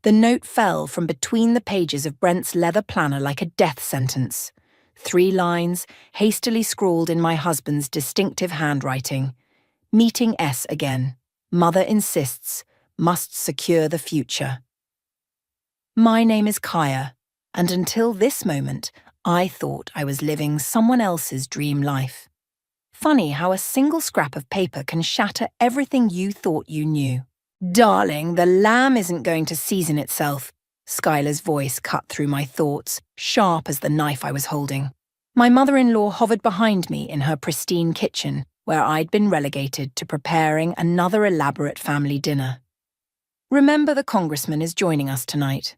The note fell from between the pages of Brent's leather planner like a death sentence. 3 lines, hastily scrawled in my husband's distinctive handwriting. Meeting S again. Mother insists. Must secure the future. My name is Kaya, and until this moment, I thought I was living someone else's dream life. Funny how a single scrap of paper can shatter everything you thought you knew. Darling, the lamb isn't going to season itself. Skylar's voice cut through my thoughts, sharp as the knife I was holding. My mother-in-law hovered behind me in her pristine kitchen, where I'd been relegated to preparing another elaborate family dinner. Remember, the congressman is joining us tonight.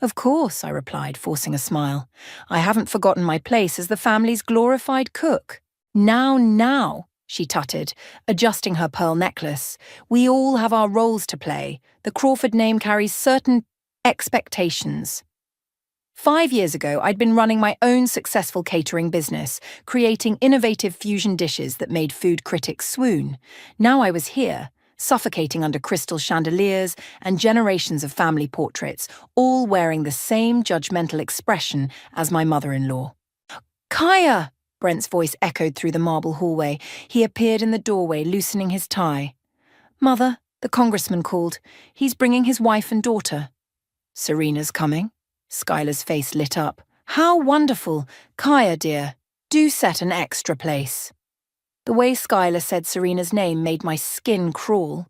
Of course, I replied, forcing a smile. I haven't forgotten my place as the family's glorified cook. Now, she tutted, adjusting her pearl necklace. We all have our roles to play. The Crawford name carries certain expectations. 5 years ago, I'd been running my own successful catering business, creating innovative fusion dishes that made food critics swoon. Now I was here, suffocating under crystal chandeliers and generations of family portraits, all wearing the same judgmental expression as my mother-in-law. Kaya! Brent's voice echoed through the marble hallway. He appeared in the doorway, loosening his tie. Mother, the congressman called. He's bringing his wife and daughter. Serena's coming? Skylar's face lit up. How wonderful! Kaya, dear, do set an extra place. The way Skylar said Serena's name made my skin crawl.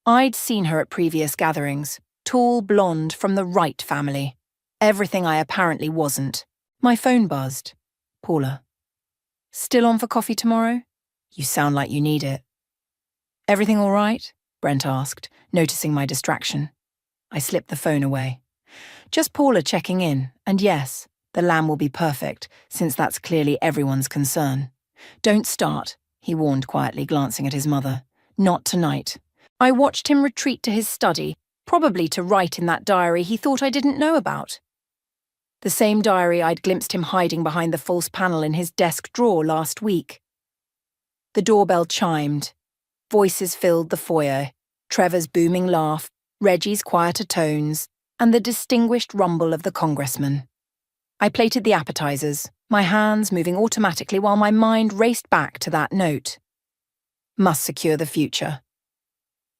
I'd seen her at previous gatherings, tall blonde from the right family. Everything I apparently wasn't. My phone buzzed. Paula. Still on for coffee tomorrow? You sound like you need it. Everything all right? Brent asked, noticing my distraction. I slipped the phone away. Just Paula checking in, and yes, the lamb will be perfect, since that's clearly everyone's concern. Don't start, he warned quietly, glancing at his mother. Not tonight. I watched him retreat to his study, probably to write in that diary he thought I didn't know about. The same diary I'd glimpsed him hiding behind the false panel in his desk drawer last week. The doorbell chimed. Voices filled the foyer, Trevor's booming laugh, Reggie's quieter tones, and the distinguished rumble of the congressman. I plated the appetizers, my hands moving automatically while my mind raced back to that note. Must secure the future.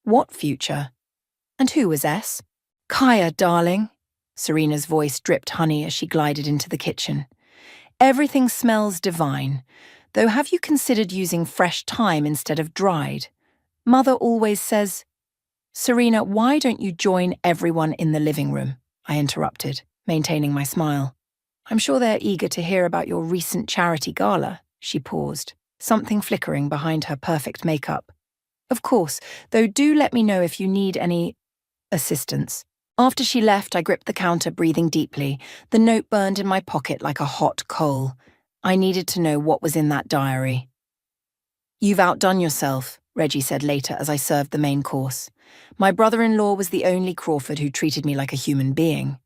What future? And who was S? Kaya, darling. Serena's voice dripped honey as she glided into the kitchen. Everything smells divine, though have you considered using fresh thyme instead of dried? Mother always says... Serena, why don't you join everyone in the living room? I interrupted, maintaining my smile. I'm sure they're eager to hear about your recent charity gala. She paused, something flickering behind her perfect makeup. Of course, though do let me know if you need any assistance. After she left, I gripped the counter, breathing deeply. The note burned in my pocket like a hot coal. I needed to know what was in that diary. You've outdone yourself, Reggie said later as I served the main course. My brother-in-law was the only Crawford who treated me like a human being.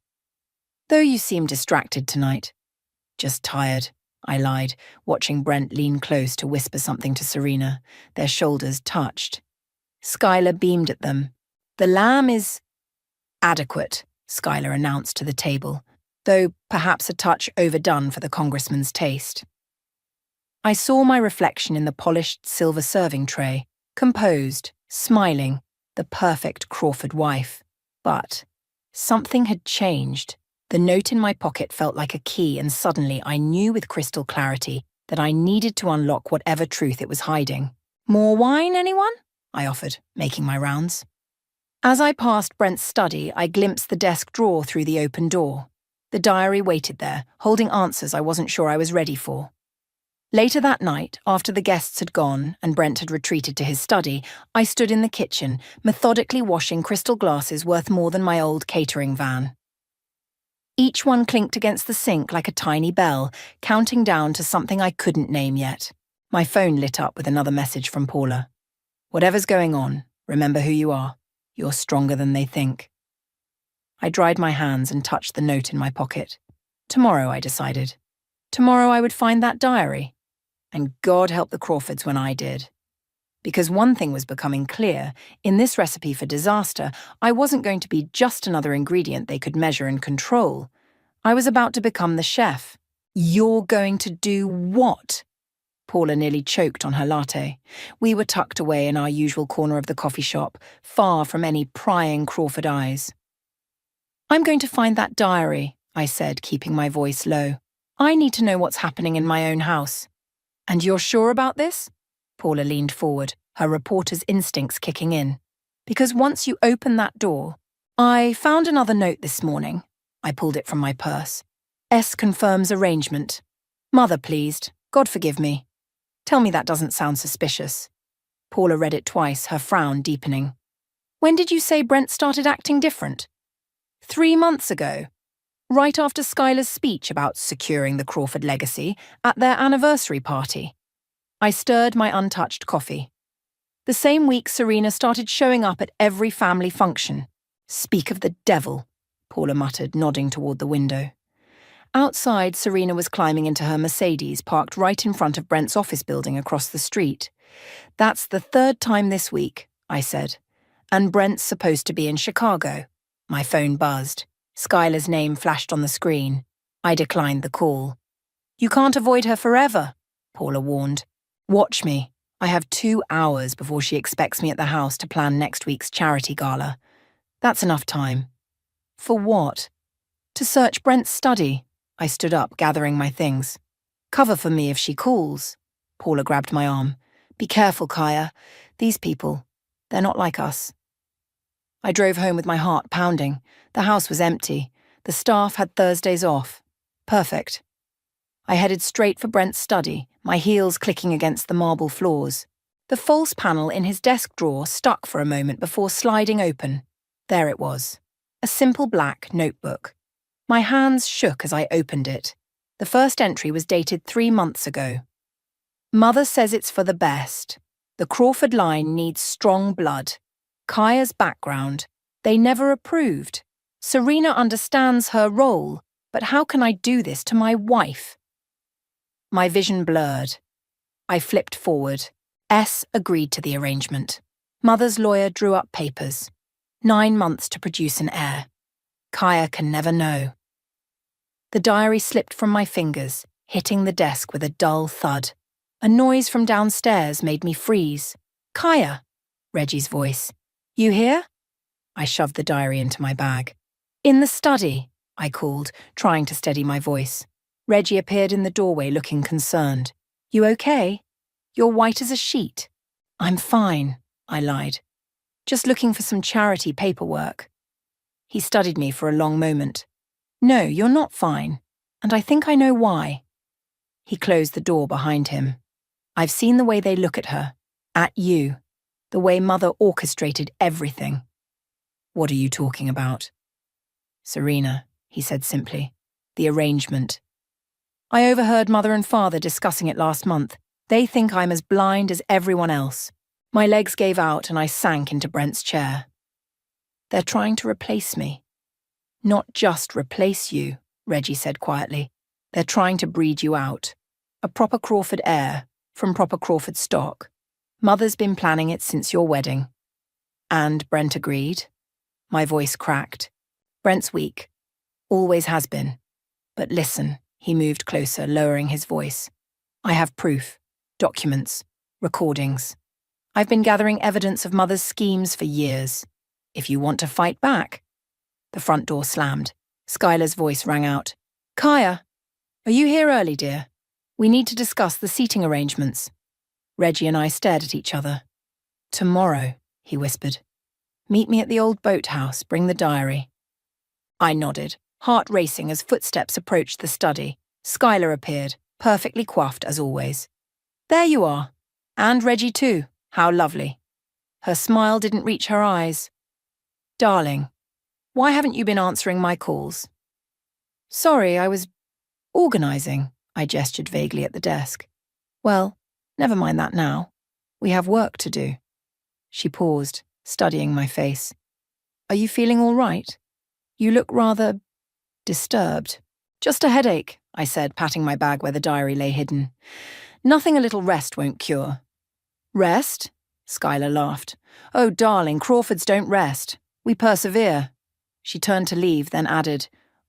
Though you seem distracted tonight. Just tired, I lied, watching Brent lean close to whisper something to Serena. Their shoulders touched. Skylar beamed at them. The lamb is... adequate, Skylar announced to the table, though perhaps a touch overdone for the congressman's taste. I saw my reflection in the polished silver serving tray, composed, smiling, the perfect Crawford wife. But something had changed. The note in my pocket felt like a key, and suddenly I knew with crystal clarity that I needed to unlock whatever truth it was hiding. More wine, anyone? I offered, making my rounds. As I passed Brent's study, I glimpsed the desk drawer through the open door. The diary waited there, holding answers I wasn't sure I was ready for. Later that night, after the guests had gone and Brent had retreated to his study, I stood in the kitchen, methodically washing crystal glasses worth more than my old catering van. Each one clinked against the sink like a tiny bell, counting down to something I couldn't name yet. My phone lit up with another message from Paula. Whatever's going on, remember who you are. You're stronger than they think. I dried my hands and touched the note in my pocket. Tomorrow, I decided. Tomorrow I would find that diary. And God help the Crawfords when I did. Because one thing was becoming clear, in this recipe for disaster, I wasn't going to be just another ingredient they could measure and control. I was about to become the chef. You're going to do what? Paula nearly choked on her latte. We were tucked away in our usual corner of the coffee shop, far from any prying Crawford eyes. I'm going to find that diary, I said, keeping my voice low. I need to know what's happening in my own house. And you're sure about this? Paula leaned forward, her reporter's instincts kicking in. Because once you open that door... I found another note this morning. I pulled it from my purse. S confirms arrangement. Mother pleased. God forgive me. Tell me that doesn't sound suspicious. Paula read it twice, her frown deepening. When did you say Brent started acting different? 3 months ago. Right after Skylar's speech about securing the Crawford legacy at their anniversary party. I stirred my untouched coffee. The same week Serena started showing up at every family function. Speak of the devil, Paula muttered, nodding toward the window. Outside, Serena was climbing into her Mercedes, parked right in front of Brent's office building across the street. That's the 3rd time this week, I said. And Brent's supposed to be in Chicago. My phone buzzed. Skylar's name flashed on the screen. I declined the call. You can't avoid her forever, Paula warned. Watch me. I have 2 hours before she expects me at the house to plan next week's charity gala. That's enough time. For what? To search Brent's study. I stood up, gathering my things. Cover for me if she calls. Paula grabbed my arm. Be careful, Kaya. These people, they're not like us. I drove home with my heart pounding. The house was empty. The staff had Thursdays off. Perfect. I headed straight for Brent's study, my heels clicking against the marble floors. The false panel in his desk drawer stuck for a moment before sliding open. There it was. A simple black notebook. My hands shook as I opened it. The first entry was dated 3 months ago. Mother says it's for the best. The Crawford line needs strong blood. Kaya's background. They never approved. Serena understands her role, but how can I do this to my wife? My vision blurred. I flipped forward. S agreed to the arrangement. Mother's lawyer drew up papers. 9 months to produce an heir. Kaya can never know. The diary slipped from my fingers, hitting the desk with a dull thud. A noise from downstairs made me freeze. Kaya, Reggie's voice. You here? I shoved the diary into my bag. In the study, I called, trying to steady my voice. Reggie appeared in the doorway looking concerned. You okay? You're white as a sheet. I'm fine, I lied. Just looking for some charity paperwork. He studied me for a long moment. No, you're not fine, and I think I know why. He closed the door behind him. I've seen the way they look at her, at you, the way Mother orchestrated everything. What are you talking about? Serena, he said simply. The arrangement. I overheard Mother and Father discussing it last month. They think I'm as blind as everyone else. My legs gave out and I sank into Brent's chair. They're trying to replace me. Not just replace you, Reggie said quietly. They're trying to breed you out. A proper Crawford heir, from proper Crawford stock. Mother's been planning it since your wedding. And Brent agreed. My voice cracked. Brent's weak. Always has been. But listen, he moved closer, lowering his voice. I have proof, documents, recordings. I've been gathering evidence of Mother's schemes for years. If you want to fight back. The front door slammed. Skylar's voice rang out. Kaya, are you here early, dear? We need to discuss the seating arrangements. Reggie and I stared at each other. Tomorrow, he whispered. Meet me at the old boathouse, bring the diary. I nodded, heart racing as footsteps approached the study. Skylar appeared, perfectly coiffed as always. There you are. And Reggie too. How lovely. Her smile didn't reach her eyes. Darling, why haven't you been answering my calls? Sorry, I was organising, I gestured vaguely at the desk. Well, never mind that now. We have work to do. She paused, studying my face. Are you feeling all right? You look rather disturbed. Just a headache, I said, patting my bag where the diary lay hidden. Nothing a little rest won't cure. Rest? Skylar laughed. Oh, darling, Crawfords don't rest. We persevere. She turned to leave, then added,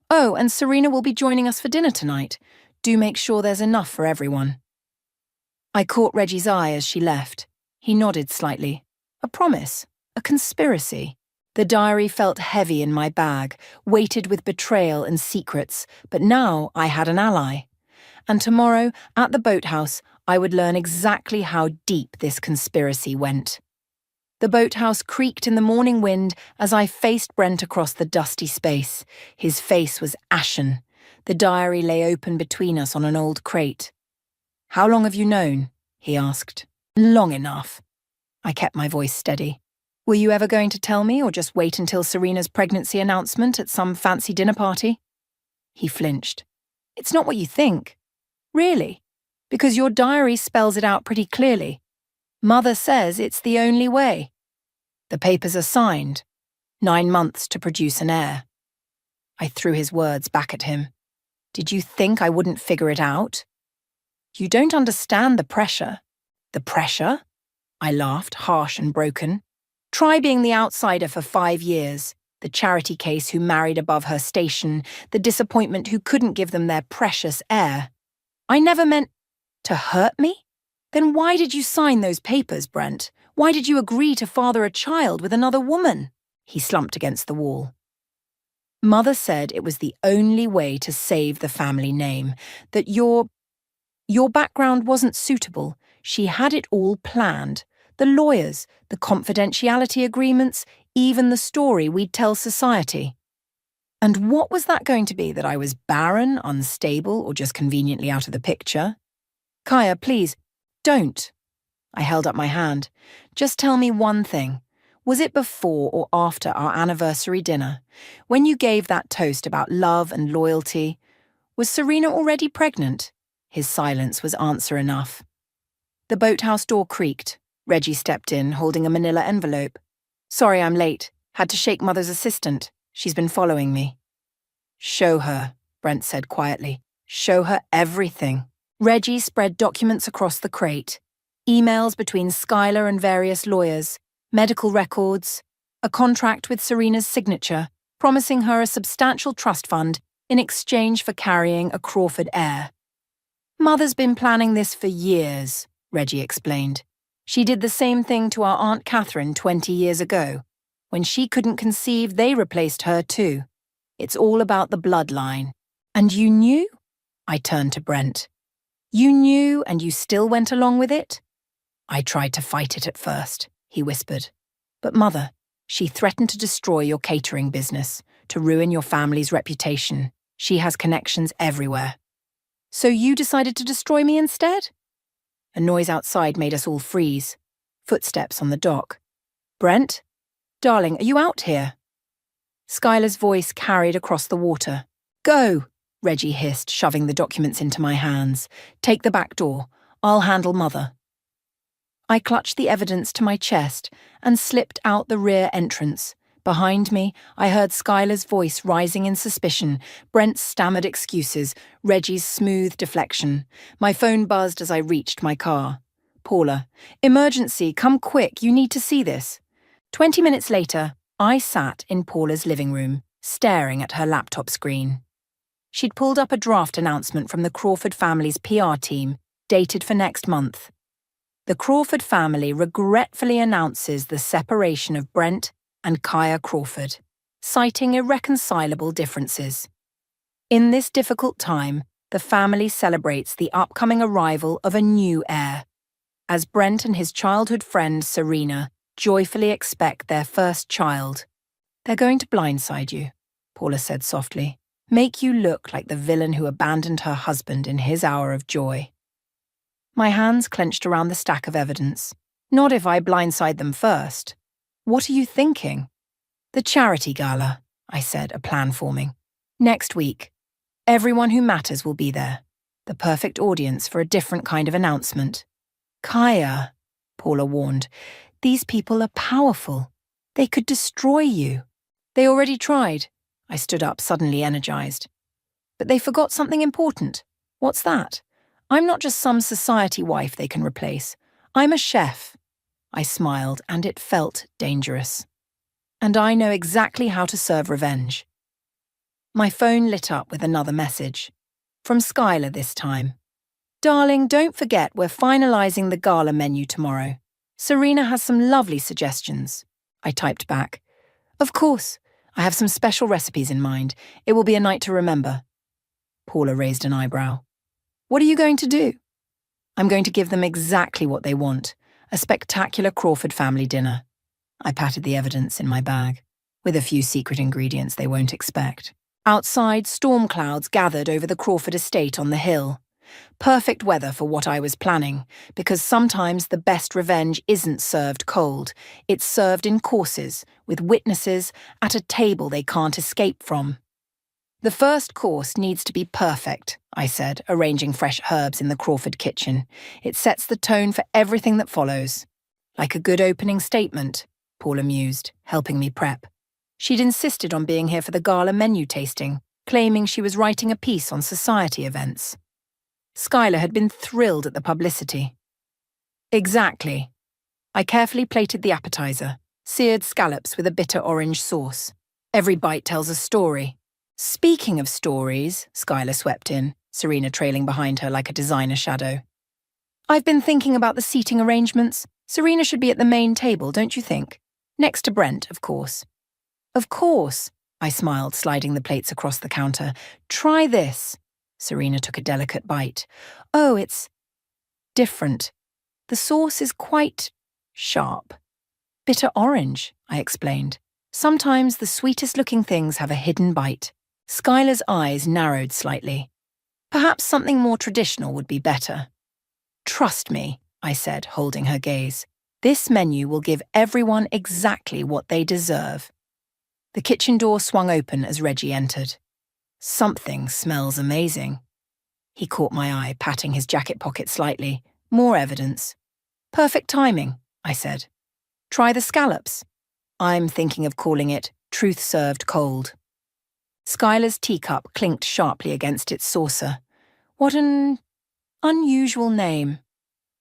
Oh, and Serena will be joining us for dinner tonight. Do make sure there's enough for everyone. I caught Reggie's eye as she left. He nodded slightly. A promise. A conspiracy. The diary felt heavy in my bag, weighted with betrayal and secrets, but now I had an ally. And tomorrow, at the boathouse, I would learn exactly how deep this conspiracy went. The boathouse creaked in the morning wind as I faced Brent across the dusty space. His face was ashen. The diary lay open between us on an old crate. How long have you known? He asked. Long enough. I kept my voice steady. Were you ever going to tell me or just wait until Serena's pregnancy announcement at some fancy dinner party? He flinched. It's not what you think. Really? Because your diary spells it out pretty clearly. Mother says it's the only way. The papers are signed. 9 months to produce an heir. I threw his words back at him. Did you think I wouldn't figure it out? You don't understand the pressure. The pressure? I laughed, harsh and broken. Try being the outsider for 5 years. The charity case who married above her station. The disappointment who couldn't give them their precious heir. I never meant to hurt me? Then why did you sign those papers, Brent? Why did you agree to father a child with another woman? He slumped against the wall. Mother said it was the only way to save the family name, that your background wasn't suitable. She had it all planned. The lawyers, the confidentiality agreements, even the story we'd tell society. And what was that going to be, that I was barren, unstable, or just conveniently out of the picture? Kaya, please, don't. I held up my hand. Just tell me one thing. Was it before or after our anniversary dinner, when you gave that toast about love and loyalty? Was Serena already pregnant? His silence was answer enough. The boathouse door creaked. Reggie stepped in, holding a manila envelope. Sorry I'm late. Had to shake Mother's assistant. She's been following me. Show her, Brent said quietly. Show her everything. Reggie spread documents across the crate. Emails between Skylar and various lawyers, medical records, a contract with Serena's signature, promising her a substantial trust fund in exchange for carrying a Crawford heir. Mother's been planning this for years, Reggie explained. She did the same thing to our Aunt Catherine 20 years ago. When she couldn't conceive, they replaced her too. It's all about the bloodline. And you knew? I turned to Brent. You knew and you still went along with it? I tried to fight it at first, he whispered. But Mother, she threatened to destroy your catering business, to ruin your family's reputation. She has connections everywhere. So you decided to destroy me instead? A noise outside made us all freeze. Footsteps on the dock. Brent? Darling, are you out here? Skylar's voice carried across the water. Go, Reggie hissed, shoving the documents into my hands. Take the back door. I'll handle Mother. I clutched the evidence to my chest and slipped out the rear entrance. Behind me, I heard Skylar's voice rising in suspicion, Brent's stammered excuses, Reggie's smooth deflection. My phone buzzed as I reached my car. Paula, emergency, come quick, you need to see this. 20 minutes later, I sat in Paula's living room, staring at her laptop screen. She'd pulled up a draft announcement from the Crawford family's PR team, dated for next month. The Crawford family regretfully announces the separation of Brent and Kaya Crawford, citing irreconcilable differences. In this difficult time, the family celebrates the upcoming arrival of a new heir, as Brent and his childhood friend Serena joyfully expect their first child. They're going to blindside you, Paula said softly, make you look like the villain who abandoned her husband in his hour of joy. My hands clenched around the stack of evidence. Not if I blindside them first. What are you thinking? The charity gala, I said, a plan forming. Next week. Everyone who matters will be there. The perfect audience for a different kind of announcement. Kaya, Paula warned, these people are powerful. They could destroy you. They already tried. I stood up, suddenly energized. But they forgot something important. What's that? I'm not just some society wife they can replace. I'm a chef. I smiled, and it felt dangerous. And I know exactly how to serve revenge. My phone lit up with another message. From Skylar this time. Darling, don't forget we're finalising the gala menu tomorrow. Serena has some lovely suggestions. I typed back. Of course. I have some special recipes in mind. It will be a night to remember. Paula raised an eyebrow. What are you going to do? I'm going to give them exactly what they want. A spectacular Crawford family dinner. I patted the evidence in my bag, with a few secret ingredients they won't expect. Outside, storm clouds gathered over the Crawford estate on the hill. Perfect weather for what I was planning, because sometimes the best revenge isn't served cold. It's served in courses, with witnesses, at a table they can't escape from. The first course needs to be perfect, I said, arranging fresh herbs in the Crawford kitchen. It sets the tone for everything that follows. Like a good opening statement, Paula mused, helping me prep. She'd insisted on being here for the gala menu tasting, claiming she was writing a piece on society events. Skylar had been thrilled at the publicity. Exactly. I carefully plated the appetizer, seared scallops with a bitter orange sauce. Every bite tells a story. Speaking of stories, Skylar swept in, Serena trailing behind her like a designer shadow. I've been thinking about the seating arrangements. Serena should be at the main table, don't you think? Next to Brent, of course. Of course, I smiled, sliding the plates across the counter. Try this. Serena took a delicate bite. Oh, it's different. The sauce is quite sharp. Bitter orange, I explained. Sometimes the sweetest-looking things have a hidden bite. Skylar's eyes narrowed slightly. Perhaps something more traditional would be better. Trust me, I said, holding her gaze. This menu will give everyone exactly what they deserve. The kitchen door swung open as Reggie entered. Something smells amazing. He caught my eye, patting his jacket pocket slightly. More evidence. Perfect timing, I said. Try the scallops. I'm thinking of calling it truth served cold. Skylar's teacup clinked sharply against its saucer. What an unusual name.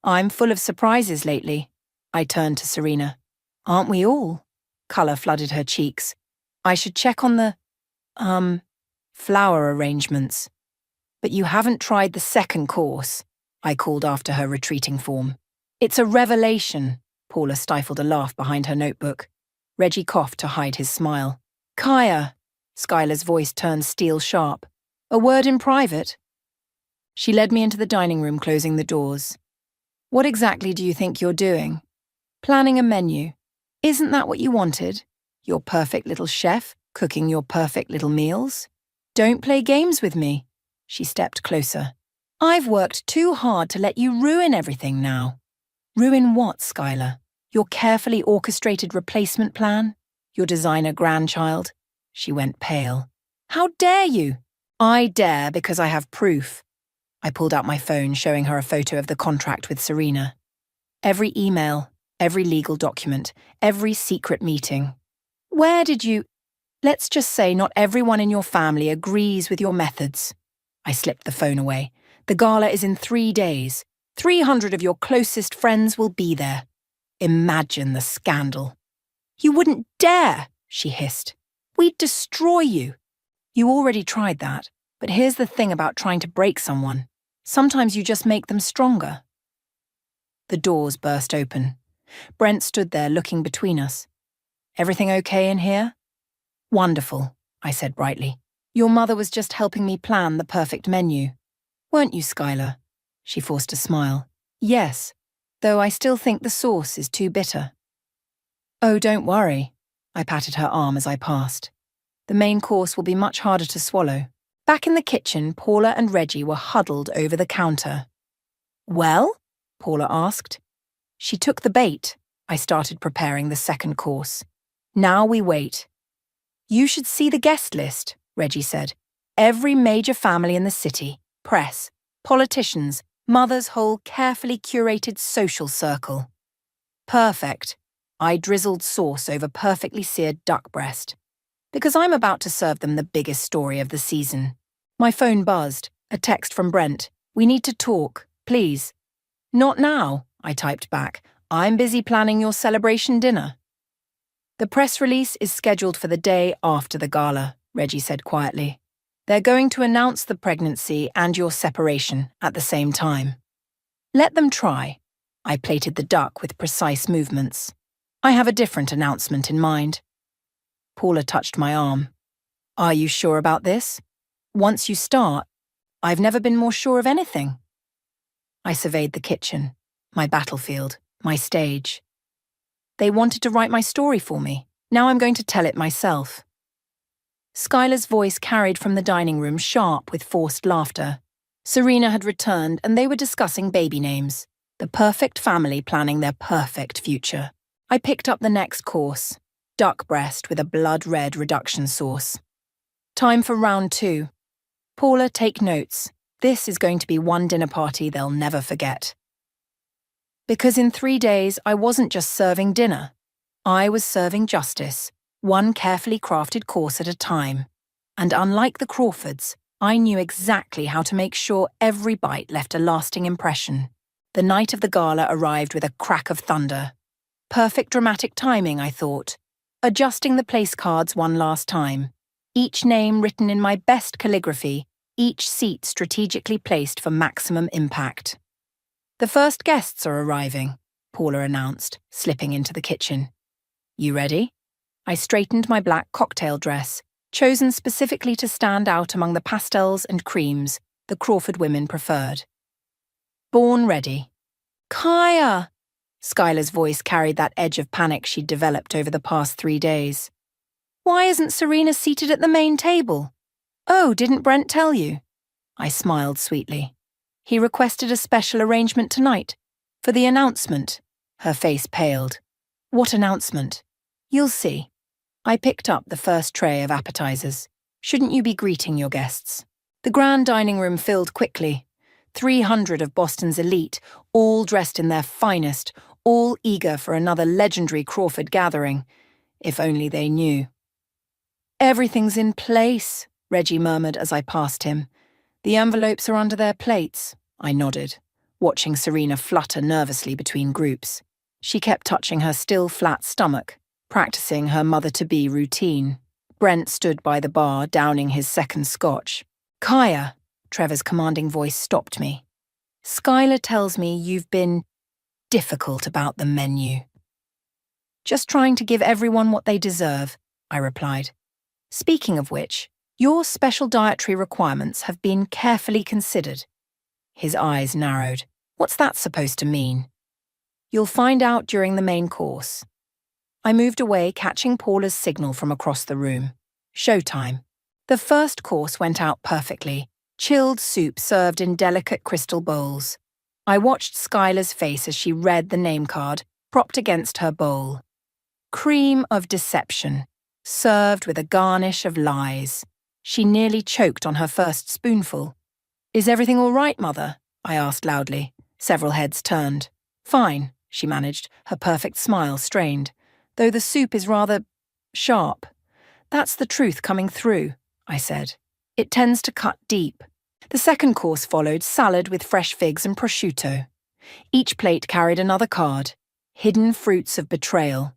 I'm full of surprises lately. I turned to Serena. Aren't we all? Colour flooded her cheeks. I should check on the, flower arrangements. But you haven't tried the second course, I called after her retreating form. It's a revelation. Paula stifled a laugh behind her notebook. Reggie coughed to hide his smile. Kaya. Skylar's voice turned steel sharp. A word in private. She led me into the dining room, closing the doors. What exactly do you think you're doing? Planning a menu. Isn't that what you wanted? Your perfect little chef, cooking your perfect little meals? Don't play games with me. She stepped closer. I've worked too hard to let you ruin everything now. Ruin what, Skylar? Your carefully orchestrated replacement plan? Your designer grandchild? She went pale. How dare you? I dare because I have proof. I pulled out my phone, showing her a photo of the contract with Serena. Every email, every legal document, every secret meeting. Where did you... Let's just say not everyone in your family agrees with your methods. I slipped the phone away. The gala is in 3 days. 300 of your closest friends will be there. Imagine the scandal. You wouldn't dare, she hissed. We'd destroy you. You already tried that, but here's the thing about trying to break someone. Sometimes you just make them stronger. The doors burst open. Brent stood there looking between us. Everything okay in here? Wonderful, I said brightly. Your mother was just helping me plan the perfect menu. Weren't you, Skylar? She forced a smile. Yes, though I still think the sauce is too bitter. Oh, don't worry. I patted her arm as I passed. The main course will be much harder to swallow. Back in the kitchen, Paula and Reggie were huddled over the counter. Well? Paula asked. She took the bait. I started preparing the second course. Now we wait. You should see the guest list, Reggie said. Every major family in the city, press, politicians, Mother's whole carefully curated social circle. Perfect. I drizzled sauce over perfectly seared duck breast. Because I'm about to serve them the biggest story of the season. My phone buzzed. A text from Brent. We need to talk, please. Not now, I typed back. I'm busy planning your celebration dinner. The press release is scheduled for the day after the gala, Reggie said quietly. They're going to announce the pregnancy and your separation at the same time. Let them try. I plated the duck with precise movements. I have a different announcement in mind. Paula touched my arm. Are you sure about this? Once you start, I've never been more sure of anything. I surveyed the kitchen, my battlefield, my stage. They wanted to write my story for me. Now I'm going to tell it myself. Skylar's voice carried from the dining room, sharp with forced laughter. Serena had returned and they were discussing baby names, the perfect family planning their perfect future. I picked up the next course, duck breast with a blood-red reduction sauce. Time for round 2. Paula, take notes. This is going to be one dinner party they'll never forget. Because in 3 days, I wasn't just serving dinner. I was serving justice, one carefully crafted course at a time. And unlike the Crawfords, I knew exactly how to make sure every bite left a lasting impression. The night of the gala arrived with a crack of thunder. Perfect dramatic timing, I thought. Adjusting the place cards one last time. Each name written in my best calligraphy, each seat strategically placed for maximum impact. The first guests are arriving, Paula announced, slipping into the kitchen. You ready? I straightened my black cocktail dress, chosen specifically to stand out among the pastels and creams the Crawford women preferred. Born ready. Kaya! Skylar's voice carried that edge of panic she'd developed over the past 3 days. Why isn't Serena seated at the main table? Oh, didn't Brent tell you? I smiled sweetly. He requested a special arrangement tonight. For the announcement. Her face paled. What announcement? You'll see. I picked up the first tray of appetizers. Shouldn't you be greeting your guests? The grand dining room filled quickly. 300 of Boston's elite, all dressed in their finest, all eager for another legendary Crawford gathering. If only they knew. Everything's in place, Reggie murmured as I passed him. The envelopes are under their plates, I nodded, watching Serena flutter nervously between groups. She kept touching her still flat stomach, practicing her mother-to-be routine. Brent stood by the bar, downing his second scotch. Kaya, Trevor's commanding voice stopped me. Skylar tells me you've been difficult about the menu. Just trying to give everyone what they deserve, I replied. Speaking of which, your special dietary requirements have been carefully considered. His eyes narrowed. What's that supposed to mean? You'll find out during the main course. I moved away, catching Paula's signal from across the room. Showtime. The first course went out perfectly. Chilled soup served in delicate crystal bowls. I watched Skylar's face as she read the name card, propped against her bowl. Cream of deception, served with a garnish of lies. She nearly choked on her first spoonful. Is everything all right, Mother? I asked loudly. Several heads turned. Fine, she managed, her perfect smile strained. Though the soup is rather sharp. That's the truth coming through, I said. It tends to cut deep. The second course followed, salad with fresh figs and prosciutto. Each plate carried another card, hidden fruits of betrayal.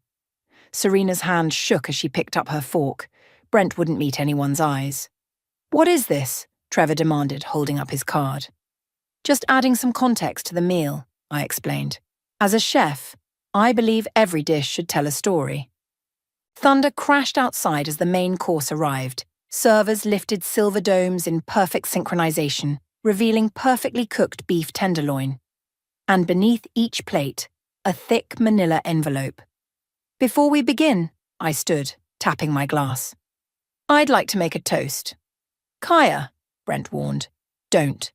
Serena's hand shook as she picked up her fork. Brent wouldn't meet anyone's eyes. What is this? Trevor demanded, holding up his card. Just adding some context to the meal, I explained. As a chef, I believe every dish should tell a story. Thunder crashed outside as the main course arrived. Servers lifted silver domes in perfect synchronization, revealing perfectly cooked beef tenderloin. And beneath each plate, a thick manila envelope. Before we begin, I stood, tapping my glass. I'd like to make a toast. Kaya, Brent warned. Don't.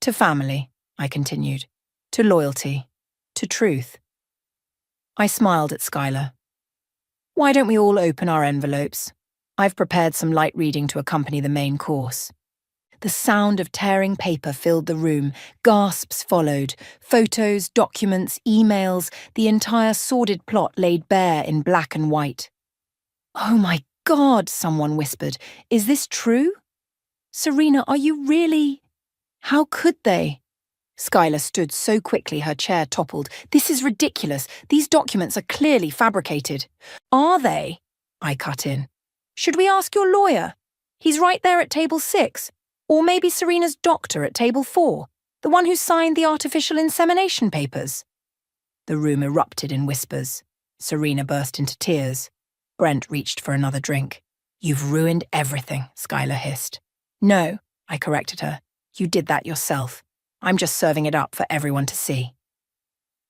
To family, I continued. To loyalty. To truth. I smiled at Skylar. Why don't we all open our envelopes? I've prepared some light reading to accompany the main course. The sound of tearing paper filled the room. Gasps followed. Photos, documents, emails, the entire sordid plot laid bare in black and white. Oh my God, someone whispered. Is this true? Serena, are you really? How could they? Skylar stood so quickly her chair toppled. This is ridiculous. These documents are clearly fabricated. Are they? I cut in. Should we ask your lawyer? He's right there at table 6. Or maybe Serena's doctor at table 4, the one who signed the artificial insemination papers. The room erupted in whispers. Serena burst into tears. Brent reached for another drink. You've ruined everything, Skylar hissed. No, I corrected her. You did that yourself. I'm just serving it up for everyone to see.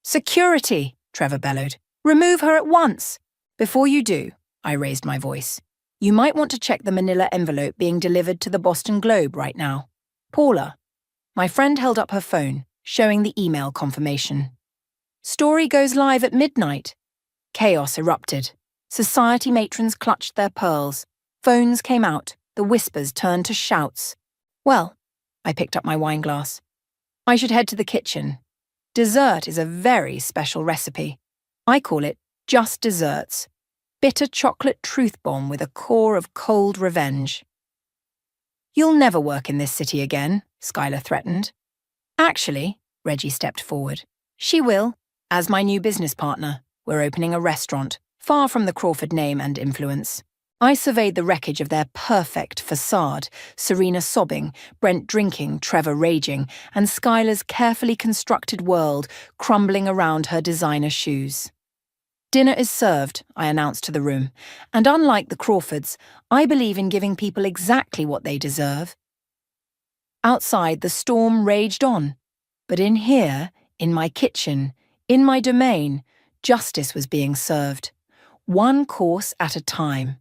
Security, Trevor bellowed. Remove her at once. Before you do, I raised my voice. You might want to check the manila envelope being delivered to the Boston Globe right now. Paula. My friend held up her phone, showing the email confirmation. Story goes live at midnight. Chaos erupted. Society matrons clutched their pearls. Phones came out. The whispers turned to shouts. Well, I picked up my wineglass. I should head to the kitchen. Dessert is a very special recipe. I call it just desserts. Bitter chocolate truth bomb with a core of cold revenge. You'll never work in this city again, Skylar threatened. Actually, Reggie stepped forward. She will, as my new business partner. We're opening a restaurant, far from the Crawford name and influence. I surveyed the wreckage of their perfect facade, Serena sobbing, Brent drinking, Trevor raging, and Skylar's carefully constructed world crumbling around her designer shoes. Dinner is served, I announced to the room, and unlike the Crawfords, I believe in giving people exactly what they deserve. Outside, the storm raged on, but in here, in my kitchen, in my domain, justice was being served, one course at a time.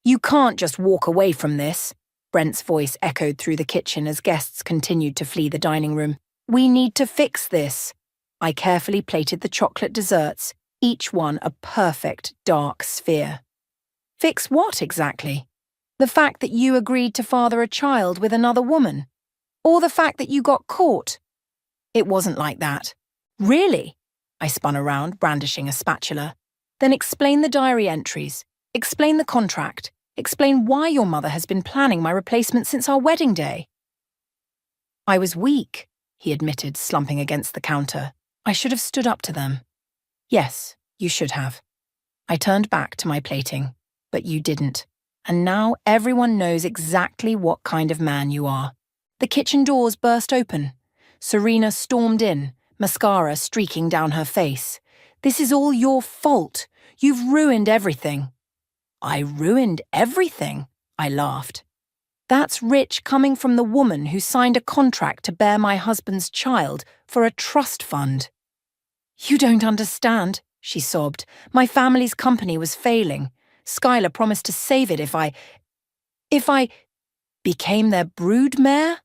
You can't just walk away from this, Brent's voice echoed through the kitchen as guests continued to flee the dining room. We need to fix this. I carefully plated the chocolate desserts, each one a perfect dark sphere. Fix what exactly? The fact that you agreed to father a child with another woman? Or the fact that you got caught? It wasn't like that. Really? I spun around, brandishing a spatula. Then explain the diary entries. Explain the contract. Explain why your mother has been planning my replacement since our wedding day. I was weak, he admitted, slumping against the counter. I should have stood up to them. Yes, you should have. I turned back to my plating, but you didn't. And now everyone knows exactly what kind of man you are. The kitchen doors burst open. Serena stormed in, mascara streaking down her face. This is all your fault. You've ruined everything. I ruined everything, I laughed. That's rich coming from the woman who signed a contract to bear my husband's child for a trust fund. You don't understand, she sobbed. My family's company was failing. Skylar promised to save it if I became their broodmare?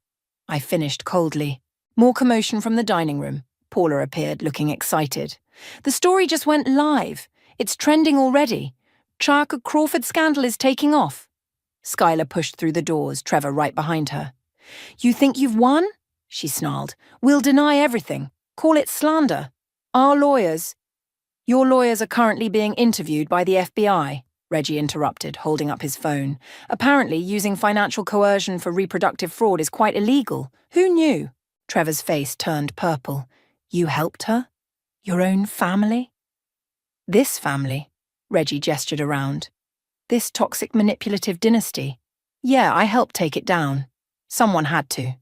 I finished coldly. More commotion from the dining room. Paula appeared, looking excited. The story just went live. It's trending already. Chaka Crawford scandal is taking off. Skylar pushed through the doors, Trevor right behind her. You think you've won? She snarled. We'll deny everything. Call it slander. Our lawyers. Your lawyers are currently being interviewed by the FBI, Reggie interrupted, holding up his phone. Apparently, using financial coercion for reproductive fraud is quite illegal. Who knew? Trevor's face turned purple. You helped her? Your own family? This family, Reggie gestured around. This toxic manipulative dynasty. Yeah, I helped take it down. Someone had to.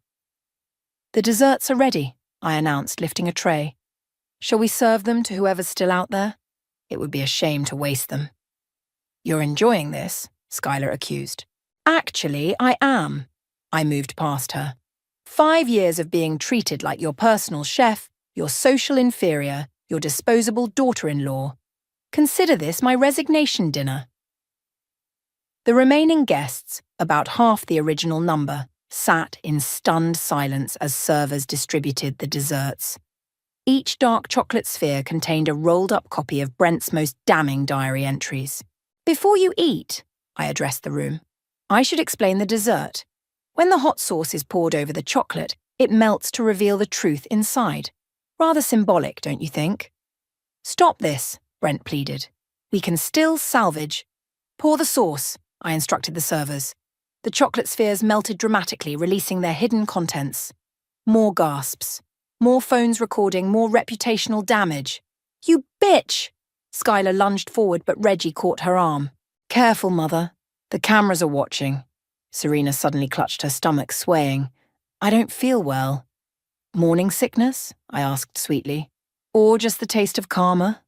The desserts are ready, I announced, lifting a tray. Shall we serve them to whoever's still out there? It would be a shame to waste them. You're enjoying this, Skylar accused. Actually, I am. I moved past her. 5 years of being treated like your personal chef, your social inferior, your disposable daughter-in-law. Consider this my resignation dinner. The remaining guests, about half the original number, sat in stunned silence as servers distributed the desserts. Each dark chocolate sphere contained a rolled-up copy of Brent's most damning diary entries. Before you eat, I addressed the room, I should explain the dessert. When the hot sauce is poured over the chocolate, it melts to reveal the truth inside. Rather symbolic, don't you think? Stop this, Brent pleaded. We can still salvage. Pour the sauce, I instructed the servers. The chocolate spheres melted dramatically, releasing their hidden contents. More gasps. More phones recording, more reputational damage. You bitch! Skylar lunged forward, but Reggie caught her arm. Careful, Mother. The cameras are watching. Serena suddenly clutched her stomach, swaying. I don't feel well. Morning sickness? I asked sweetly. Or just the taste of karma?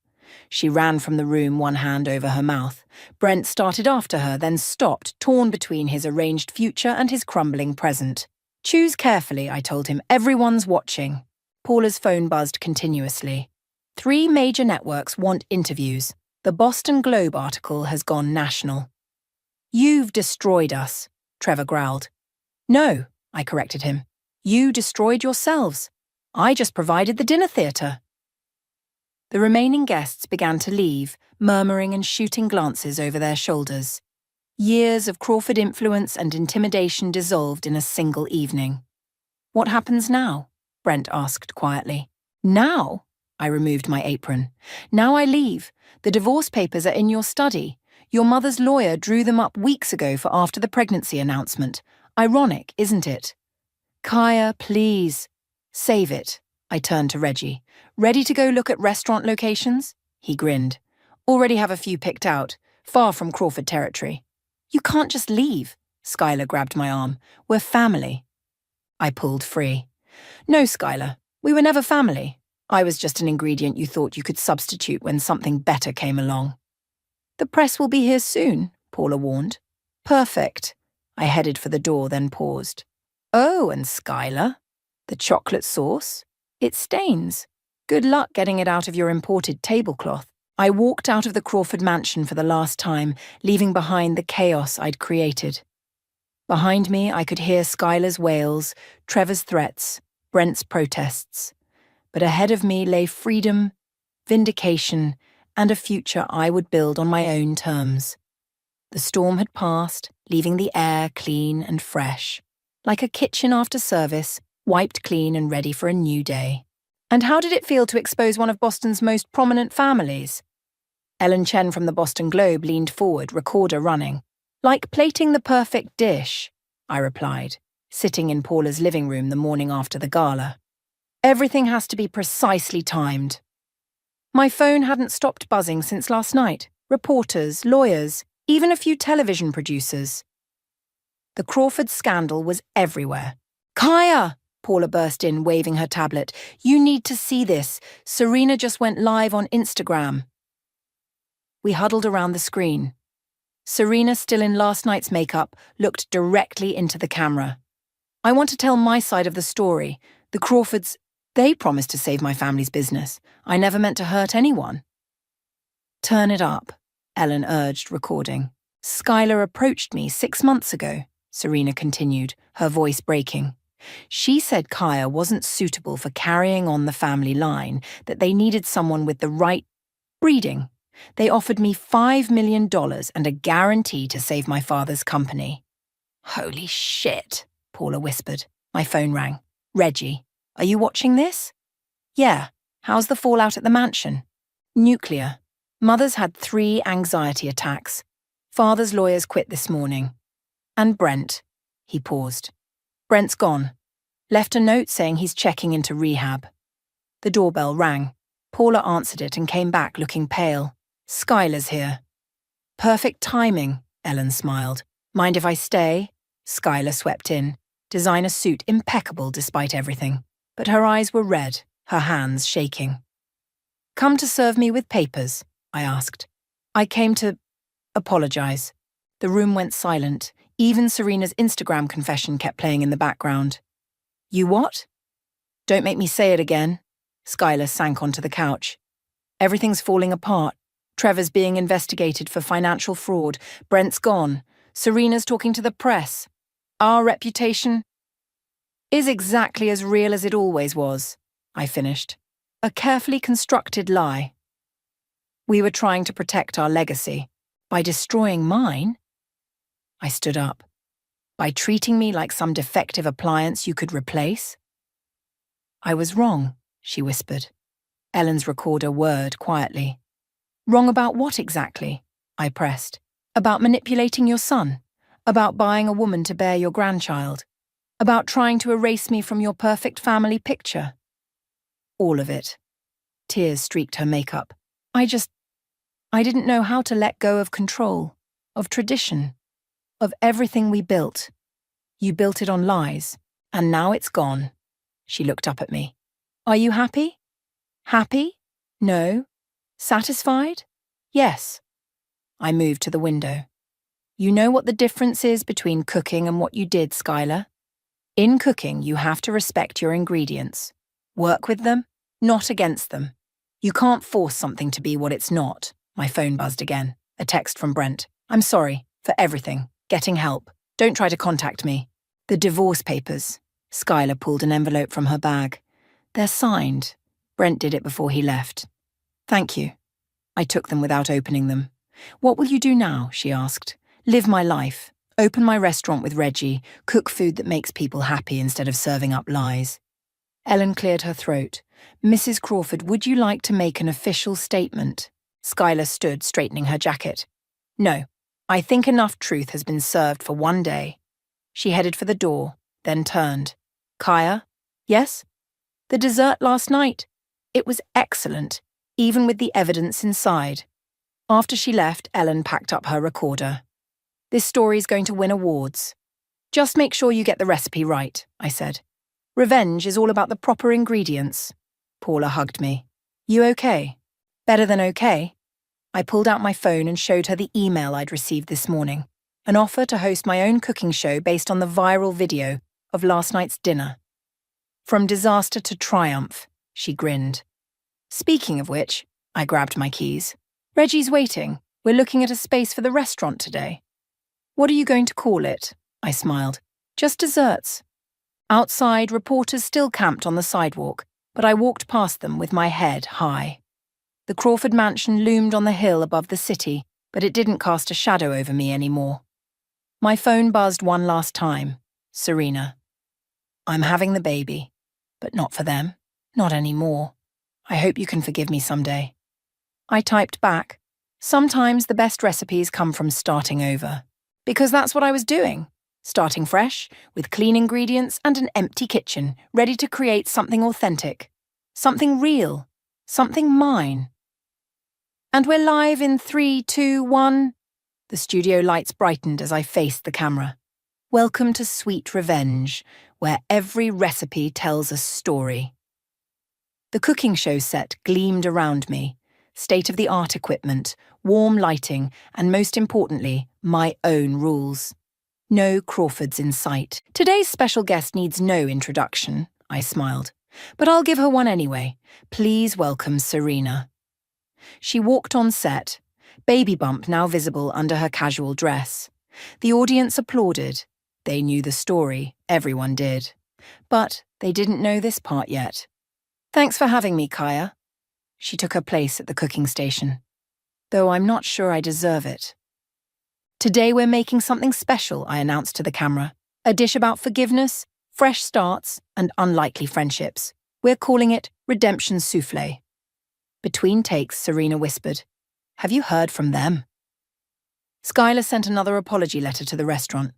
She ran from the room, one hand over her mouth. Brent started after her, then stopped, torn between his arranged future and his crumbling present. Choose carefully, I told him. Everyone's watching. Paula's phone buzzed continuously. 3 major networks want interviews. The Boston Globe article has gone national. You've destroyed us, Trevor growled. No, I corrected him. You destroyed yourselves. I just provided the dinner theatre. The remaining guests began to leave, murmuring and shooting glances over their shoulders. Years of Crawford influence and intimidation dissolved in a single evening. What happens now? Brent asked quietly. Now? I removed my apron. Now I leave. The divorce papers are in your study. Your mother's lawyer drew them up weeks ago for after the pregnancy announcement. Ironic, isn't it? Kaya, please. Save it. I turned to Reggie. Ready to go look at restaurant locations? He grinned. Already have a few picked out, far from Crawford territory. You can't just leave. Skylar grabbed my arm. We're family. I pulled free. No, Skylar. We were never family. I was just an ingredient you thought you could substitute when something better came along. The press will be here soon, Paula warned. Perfect. I headed for the door, then paused. Oh, and Skylar? The chocolate sauce? It stains. Good luck getting it out of your imported tablecloth. I walked out of the Crawford mansion for the last time, leaving behind the chaos I'd created. Behind me, I could hear Skylar's wails, Trevor's threats, Brent's protests. But ahead of me lay freedom, vindication, and a future I would build on my own terms. The storm had passed, leaving the air clean and fresh, like a kitchen after service, wiped clean and ready for a new day. And how did it feel to expose one of Boston's most prominent families? Ellen Chen from the Boston Globe leaned forward, recorder running. Like plating the perfect dish, I replied, sitting in Paula's living room the morning after the gala. Everything has to be precisely timed. My phone hadn't stopped buzzing since last night. Reporters, lawyers, even a few television producers. The Crawford scandal was everywhere. Kaya! Paula burst in, waving her tablet. You need to see this. Serena just went live on Instagram. We huddled around the screen. Serena, still in last night's makeup, looked directly into the camera. I want to tell my side of the story. The Crawfords, they promised to save my family's business. I never meant to hurt anyone. Turn it up, Ellen urged, recording. Skylar approached me 6 months ago, Serena continued, her voice breaking. She said Kaya wasn't suitable for carrying on the family line, that they needed someone with the right breeding. They offered me $5 million and a guarantee to save my father's company. Holy shit, Paula whispered. My phone rang. Reggie, are you watching this? Yeah. How's the fallout at the mansion? Nuclear. Mother's had 3 anxiety attacks. Father's lawyers quit this morning. And Brent. He paused. Brent's gone. Left a note saying he's checking into rehab. The doorbell rang. Paula answered it and came back looking pale. Skylar's here. Perfect timing, Ellen smiled. Mind if I stay? Skylar swept in. Designer suit impeccable despite everything. But her eyes were red, her hands shaking. Come to serve me with papers, I asked. I came to apologize. The room went silent. Even Serena's Instagram confession kept playing in the background. You what? Don't make me say it again. Skylar sank onto the couch. Everything's falling apart. Trevor's being investigated for financial fraud. Brent's gone. Serena's talking to the press. Our reputation is exactly as real as it always was, I finished. A carefully constructed lie. We were trying to protect our legacy. By destroying mine? I stood up. By treating me like some defective appliance you could replace? I was wrong, she whispered. Ellen's recorder whirred quietly. Wrong about what exactly? I pressed. About manipulating your son? About buying a woman to bear your grandchild? About trying to erase me from your perfect family picture? All of it. Tears streaked her makeup. I didn't know how to let go of control, of tradition, of everything we built. You built it on lies, and now it's gone. She looked up at me. Are you happy? Happy? No. Satisfied? Yes. I moved to the window. You know what the difference is between cooking and what you did, Skylar? In cooking, you have to respect your ingredients. Work with them, not against them. You can't force something to be what it's not. My phone buzzed again. A text from Brent. I'm sorry for everything. Getting help. Don't try to contact me. The divorce papers. Skylar pulled an envelope from her bag. They're signed. Brent did it before he left. Thank you. I took them without opening them. What will you do now? She asked. Live my life. Open my restaurant with Reggie. Cook food that makes people happy instead of serving up lies. Ellen cleared her throat. Mrs. Crawford, would you like to make an official statement? Skylar stood, straightening her jacket. No, I think enough truth has been served for one day. She headed for the door, then turned. Kaya? Yes? The dessert last night. It was excellent, even with the evidence inside. After she left, Ellen packed up her recorder. This story's going to win awards. Just make sure you get the recipe right, I said. Revenge is all about the proper ingredients. Paula hugged me. You okay? Better than okay. I pulled out my phone and showed her the email I'd received this morning. An offer to host my own cooking show based on the viral video of last night's dinner. From disaster to triumph, she grinned. Speaking of which, I grabbed my keys. Reggie's waiting. We're looking at a space for the restaurant today. What are you going to call it? I smiled. Just desserts. Outside, reporters still camped on the sidewalk, but I walked past them with my head high. The Crawford mansion loomed on the hill above the city, but it didn't cast a shadow over me anymore. My phone buzzed one last time. Serena. I'm having the baby, but not for them. Not anymore. I hope you can forgive me someday. I typed back. Sometimes the best recipes come from starting over. Because that's what I was doing. Starting fresh, with clean ingredients and an empty kitchen, ready to create something authentic. Something real. Something mine. And we're live in 3, 2, 1. The studio lights brightened as I faced the camera. Welcome to Sweet Revenge, where every recipe tells a story. The cooking show set gleamed around me. State-of-the-art equipment, warm lighting, and most importantly, my own rules. No Crawfords in sight. Today's special guest needs no introduction, I smiled. But I'll give her one anyway. Please welcome Serena. She walked on set, baby bump now visible under her casual dress. The audience applauded. They knew the story, everyone did. But they didn't know this part yet. Thanks for having me, Kaya. She took her place at the cooking station. Though I'm not sure I deserve it. Today we're making something special, I announced to the camera. A dish about forgiveness, fresh starts, and unlikely friendships. We're calling it Redemption Soufflé. Between takes, Serena whispered, Have you heard from them? Skylar sent another apology letter to the restaurant.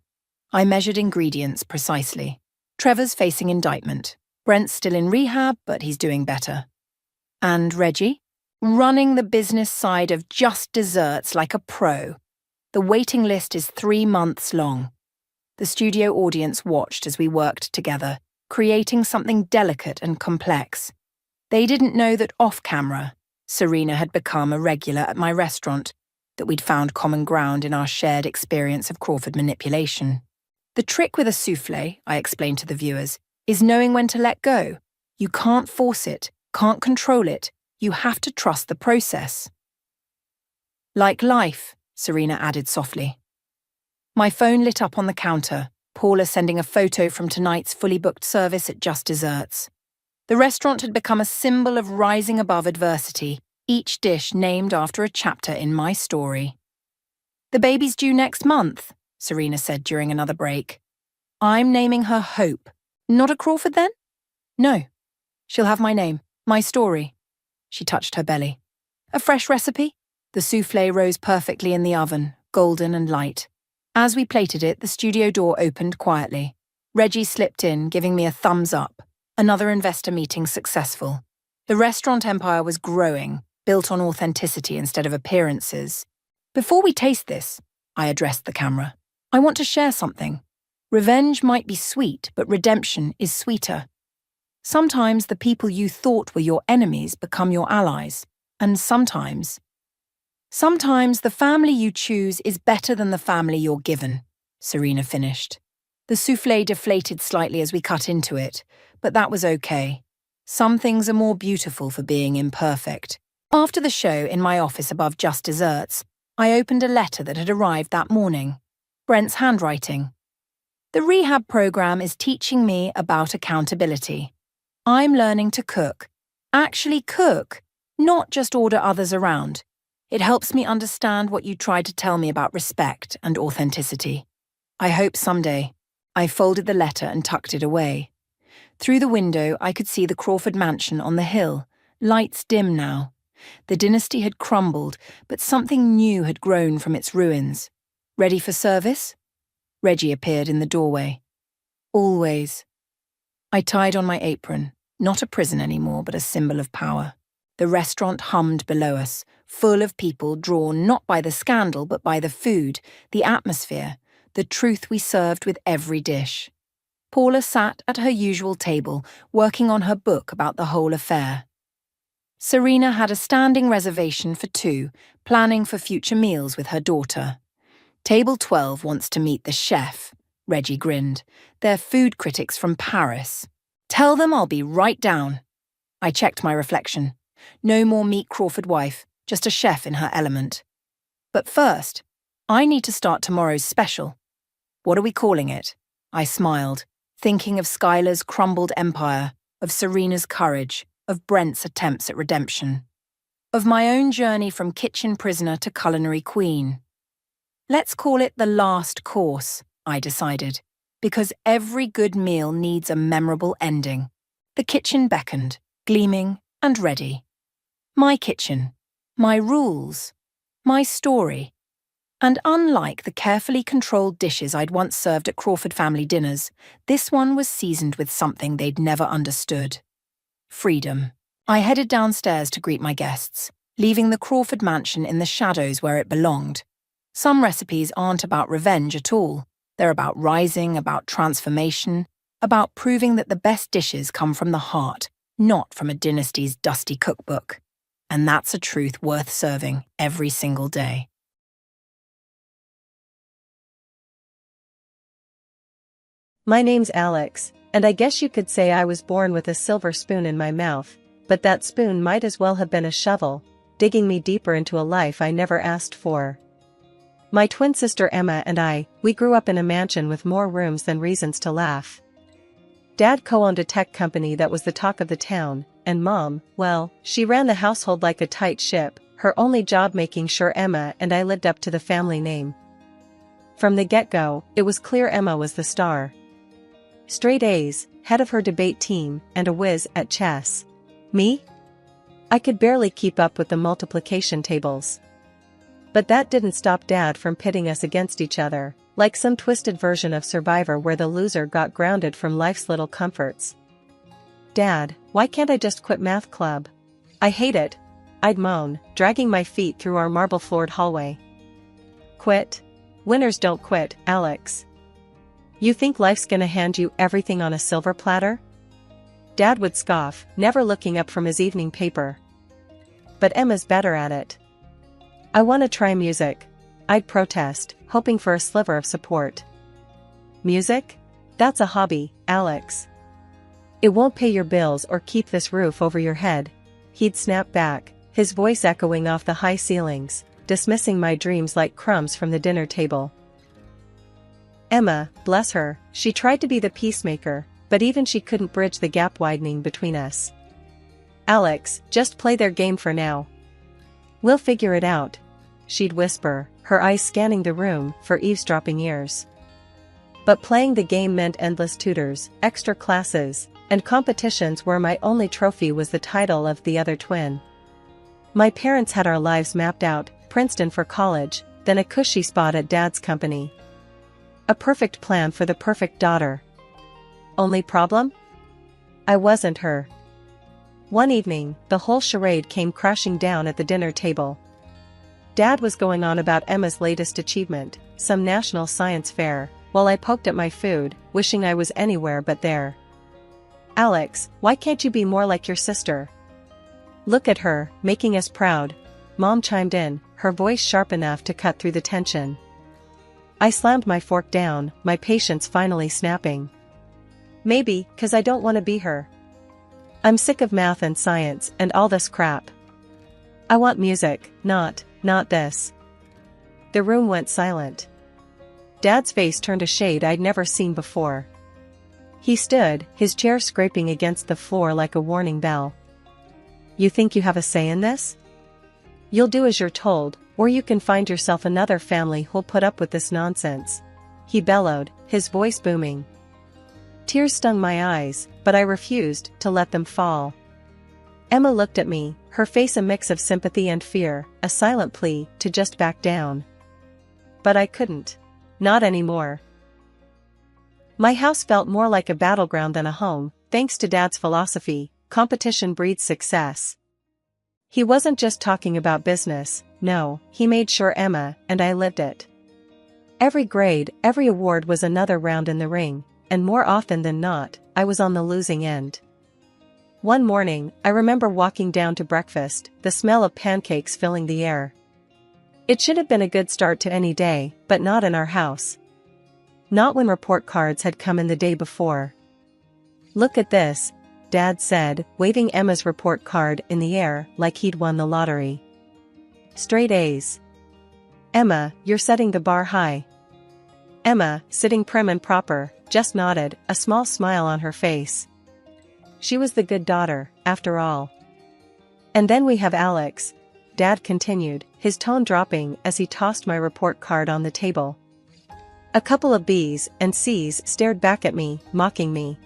I measured ingredients precisely. Trevor's facing indictment. Brent's still in rehab, but he's doing better. And Reggie? Running the business side of Just Desserts like a pro. The waiting list is 3 months long. The studio audience watched as we worked together, creating something delicate and complex. They didn't know that off-camera, Serena had become a regular at my restaurant, that we'd found common ground in our shared experience of Crawford manipulation. The trick with a soufflé, I explained to the viewers, is knowing when to let go. You can't force it, can't control it. You have to trust the process. Like life, Serena added softly. My phone lit up on the counter, Paula sending a photo from tonight's fully booked service at Just Desserts. The restaurant had become a symbol of rising above adversity, each dish named after a chapter in my story. The baby's due next month, Serena said during another break. I'm naming her Hope. Not a Crawford then? No. She'll have my name, my story. She touched her belly. A fresh recipe? The soufflé rose perfectly in the oven, golden and light. As we plated it, the studio door opened quietly. Reggie slipped in, giving me a thumbs up. Another investor meeting successful. The restaurant empire was growing, built on authenticity instead of appearances. Before we taste this, I addressed the camera, I want to share something. Revenge might be sweet, but redemption is sweeter. Sometimes the people you thought were your enemies become your allies, and sometimes the family you choose is better than the family you're given, Serena finished. The soufflé deflated slightly as we cut into it, but that was okay. Some things are more beautiful for being imperfect. After the show, in my office above Just Desserts, I opened a letter that had arrived that morning. Brent's handwriting. The rehab program is teaching me about accountability. I'm learning to cook. Actually cook, not just order others around. It helps me understand what you tried to tell me about respect and authenticity. I hope someday. I folded the letter and tucked it away. Through the window, I could see the Crawford mansion on the hill, lights dim now. The dynasty had crumbled, but something new had grown from its ruins. Ready for service? Reggie appeared in the doorway. Always. I tied on my apron, not a prison anymore, but a symbol of power. The restaurant hummed below us, full of people drawn not by the scandal but by the food, the atmosphere, the truth we served with every dish. Paula sat at her usual table, working on her book about the whole affair. Serena had a standing reservation for 2, planning for future meals with her daughter. Table 12 wants to meet the chef, Reggie grinned. They're food critics from Paris. Tell them I'll be right down. I checked my reflection. No more meet Crawford wife, just a chef in her element. But first, I need to start tomorrow's special. What are we calling it? I smiled, thinking of Skylar's crumbled empire, of Serena's courage, of Brent's attempts at redemption, of my own journey from kitchen prisoner to culinary queen. Let's call it the last course, I decided, because every good meal needs a memorable ending. The kitchen beckoned, gleaming and ready. My kitchen, my rules, my story. And unlike the carefully controlled dishes I'd once served at Crawford family dinners, this one was seasoned with something they'd never understood. Freedom. I headed downstairs to greet my guests, leaving the Crawford mansion in the shadows where it belonged. Some recipes aren't about revenge at all. They're about rising, about transformation, about proving that the best dishes come from the heart, not from a dynasty's dusty cookbook. And that's a truth worth serving every single day. My name's Alex, and I guess you could say I was born with a silver spoon in my mouth, but that spoon might as well have been a shovel, digging me deeper into a life I never asked for. My twin sister Emma and we grew up in a mansion with more rooms than reasons to laugh. Dad co-owned a tech company that was the talk of the town, and Mom, well, she ran the household like a tight ship, her only job making sure Emma and I lived up to the family name. From the get-go, it was clear Emma was the star. Straight A's, head of her debate team, and a whiz at chess. Me? I could barely keep up with the multiplication tables. But that didn't stop Dad from pitting us against each other, like some twisted version of Survivor where the loser got grounded from life's little comforts. Dad, why can't I just quit math club? I hate it, I'd moan, dragging my feet through our marble-floored hallway. Quit? Winners don't quit, Alex. You think life's gonna hand you everything on a silver platter? Dad would scoff, never looking up from his evening paper. But Emma's better at it. I want to try music, I'd protest, hoping for a sliver of support. Music? That's a hobby, Alex. It won't pay your bills or keep this roof over your head, he'd snap back, his voice echoing off the high ceilings, dismissing my dreams like crumbs from the dinner table. Emma, bless her, she tried to be the peacemaker, but even she couldn't bridge the gap widening between us. Alex, just play their game for now. We'll figure it out, she'd whisper, her eyes scanning the room for eavesdropping ears. But playing the game meant endless tutors, extra classes, and competitions where my only trophy was the title of the other twin. My parents had our lives mapped out, Princeton for college, then a cushy spot at Dad's company. A perfect plan for the perfect daughter. Only problem? I wasn't her. One evening, the whole charade came crashing down at the dinner table. Dad was going on about Emma's latest achievement, some national science fair, while I poked at my food, wishing I was anywhere but there. "Alex, why can't you be more like your sister? Look at her, making us proud," Mom chimed in, her voice sharp enough to cut through the tension. I slammed my fork down, my patience finally snapping. "Maybe, 'cause I don't want to be her. I'm sick of math and science and all this crap. I want music, not this." The room went silent. Dad's face turned a shade I'd never seen before. He stood, his chair scraping against the floor like a warning bell. "You think you have a say in this? You'll do as you're told, or you can find yourself another family who'll put up with this nonsense," he bellowed, his voice booming. Tears stung my eyes, but I refused to let them fall. Emma looked at me, her face a mix of sympathy and fear, a silent plea to just back down. But I couldn't. Not anymore. My house felt more like a battleground than a home, thanks to Dad's philosophy: competition breeds success. He wasn't just talking about business, no, he made sure Emma and I lived it. Every grade, every award was another round in the ring, and more often than not, I was on the losing end. One morning, I remember walking down to breakfast, the smell of pancakes filling the air. It should have been a good start to any day, but not in our house. Not when report cards had come in the day before. "Look at this," Dad said, waving Emma's report card in the air like he'd won the lottery. "Straight A's. Emma, you're setting the bar high." Emma, sitting prim and proper, just nodded, a small smile on her face. She was the good daughter, after all. "And then we have Alex," Dad continued, his tone dropping as he tossed my report card on the table. A couple of B's and C's stared back at me, mocking me.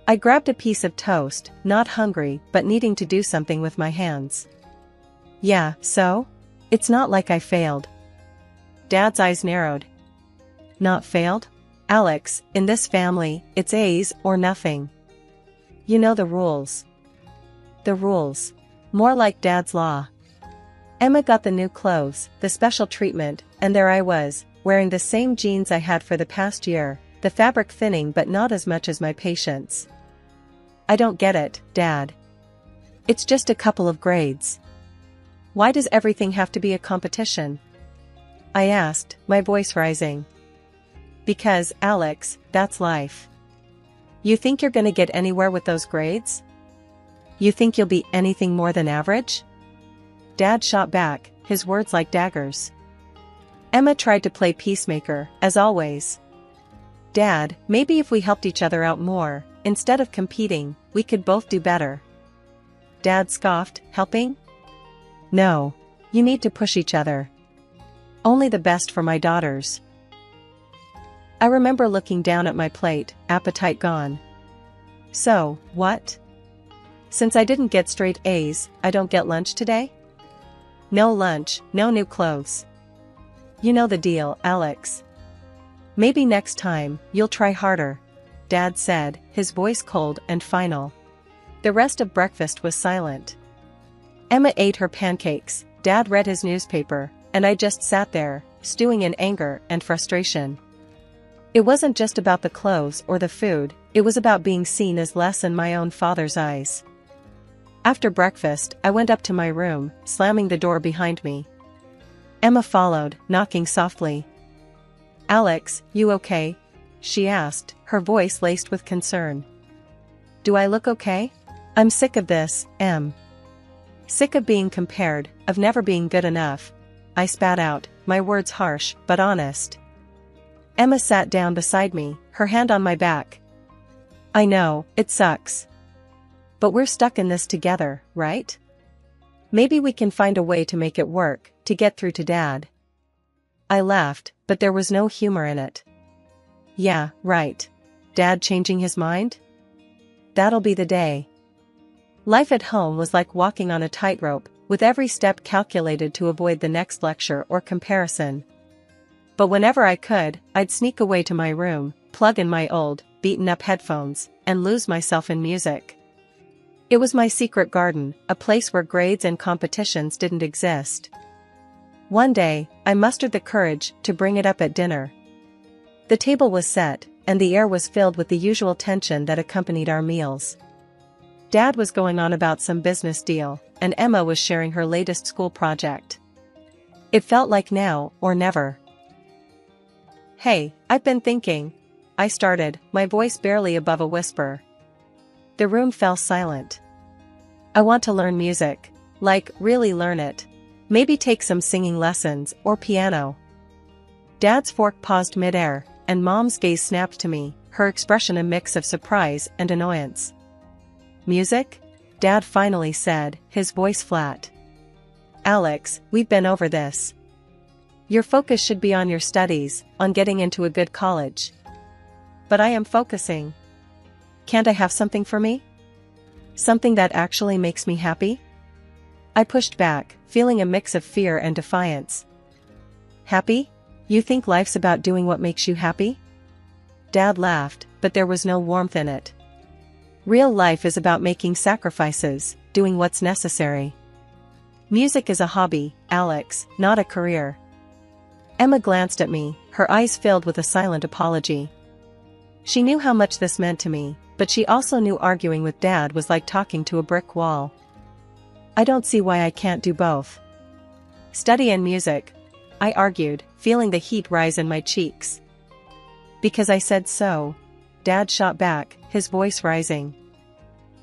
I grabbed a piece of toast, not hungry but needing to do something with my hands. "Yeah, so? It's not like I failed." Dad's eyes narrowed. "Not failed? Alex, in this family, it's A's or nothing. You know the rules." The rules. More like Dad's law. Emma got the new clothes, the special treatment, and there I was, wearing the same jeans I had for the past year, the fabric thinning but not as much as my patience. "I don't get it, Dad. It's just a couple of grades. Why does everything have to be a competition?" I asked, my voice rising. "Because, Alex, that's life. You think you're gonna get anywhere with those grades? You think you'll be anything more than average?" Dad shot back, his words like daggers. Emma tried to play peacemaker, as always. "Dad, maybe if we helped each other out more, instead of competing, we could both do better." Dad scoffed, "Helping? No. You need to push each other. Only the best for my daughters." I remember looking down at my plate, appetite gone. "So, what? Since I didn't get straight A's, I don't get lunch today?" "No lunch, no new clothes. You know the deal, Alex. Maybe next time, you'll try harder," Dad said, his voice cold and final. The rest of breakfast was silent. Emma ate her pancakes, Dad read his newspaper, and I just sat there, stewing in anger and frustration. It wasn't just about the clothes or the food, it was about being seen as less in my own father's eyes. After breakfast, I went up to my room, slamming the door behind me. Emma followed, knocking softly. "Alex, you okay?" she asked, her voice laced with concern. "Do I look okay? I'm sick of this, Em. Sick of being compared, of never being good enough." I spat out, my words harsh, but honest. Emma sat down beside me, her hand on my back. "I know, it sucks. But we're stuck in this together, right? Maybe we can find a way to make it work, to get through to Dad." I laughed, but there was no humor in it. "Yeah, right. Dad changing his mind? That'll be the day." Life at home was like walking on a tightrope, with every step calculated to avoid the next lecture or comparison. But whenever I could, I'd sneak away to my room, plug in my old, beaten-up headphones, and lose myself in music. It was my secret garden, a place where grades and competitions didn't exist. One day, I mustered the courage to bring it up at dinner. The table was set, and the air was filled with the usual tension that accompanied our meals. Dad was going on about some business deal, and Emma was sharing her latest school project. It felt like now or never. "Hey, I've been thinking," I started, my voice barely above a whisper. The room fell silent. "I want to learn music. Like, really learn it. Maybe take some singing lessons or piano." Dad's fork paused midair, and Mom's gaze snapped to me, her expression a mix of surprise and annoyance. "Music?" Dad finally said, his voice flat. "Alex, we've been over this. Your focus should be on your studies, on getting into a good college." "But I am focusing. Can't I have something for me? Something that actually makes me happy?" I pushed back, feeling a mix of fear and defiance. "Happy? You think life's about doing what makes you happy?" Dad laughed, but there was no warmth in it. "Real life is about making sacrifices, doing what's necessary. Music is a hobby, Alex, not a career." Emma glanced at me, her eyes filled with a silent apology. She knew how much this meant to me, but she also knew arguing with Dad was like talking to a brick wall. "I don't see why I can't do both." "Study and music," I argued, feeling the heat rise in my cheeks. "Because I said so," Dad shot back, his voice rising.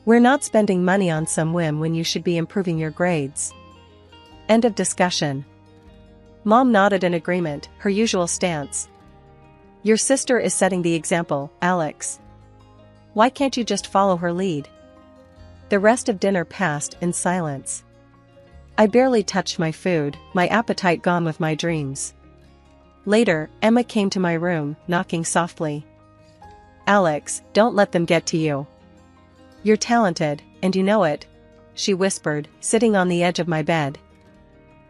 "We're not spending money on some whim when you should be improving your grades." End of discussion. Mom nodded in agreement, her usual stance. "Your sister is setting the example, Alex. Why can't you just follow her lead?" The rest of dinner passed in silence. I barely touched my food, my appetite gone with my dreams. Later, Emma came to my room, knocking softly. "Alex, don't let them get to you. You're talented, and you know it," she whispered, sitting on the edge of my bed.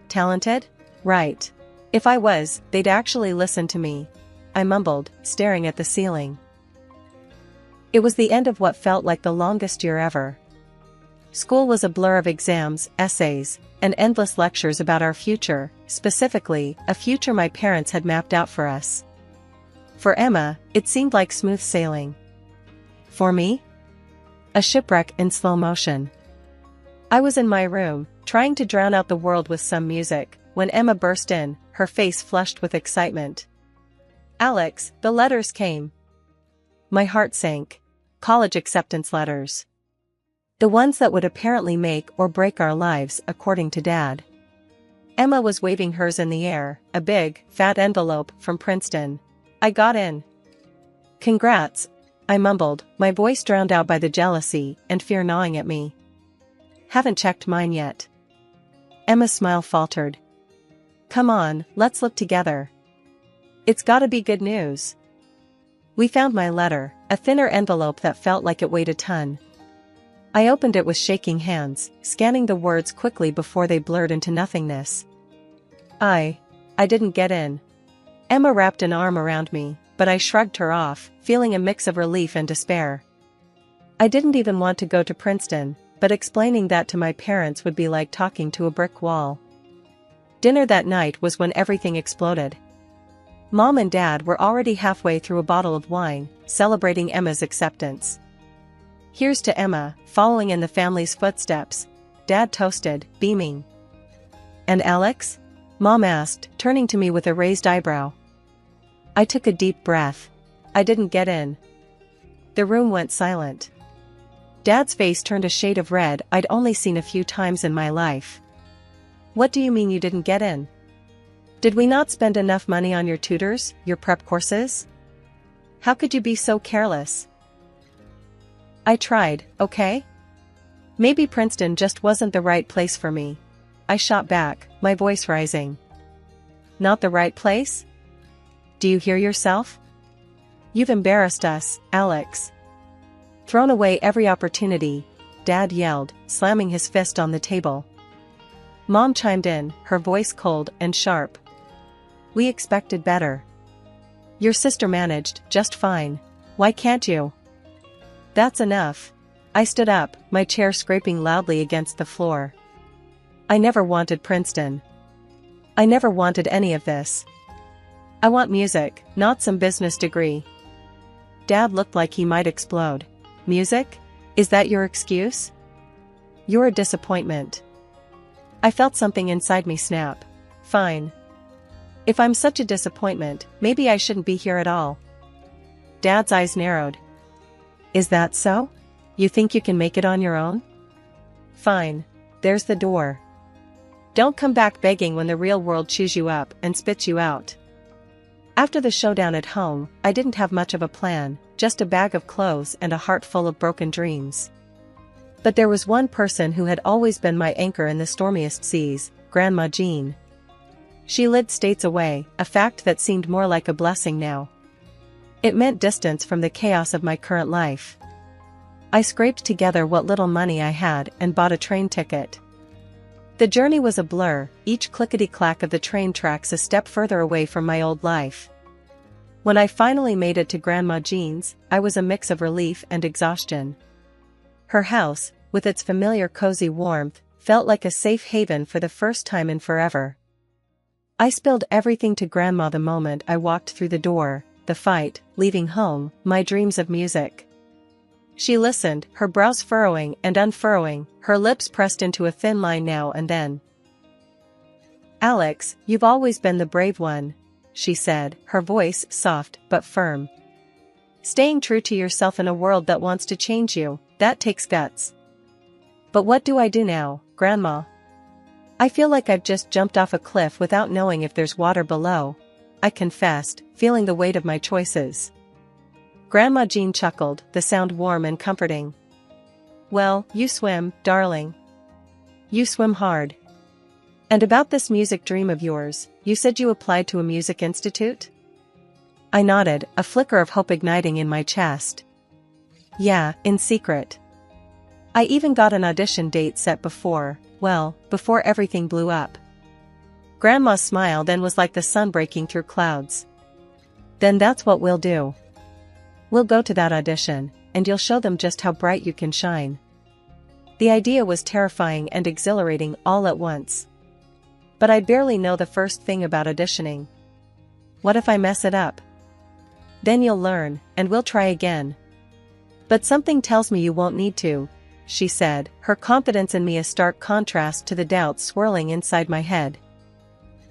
"Talented? Right. If I was, they'd actually listen to me," I mumbled, staring at the ceiling. It was the end of what felt like the longest year ever. School was a blur of exams, essays, and endless lectures about our future, specifically, a future my parents had mapped out for us. For Emma, it seemed like smooth sailing. For me? A shipwreck in slow motion. I was in my room, trying to drown out the world with some music, when Emma burst in, her face flushed with excitement. "Alex, the letters came." My heart sank. College acceptance letters. The ones that would apparently make or break our lives, according to Dad. Emma was waving hers in the air, a big, fat envelope from Princeton. I got in. "Congrats," I mumbled, my voice drowned out by the jealousy and fear gnawing at me. "Haven't checked mine yet." Emma's smile faltered. "Come on, let's look together. It's gotta be good news." We found my letter, a thinner envelope that felt like it weighed a ton. I opened it with shaking hands, scanning the words quickly before they blurred into nothingness. I didn't get in." Emma wrapped an arm around me, but I shrugged her off, feeling a mix of relief and despair. I didn't even want to go to Princeton, but explaining that to my parents would be like talking to a brick wall. Dinner that night was when everything exploded. Mom and Dad were already halfway through a bottle of wine, celebrating Emma's acceptance. "Here's to Emma, following in the family's footsteps," Dad toasted, beaming. "And Alex?" Mom asked, turning to me with a raised eyebrow. I took a deep breath. I didn't get in. The room went silent. Dad's face turned a shade of red I'd only seen a few times in my life. "What do you mean you didn't get in? Did we not spend enough money on your tutors, your prep courses? How could you be so careless?" "I tried, okay? Maybe Princeton just wasn't the right place for me," I shot back, my voice rising. "Not the right place? Do you hear yourself? You've embarrassed us, Alex." "Thrown away every opportunity," Dad yelled, slamming his fist on the table. Mom chimed in, her voice cold and sharp. "We expected better. Your sister managed just fine. Why can't you?" "That's enough." I stood up, my chair scraping loudly against the floor. I never wanted Princeton. I never wanted any of this. I want music, not some business degree. Dad looked like he might explode. Music? Is that your excuse? You're a disappointment. I felt something inside me snap. Fine. If I'm such a disappointment, maybe I shouldn't be here at all. Dad's eyes narrowed. Is that so? You think you can make it on your own? Fine. There's the door. Don't come back begging when the real world chews you up and spits you out. After the showdown at home, I didn't have much of a plan, just a bag of clothes and a heart full of broken dreams. But there was one person who had always been my anchor in the stormiest seas, Grandma Jean. She lived states away, a fact that seemed more like a blessing now. It meant distance from the chaos of my current life. I scraped together what little money I had and bought a train ticket. The journey was a blur, each clickety-clack of the train tracks a step further away from my old life. When I finally made it to Grandma Jean's, I was a mix of relief and exhaustion. Her house, with its familiar cozy warmth, felt like a safe haven for the first time in forever. I spilled everything to Grandma the moment I walked through the door, the fight, leaving home, my dreams of music. She listened, her brows furrowing and unfurrowing, her lips pressed into a thin line now and then. "Alex, you've always been the brave one," she said, her voice soft but firm. "Staying true to yourself in a world that wants to change you, that takes guts. But what do I do now, Grandma? I feel like I've just jumped off a cliff without knowing if there's water below," I confessed, feeling the weight of my choices. Grandma Jean chuckled, the sound warm and comforting. "Well, you swim, darling. You swim hard. And about this music dream of yours, you said you applied to a music institute?" I nodded, a flicker of hope igniting in my chest. "Yeah, in secret. I even got an audition date set before everything blew up." Grandma's smile then was like the sun breaking through clouds. "Then that's what we'll do. We'll go to that audition, and you'll show them just how bright you can shine." The idea was terrifying and exhilarating all at once. But I barely know the first thing about auditioning. What if I mess it up? "Then you'll learn, and we'll try again." "But something tells me you won't need to," she said, her confidence in me a stark contrast to the doubts swirling inside my head.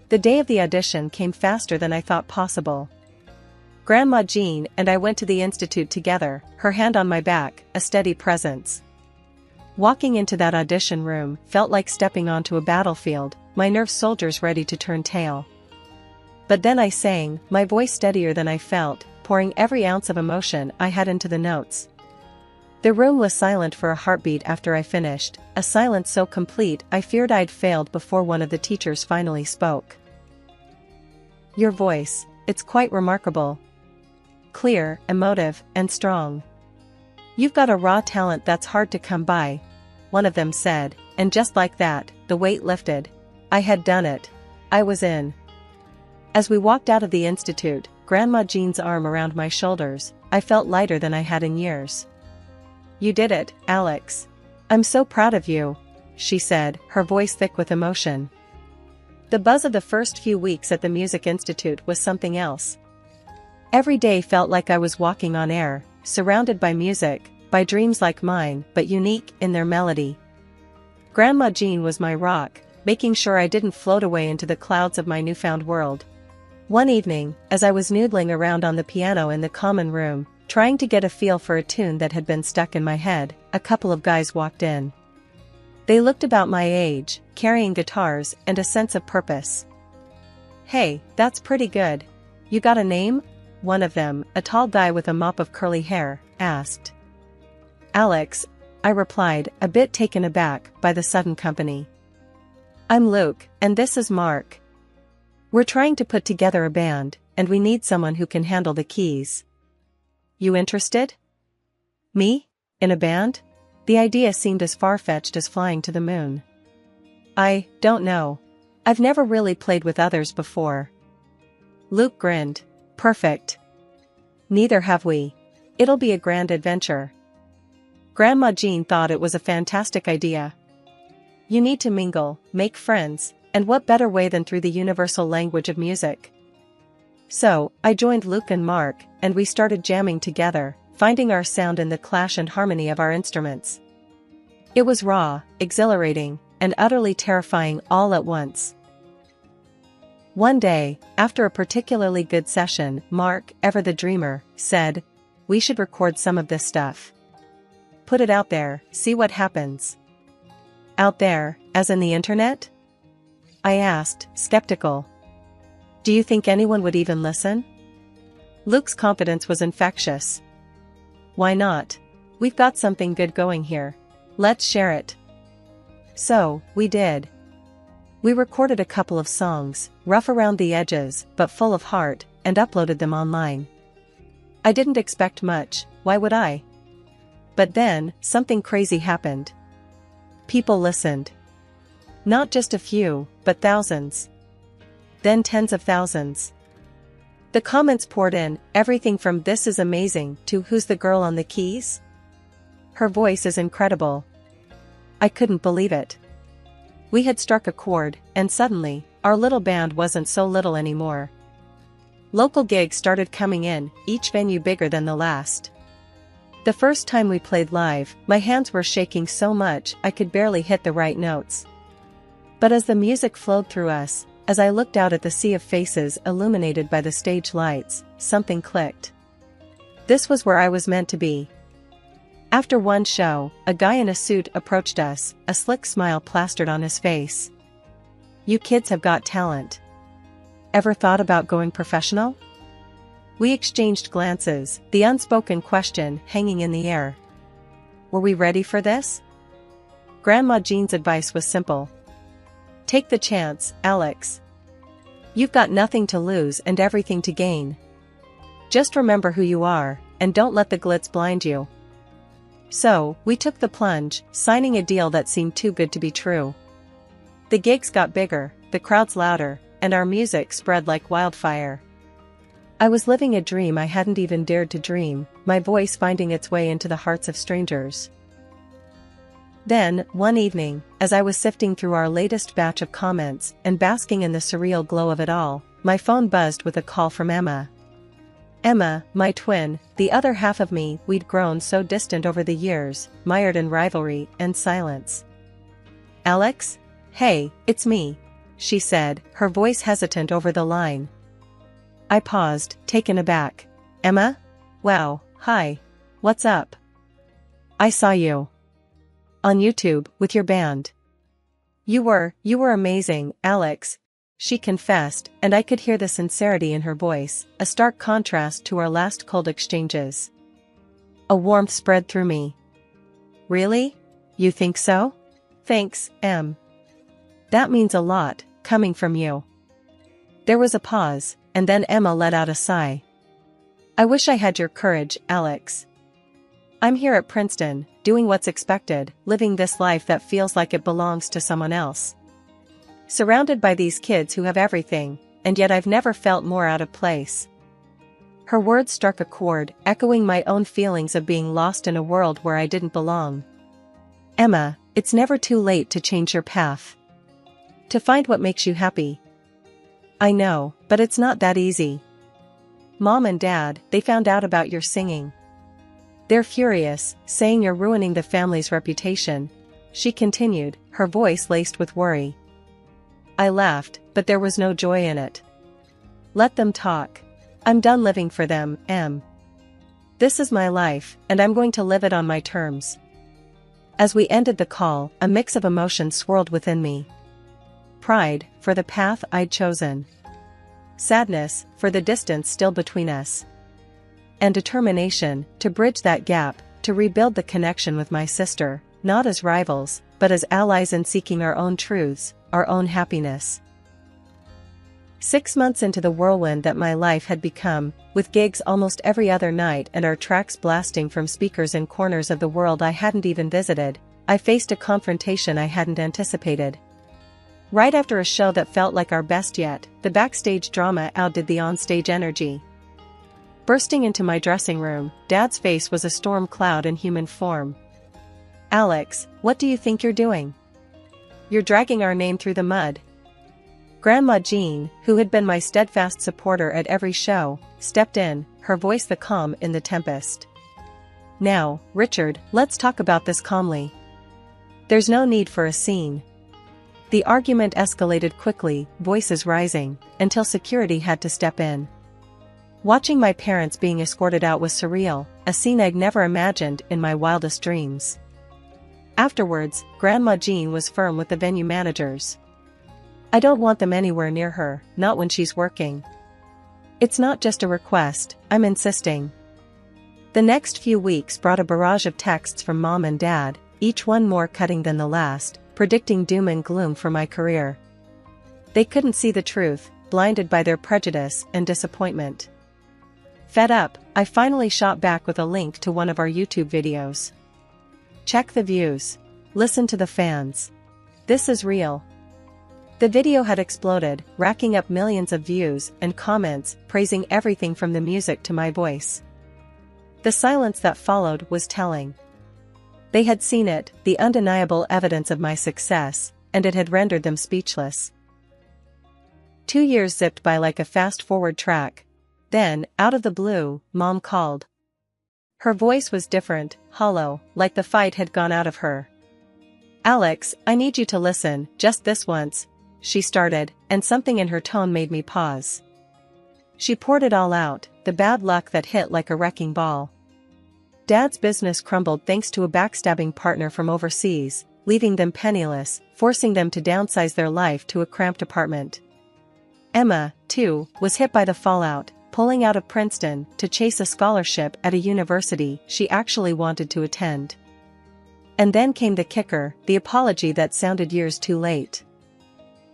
The day of the audition came faster than I thought possible. Grandma Jean and I went to the institute together, her hand on my back, a steady presence. Walking into that audition room felt like stepping onto a battlefield, my nerve soldiers ready to turn tail. But then I sang, my voice steadier than I felt, pouring every ounce of emotion I had into the notes. The room was silent for a heartbeat after I finished, a silence so complete I feared I'd failed before one of the teachers finally spoke. "Your voice, it's quite remarkable. Clear, emotive, and strong. You've got a raw talent that's hard to come by," one of them said, and just like that, the weight lifted. I had done it. I was in. As we walked out of the institute, Grandma Jean's arm around my shoulders, I felt lighter than I had in years. "You did it, Alex. I'm so proud of you," she said, her voice thick with emotion. The buzz of the first few weeks at the Music Institute was something else. Every day felt like I was walking on air, surrounded by music, by dreams like mine but unique in their melody. Grandma Jean was my rock, making sure I didn't float away into the clouds of my newfound world. One evening, as I was noodling around on the piano in the common room, trying to get a feel for a tune that had been stuck in my head, a couple of guys walked in. They looked about my age, carrying guitars and a sense of purpose. "Hey, that's pretty good. You got a name?" one of them, a tall guy with a mop of curly hair, asked. "Alex," I replied, a bit taken aback by the sudden company. "I'm Luke, and this is Mark. We're trying to put together a band, and we need someone who can handle the keys. You interested?" "Me? In a band?" The idea seemed as far-fetched as flying to the moon. "I don't know. I've never really played with others before." Luke grinned. "Perfect. Neither have we. It'll be a grand adventure." Grandma Jean thought it was a fantastic idea. You need to mingle, make friends, and what better way than through the universal language of music? So, I joined Luke and Mark, and we started jamming together, finding our sound in the clash and harmony of our instruments. It was raw, exhilarating, and utterly terrifying all at once. One day, after a particularly good session, Mark, ever the dreamer, said, "We should record some of this stuff. Put it out there, see what happens." Out there, as in the internet? I asked, skeptical. Do you think anyone would even listen? Luke's confidence was infectious. Why not? We've got something good going here. Let's share it. So, we did. We recorded a couple of songs, rough around the edges, but full of heart, and uploaded them online. I didn't expect much, why would I? But then, something crazy happened. People listened. Not just a few, but thousands. Then tens of thousands. The comments poured in, everything from "this is amazing" to "who's the girl on the keys? Her voice is incredible." I couldn't believe it. We had struck a chord, and suddenly, our little band wasn't so little anymore. Local gigs started coming in, each venue bigger than the last. The first time we played live, my hands were shaking so much I could barely hit the right notes. But as the music flowed through us, as I looked out at the sea of faces illuminated by the stage lights, something clicked. This was where I was meant to be. After one show, a guy in a suit approached us, a slick smile plastered on his face. "You kids have got talent. Ever thought about going professional?" We exchanged glances, the unspoken question hanging in the air. Were we ready for this? Grandma Jean's advice was simple. Take the chance, Alex. You've got nothing to lose and everything to gain. Just remember who you are, and don't let the glitz blind you. So, we took the plunge, signing a deal that seemed too good to be true. The gigs got bigger, the crowds louder, and our music spread like wildfire. I was living a dream I hadn't even dared to dream, my voice finding its way into the hearts of strangers. Then, one evening, as I was sifting through our latest batch of comments and basking in the surreal glow of it all, my phone buzzed with a call from Emma. Emma, my twin, the other half of me we'd grown so distant over the years, mired in rivalry and silence. "Alex? Hey, it's me," she said, her voice hesitant over the line. I paused, taken aback. "Emma? Wow, hi. What's up?" "I saw you on YouTube, with your band. You were amazing, Alex," she confessed, and I could hear the sincerity in her voice, a stark contrast to our last cold exchanges. A warmth spread through me. "Really? You think so? Thanks, Em. That means a lot, coming from you." There was a pause, and then Emma let out a sigh. "I wish I had your courage, Alex. I'm here at Princeton, doing what's expected, living this life that feels like it belongs to someone else. Surrounded by these kids who have everything, and yet I've never felt more out of place." Her words struck a chord, echoing my own feelings of being lost in a world where I didn't belong. "Emma, it's never too late to change your path. To find what makes you happy." "I know, but it's not that easy. Mom and Dad, they found out about your singing. They're furious, saying you're ruining the family's reputation," she continued, her voice laced with worry. I laughed, but there was no joy in it. "Let them talk. I'm done living for them, Em. This is my life, and I'm going to live it on my terms." As we ended the call, a mix of emotions swirled within me. Pride, for the path I'd chosen. Sadness, for the distance still between us. And determination, to bridge that gap, to rebuild the connection with my sister, not as rivals, but as allies in seeking our own truths, our own happiness. 6 months into the whirlwind that my life had become, with gigs almost every other night and our tracks blasting from speakers in corners of the world I hadn't even visited, I faced a confrontation I hadn't anticipated. Right after a show that felt like our best yet, the backstage drama outdid the onstage energy. Bursting into my dressing room, Dad's face was a storm cloud in human form. Alex, what do you think you're doing? You're dragging our name through the mud. Grandma Jean, who had been my steadfast supporter at every show, stepped in, her voice the calm in the tempest. Now, Richard, let's talk about this calmly. There's no need for a scene. The argument escalated quickly, voices rising, until security had to step in. Watching my parents being escorted out was surreal, a scene I'd never imagined in my wildest dreams. Afterwards, Grandma Jean was firm with the venue managers. I don't want them anywhere near her, not when she's working. It's not just a request, I'm insisting. The next few weeks brought a barrage of texts from Mom and Dad, each one more cutting than the last, predicting doom and gloom for my career. They couldn't see the truth, blinded by their prejudice and disappointment. Fed up, I finally shot back with a link to one of our YouTube videos. Check the views. Listen to the fans. This is real. The video had exploded, racking up millions of views and comments praising everything from the music to my voice. The silence that followed was telling. They had seen it, the undeniable evidence of my success, and it had rendered them speechless. 2 years zipped by like a fast-forward track. Then, out of the blue, Mom called. Her voice was different, hollow, like the fight had gone out of her. Alex, I need you to listen, just this once, she started, and something in her tone made me pause. She poured it all out, the bad luck that hit like a wrecking ball. Dad's business crumbled thanks to a backstabbing partner from overseas, leaving them penniless, forcing them to downsize their life to a cramped apartment. Emma, too, was hit by the fallout, pulling out of Princeton to chase a scholarship at a university she actually wanted to attend. And then came the kicker, the apology that sounded years too late.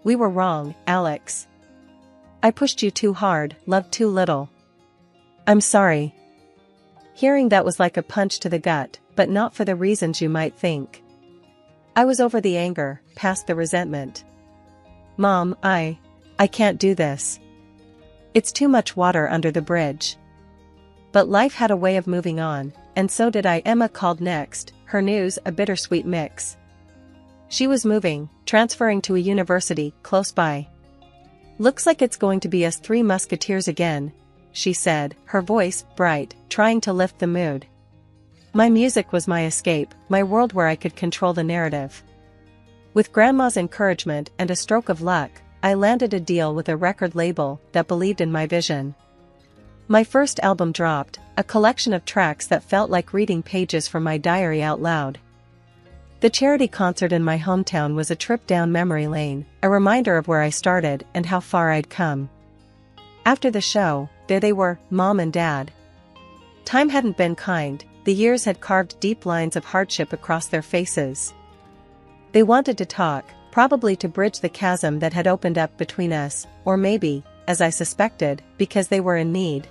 We were wrong, Alex. I pushed you too hard, loved too little. I'm sorry. Hearing that was like a punch to the gut, but not for the reasons you might think. I was over the anger, past the resentment. Mom, I can't do this. It's too much water under the bridge. But life had a way of moving on, and so did I. Emma called next, her news a bittersweet mix. She was moving, transferring to a university close by. Looks like it's going to be us three musketeers again, she said, her voice bright, trying to lift the mood. My music was my escape, my world where I could control the narrative. With Grandma's encouragement and a stroke of luck, I landed a deal with a record label that believed in my vision. My first album dropped, a collection of tracks that felt like reading pages from my diary out loud. The charity concert in my hometown was a trip down memory lane, a reminder of where I started and how far I'd come. After the show, there they were, Mom and Dad. Time hadn't been kind, the years had carved deep lines of hardship across their faces. They wanted to talk, probably to bridge the chasm that had opened up between us, or maybe, as I suspected, because they were in need.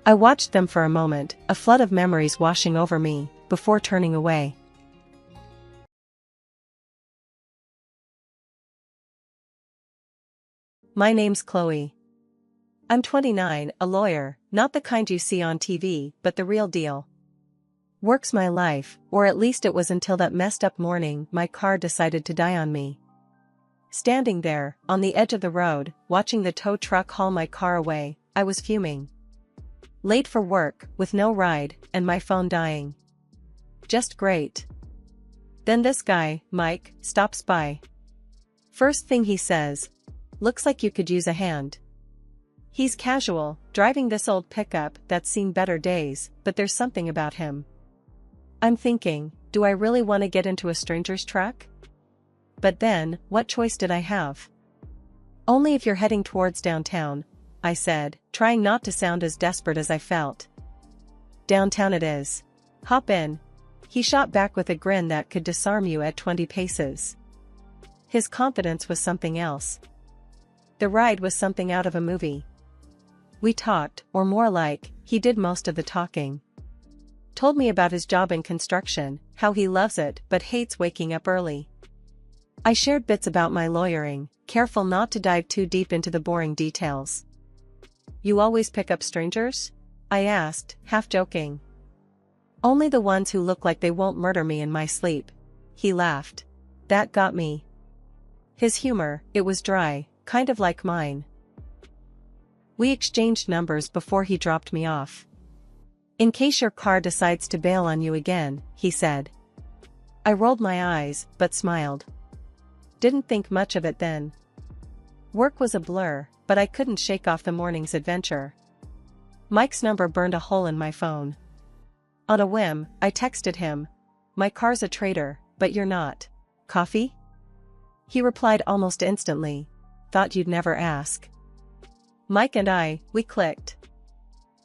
I watched them for a moment, a flood of memories washing over me, before turning away. My name's Chloe. I'm 29, a lawyer, not the kind you see on TV, but the real deal. Work's my life, or at least it was until that messed up morning my car decided to die on me. Standing there, on the edge of the road, watching the tow truck haul my car away, I was fuming. Late for work, with no ride, and my phone dying. Just great. Then this guy, Mike, stops by. First thing he says, "Looks like you could use a hand." He's casual, driving this old pickup that's seen better days, but there's something about him. I'm thinking, do I really want to get into a stranger's truck? But then, what choice did I have? Only if you're heading towards downtown, I said, trying not to sound as desperate as I felt. Downtown it is. Hop in. He shot back with a grin that could disarm you at 20 paces. His confidence was something else. The ride was something out of a movie. We talked, or more like, he did most of the talking. Told me about his job in construction, how he loves it but hates waking up early. I shared bits about my lawyering, careful not to dive too deep into the boring details. You always pick up strangers? I asked, half joking. Only the ones who look like they won't murder me in my sleep. He laughed. That got me. His humor, it was dry, kind of like mine. We exchanged numbers before he dropped me off. In case your car decides to bail on you again, he said. I rolled my eyes, but smiled. Didn't think much of it then. Work was a blur, but I couldn't shake off the morning's adventure. Mike's number burned a hole in my phone. On a whim, I texted him. My car's a traitor, but you're not. Coffee? He replied almost instantly. Thought you'd never ask. Mike and we clicked.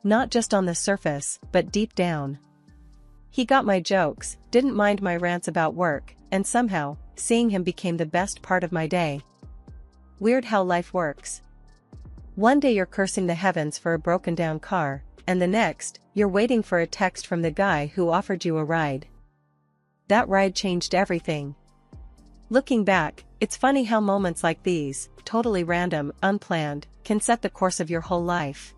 Not just on the surface, but deep down. He got my jokes, didn't mind my rants about work, and somehow, seeing him became the best part of my day. Weird how life works. One day you're cursing the heavens for a broken down car, and the next, you're waiting for a text from the guy who offered you a ride. That ride changed everything. Looking back, it's funny how moments like these, totally random, unplanned, can set the course of your whole life.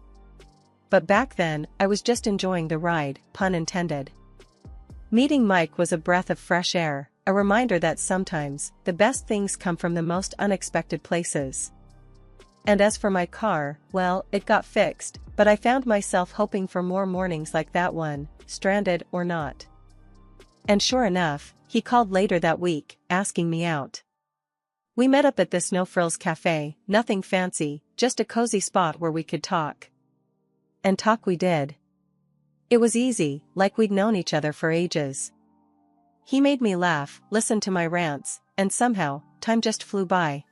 But back then, I was just enjoying the ride, pun intended. Meeting Mike was a breath of fresh air, a reminder that sometimes, the best things come from the most unexpected places. And as for my car, well, it got fixed, but I found myself hoping for more mornings like that one, stranded or not. And sure enough, he called later that week, asking me out. We met up at this no-frills cafe, nothing fancy, just a cozy spot where we could talk. And talk we did. It was easy, like we'd known each other for ages. He made me laugh, listened to my rants, and somehow, time just flew by.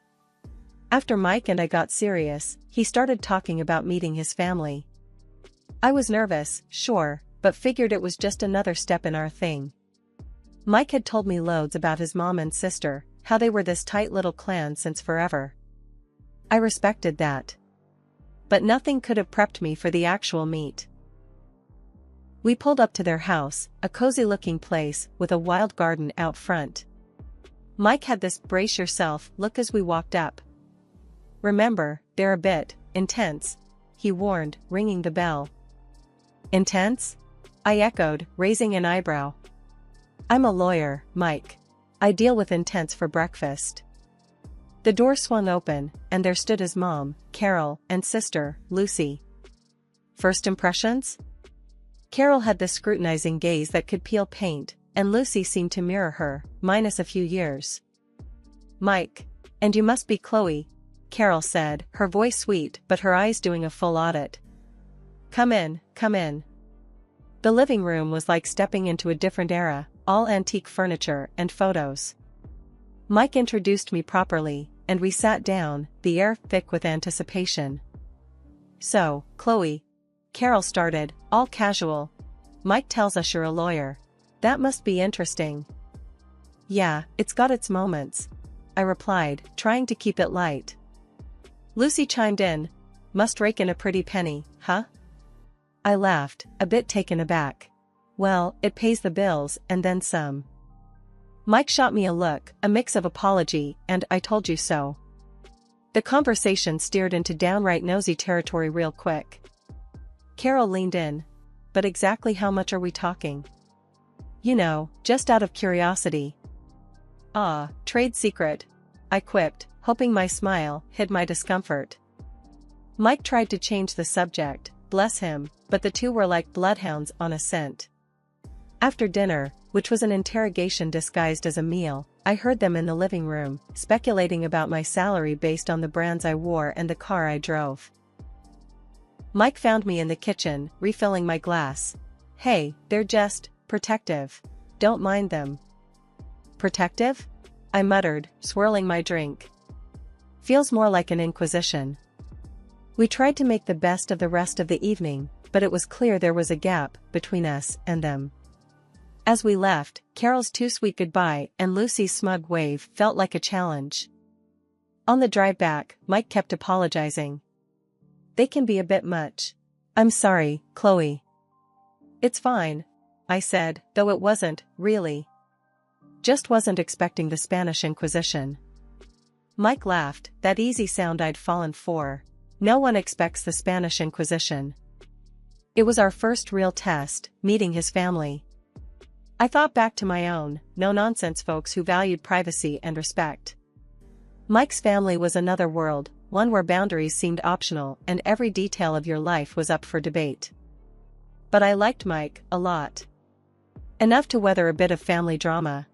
After Mike and I got serious, he started talking about meeting his family. I was nervous, sure, but figured it was just another step in our thing. Mike had told me loads about his mom and sister, how they were this tight little clan since forever. I respected that. But nothing could have prepped me for the actual meet. We pulled up to their house, a cozy-looking place with a wild garden out front. Mike had this brace yourself look as we walked up. Remember, they're a bit intense, he warned, ringing the bell. Intense? I echoed, raising an eyebrow. I'm a lawyer, Mike. I deal with intense for breakfast. The door swung open, and there stood his mom, Carol, and sister, Lucy. First impressions? Carol had the scrutinizing gaze that could peel paint, and Lucy seemed to mirror her, minus a few years. Mike. And you must be Chloe, Carol said, her voice sweet but her eyes doing a full audit. Come in, come in. The living room was like stepping into a different era, all antique furniture and photos. Mike introduced me properly, and we sat down, the air thick with anticipation. So, Chloe, Carol started, all casual. Mike tells us you're a lawyer. That must be interesting. Yeah, it's got its moments, I replied, trying to keep it light. Lucy chimed in. Must rake in a pretty penny, huh? I laughed, a bit taken aback. Well, it pays the bills and then some. Mike shot me a look, a mix of apology and I told you so. The conversation steered into downright nosy territory real quick. Carol leaned in. But exactly how much are we talking? You know, just out of curiosity. Ah, trade secret, I quipped, hoping my smile hid my discomfort. Mike tried to change the subject, bless him, but the two were like bloodhounds on a scent. After dinner, which was an interrogation disguised as a meal, I heard them in the living room, speculating about my salary based on the brands I wore and the car I drove. Mike found me in the kitchen, refilling my glass. Hey, they're just protective. Don't mind them. Protective? I muttered, swirling my drink. Feels more like an inquisition. We tried to make the best of the rest of the evening, but it was clear there was a gap between us and them. As we left, Carol's too sweet goodbye and Lucy's smug wave felt like a challenge. On the drive back, Mike kept apologizing. They can be a bit much. I'm sorry, Chloe. It's fine, I said, though it wasn't, really. Just wasn't expecting the Spanish Inquisition. Mike laughed, that easy sound I'd fallen for. No one expects the Spanish Inquisition. It was our first real test, meeting his family. I thought back to my own, no-nonsense folks who valued privacy and respect. Mike's family was another world, one where boundaries seemed optional and every detail of your life was up for debate. But I liked Mike a lot. Enough to weather a bit of family drama.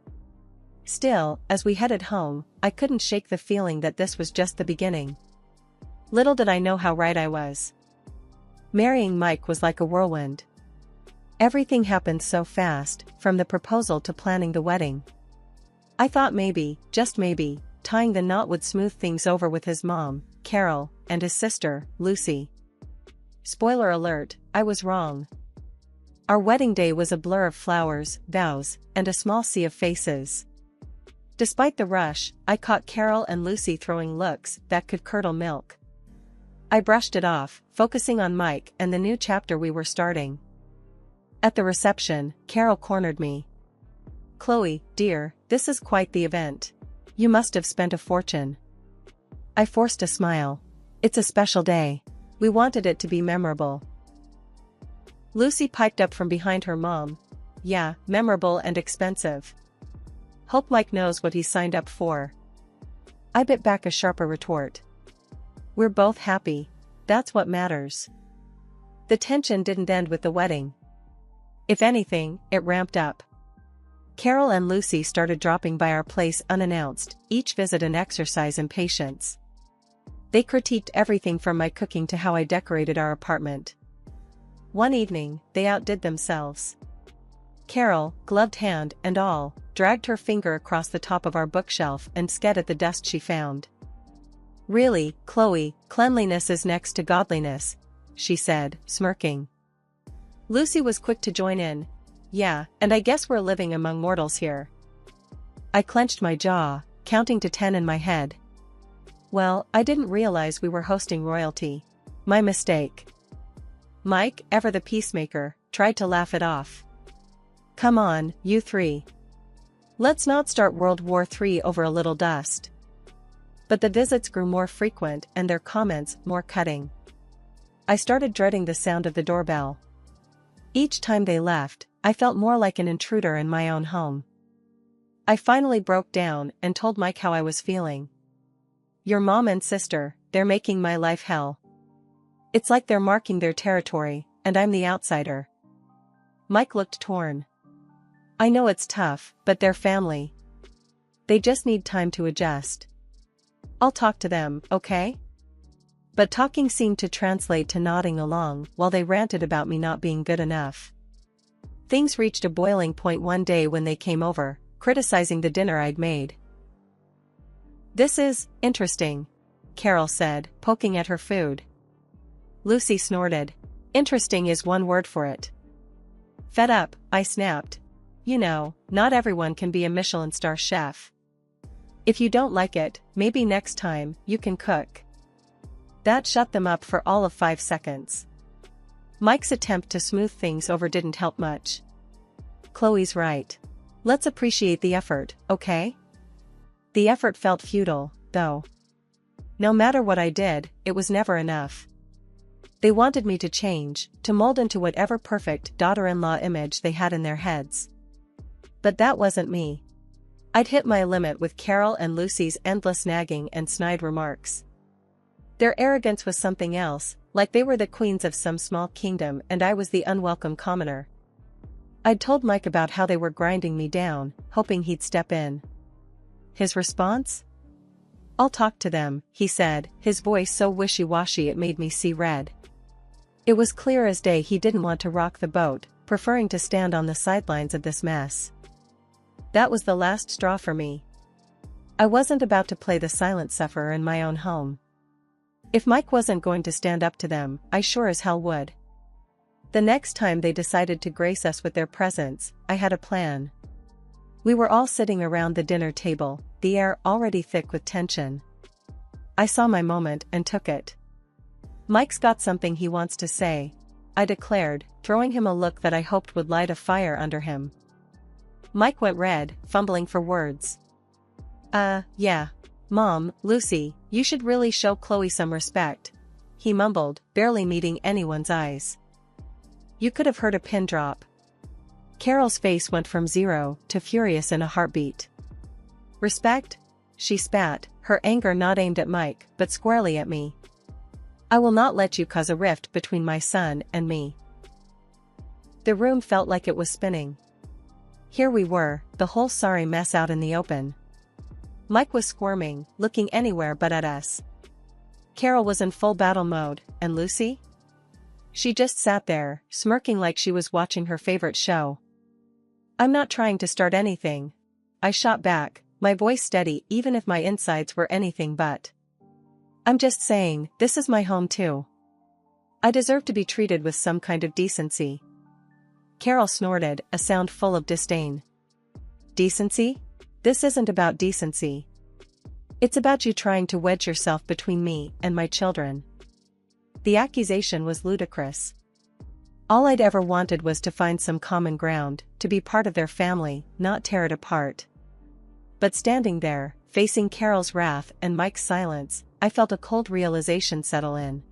Still, as we headed home, I couldn't shake the feeling that this was just the beginning. Little did I know how right I was. Marrying Mike was like a whirlwind. Everything happened so fast, from the proposal to planning the wedding. I thought maybe, just maybe, tying the knot would smooth things over with his mom, Carol, and his sister, Lucy. Spoiler alert, I was wrong. Our wedding day was a blur of flowers, vows, and a small sea of faces. Despite the rush, I caught Carol and Lucy throwing looks that could curdle milk. I brushed it off, focusing on Mike and the new chapter we were starting. At the reception, Carol cornered me. "Chloe, dear, this is quite the event. You must have spent a fortune." I forced a smile. "It's a special day. We wanted it to be memorable." Lucy piped up from behind her mom. "Yeah, memorable and expensive. Hope Mike knows what he's signed up for." I bit back a sharper retort. "We're both happy. That's what matters." The tension didn't end with the wedding. If anything, it ramped up. Carol and Lucy started dropping by our place unannounced, each visit an exercise in patience. They critiqued everything from my cooking to how I decorated our apartment. One evening, they outdid themselves. Carol, gloved hand and all, dragged her finger across the top of our bookshelf and sked at the dust she found. "Really, Chloe, cleanliness is next to godliness," she said, smirking. Lucy was quick to join in. "Yeah, and I guess we're living among mortals here." I clenched my jaw, counting to 10 in my head. Well, I didn't realize we were hosting royalty. My mistake. Mike, ever the peacemaker, tried to laugh it off. "Come on, you three. Let's not start World War III over a little dust." But the visits grew more frequent and their comments more cutting. I started dreading the sound of the doorbell. Each time they left, I felt more like an intruder in my own home. I finally broke down and told Mike how I was feeling. "Your mom and sister, they're making my life hell. It's like they're marking their territory, and I'm the outsider." Mike looked torn. "I know it's tough, but they're family. They just need time to adjust. I'll talk to them, okay?" But talking seemed to translate to nodding along while they ranted about me not being good enough. Things reached a boiling point one day when they came over, criticizing the dinner I'd made. "This is interesting," Carol said, poking at her food. Lucy snorted. "Interesting is one word for it." Fed up, I snapped. "You know, not everyone can be a Michelin star chef. If you don't like it, maybe next time you can cook." That shut them up for all of 5 seconds. Mike's attempt to smooth things over didn't help much. "Chloe's right. Let's appreciate the effort, okay?" The effort felt futile, though. No matter what I did, it was never enough. They wanted me to change, to mold into whatever perfect daughter-in-law image they had in their heads. But that wasn't me. I'd hit my limit with Carol and Lucy's endless nagging and snide remarks. Their arrogance was something else, like they were the queens of some small kingdom and I was the unwelcome commoner. I'd told Mike about how they were grinding me down, hoping he'd step in. His response? "I'll talk to them," he said, his voice so wishy-washy it made me see red. It was clear as day he didn't want to rock the boat, preferring to stand on the sidelines of this mess. That was the last straw for me. I wasn't about to play the silent sufferer in my own home. If Mike wasn't going to stand up to them, I sure as hell would. The next time they decided to grace us with their presence, I had a plan. We were all sitting around the dinner table, the air already thick with tension. I saw my moment and took it. "Mike's got something he wants to say," I declared, throwing him a look that I hoped would light a fire under him. Mike went red, fumbling for words. Yeah. Mom, Lucy, you should really show Chloe some respect," he mumbled, barely meeting anyone's eyes. You could have heard a pin drop. Carol's face went from 0 to furious in a heartbeat. Respect? She spat, her anger not aimed at Mike, but squarely at me. I will not let you cause a rift between my son and me. The room felt like it was spinning. Here we were, the whole sorry mess out in the open. Mike was squirming, looking anywhere but at us. Carol was in full battle mode, and Lucy? She just sat there, smirking like she was watching her favorite show. I'm not trying to start anything, I shot back, my voice steady even if my insides were anything but. I'm just saying, this is my home too. I deserve to be treated with some kind of decency. Carol snorted, a sound full of disdain. Decency? This isn't about decency. It's about you trying to wedge yourself between me and my children. The accusation was ludicrous. All I'd ever wanted was to find some common ground, to be part of their family, not tear it apart. But standing there, facing Carol's wrath and Mike's silence, I felt a cold realization settle in.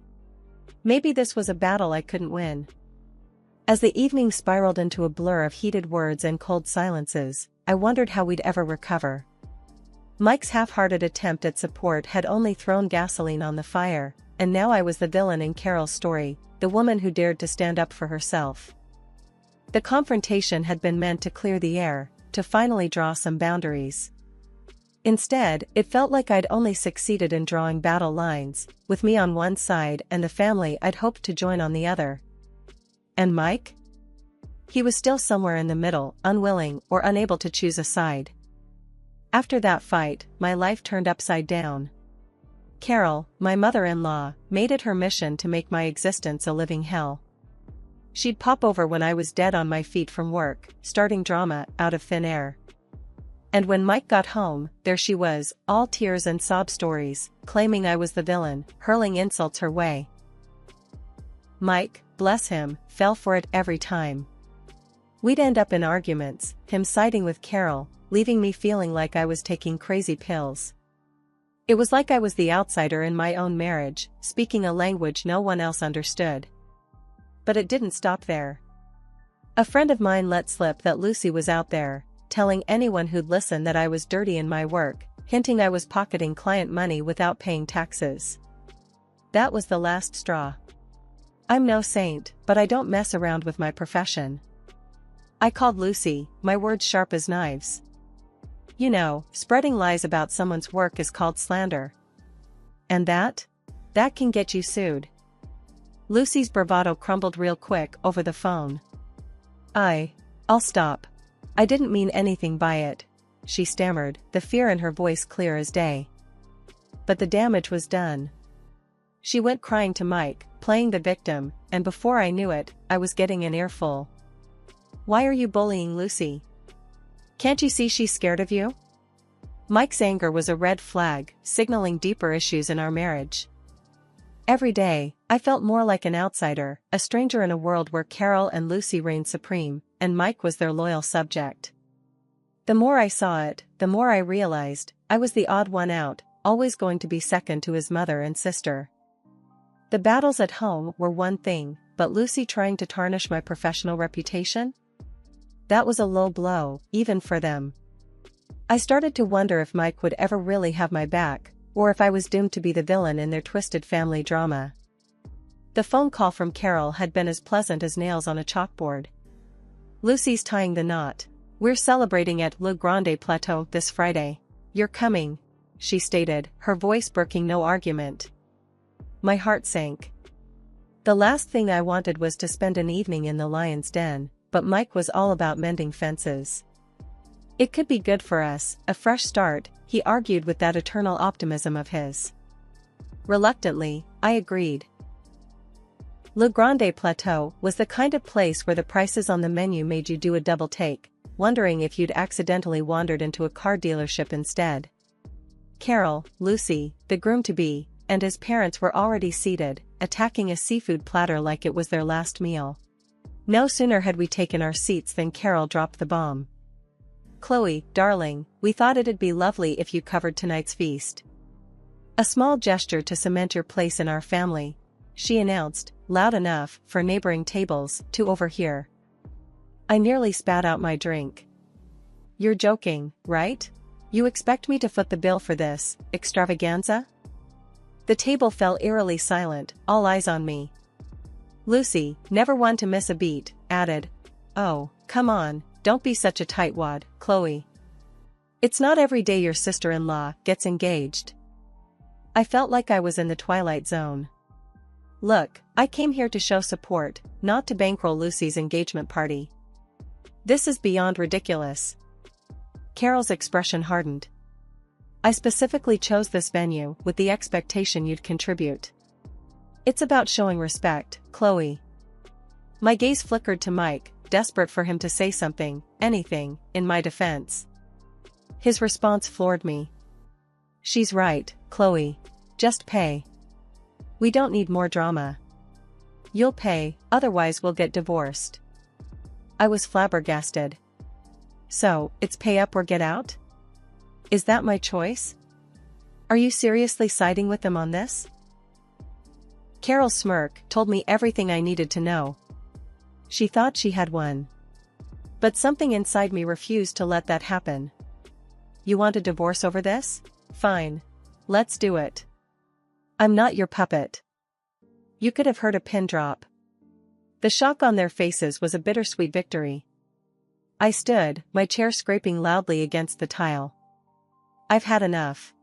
Maybe this was a battle I couldn't win. As the evening spiraled into a blur of heated words and cold silences, I wondered how we'd ever recover. Mike's half-hearted attempt at support had only thrown gasoline on the fire, and now I was the villain in Carol's story, the woman who dared to stand up for herself. The confrontation had been meant to clear the air, to finally draw some boundaries. Instead, it felt like I'd only succeeded in drawing battle lines, with me on one side and the family I'd hoped to join on the other. And Mike? He was still somewhere in the middle, unwilling or unable to choose a side. After that fight, my life turned upside down. Carol, my mother-in-law, made it her mission to make my existence a living hell. She'd pop over when I was dead on my feet from work, starting drama out of thin air. And when Mike got home, there she was, all tears and sob stories, claiming I was the villain, hurling insults her way. Mike, bless him, fell for it every time. We'd end up in arguments, him siding with Carol, leaving me feeling like I was taking crazy pills. It was like I was the outsider in my own marriage, speaking a language no one else understood. But it didn't stop there. A friend of mine let slip that Lucy was out there, telling anyone who'd listen that I was dirty in my work, hinting I was pocketing client money without paying taxes. That was the last straw. I'm no saint, but I don't mess around with my profession. I called Lucy, my words sharp as knives. You know, spreading lies about someone's work is called slander. And that can get you sued. Lucy's bravado crumbled real quick over the phone. I'll stop. I didn't mean anything by it, she stammered, the fear in her voice clear as day. But the damage was done. She went crying to Mike, playing the victim, and before I knew it, I was getting an earful. Why are you bullying Lucy? Can't you see she's scared of you? Mike's anger was a red flag, signaling deeper issues in our marriage. Every day, I felt more like an outsider, a stranger in a world where Carol and Lucy reigned supreme, and Mike was their loyal subject. The more I saw it, the more I realized, I was the odd one out, always going to be second to his mother and sister. The battles at home were one thing, but Lucy trying to tarnish my professional reputation? That was a low blow, even for them. I started to wonder if Mike would ever really have my back, or if I was doomed to be the villain in their twisted family drama. The phone call from Carol had been as pleasant as nails on a chalkboard. Lucy's tying the knot. We're celebrating at Le Grande Plateau this Friday. You're coming, she stated, her voice broking no argument. My heart sank. The last thing I wanted was to spend an evening in the lion's den, but Mike was all about mending fences. It could be good for us, a fresh start, he argued with that eternal optimism of his. Reluctantly, I agreed. Le Grande Plateau was the kind of place where the prices on the menu made you do a double take, wondering if you'd accidentally wandered into a car dealership instead. Carol, Lucy, the groom-to-be, and his parents were already seated, attacking a seafood platter like it was their last meal. No sooner had we taken our seats than Carol dropped the bomb. Chloe, darling, we thought it'd be lovely if you covered tonight's feast. A small gesture to cement your place in our family, she announced, loud enough for neighboring tables to overhear. I nearly spat out my drink. You're joking, right? You expect me to foot the bill for this extravaganza? The table fell eerily silent, all eyes on me. Lucy, never one to miss a beat, added, "Oh, come on, don't be such a tightwad, Chloe. It's not every day your sister-in-law gets engaged." I felt like I was in the Twilight Zone. Look, I came here to show support, not to bankroll Lucy's engagement party. This is beyond ridiculous. Carol's expression hardened. I specifically chose this venue with the expectation you'd contribute. It's about showing respect, Chloe. My gaze flickered to Mike, desperate for him to say something, anything, in my defense. His response floored me. She's right, Chloe. Just pay. We don't need more drama. You'll pay, otherwise we'll get divorced. I was flabbergasted. So, it's pay up or get out? Is that my choice? Are you seriously siding with them on this? Carol's smirk told me everything I needed to know. She thought she had won. But something inside me refused to let that happen. You want a divorce over this? Fine. Let's do it. I'm not your puppet. You could have heard a pin drop. The shock on their faces was a bittersweet victory. I stood, my chair scraping loudly against the tile. I've had enough.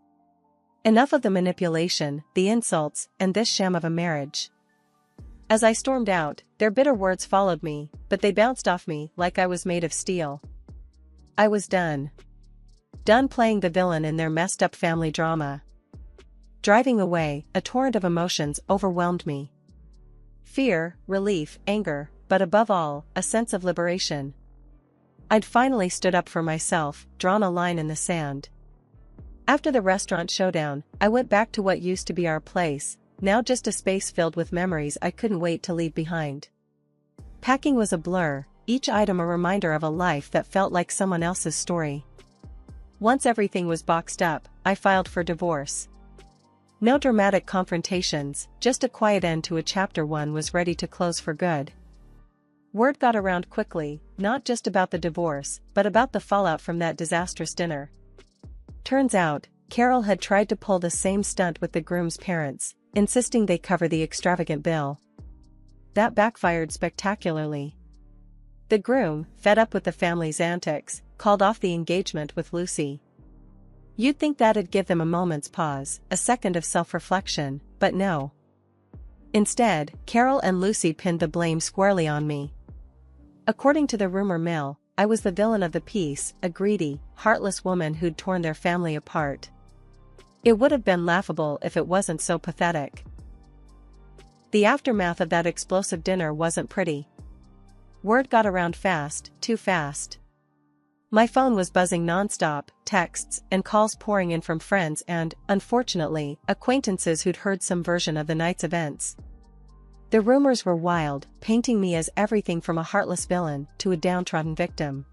Enough of the manipulation, the insults, and this sham of a marriage. As I stormed out, their bitter words followed me, but they bounced off me like I was made of steel. I was done. Done playing the villain in their messed up family drama. Driving away, a torrent of emotions overwhelmed me. Fear, relief, anger, but above all, a sense of liberation. I'd finally stood up for myself, drawn a line in the sand. After the restaurant showdown, I went back to what used to be our place, now just a space filled with memories I couldn't wait to leave behind. Packing was a blur, each item a reminder of a life that felt like someone else's story. Once everything was boxed up, I filed for divorce. No dramatic confrontations, just a quiet end to a chapter one was ready to close for good. Word got around quickly, not just about the divorce, but about the fallout from that disastrous dinner. Turns out, Carol had tried to pull the same stunt with the groom's parents, insisting they cover the extravagant bill. That backfired spectacularly. The groom, fed up with the family's antics, called off the engagement with Lucy. You'd think that'd give them a moment's pause, a second of self-reflection, but no. Instead, Carol and Lucy pinned the blame squarely on me. According to the rumor mill, I was the villain of the piece, a greedy, heartless woman who'd torn their family apart. It would have been laughable if it wasn't so pathetic. The aftermath of that explosive dinner wasn't pretty. Word got around fast, too fast. My phone was buzzing nonstop, texts and calls pouring in from friends and, unfortunately, acquaintances who'd heard some version of the night's events. The rumors were wild, painting me as everything from a heartless villain to a downtrodden victim.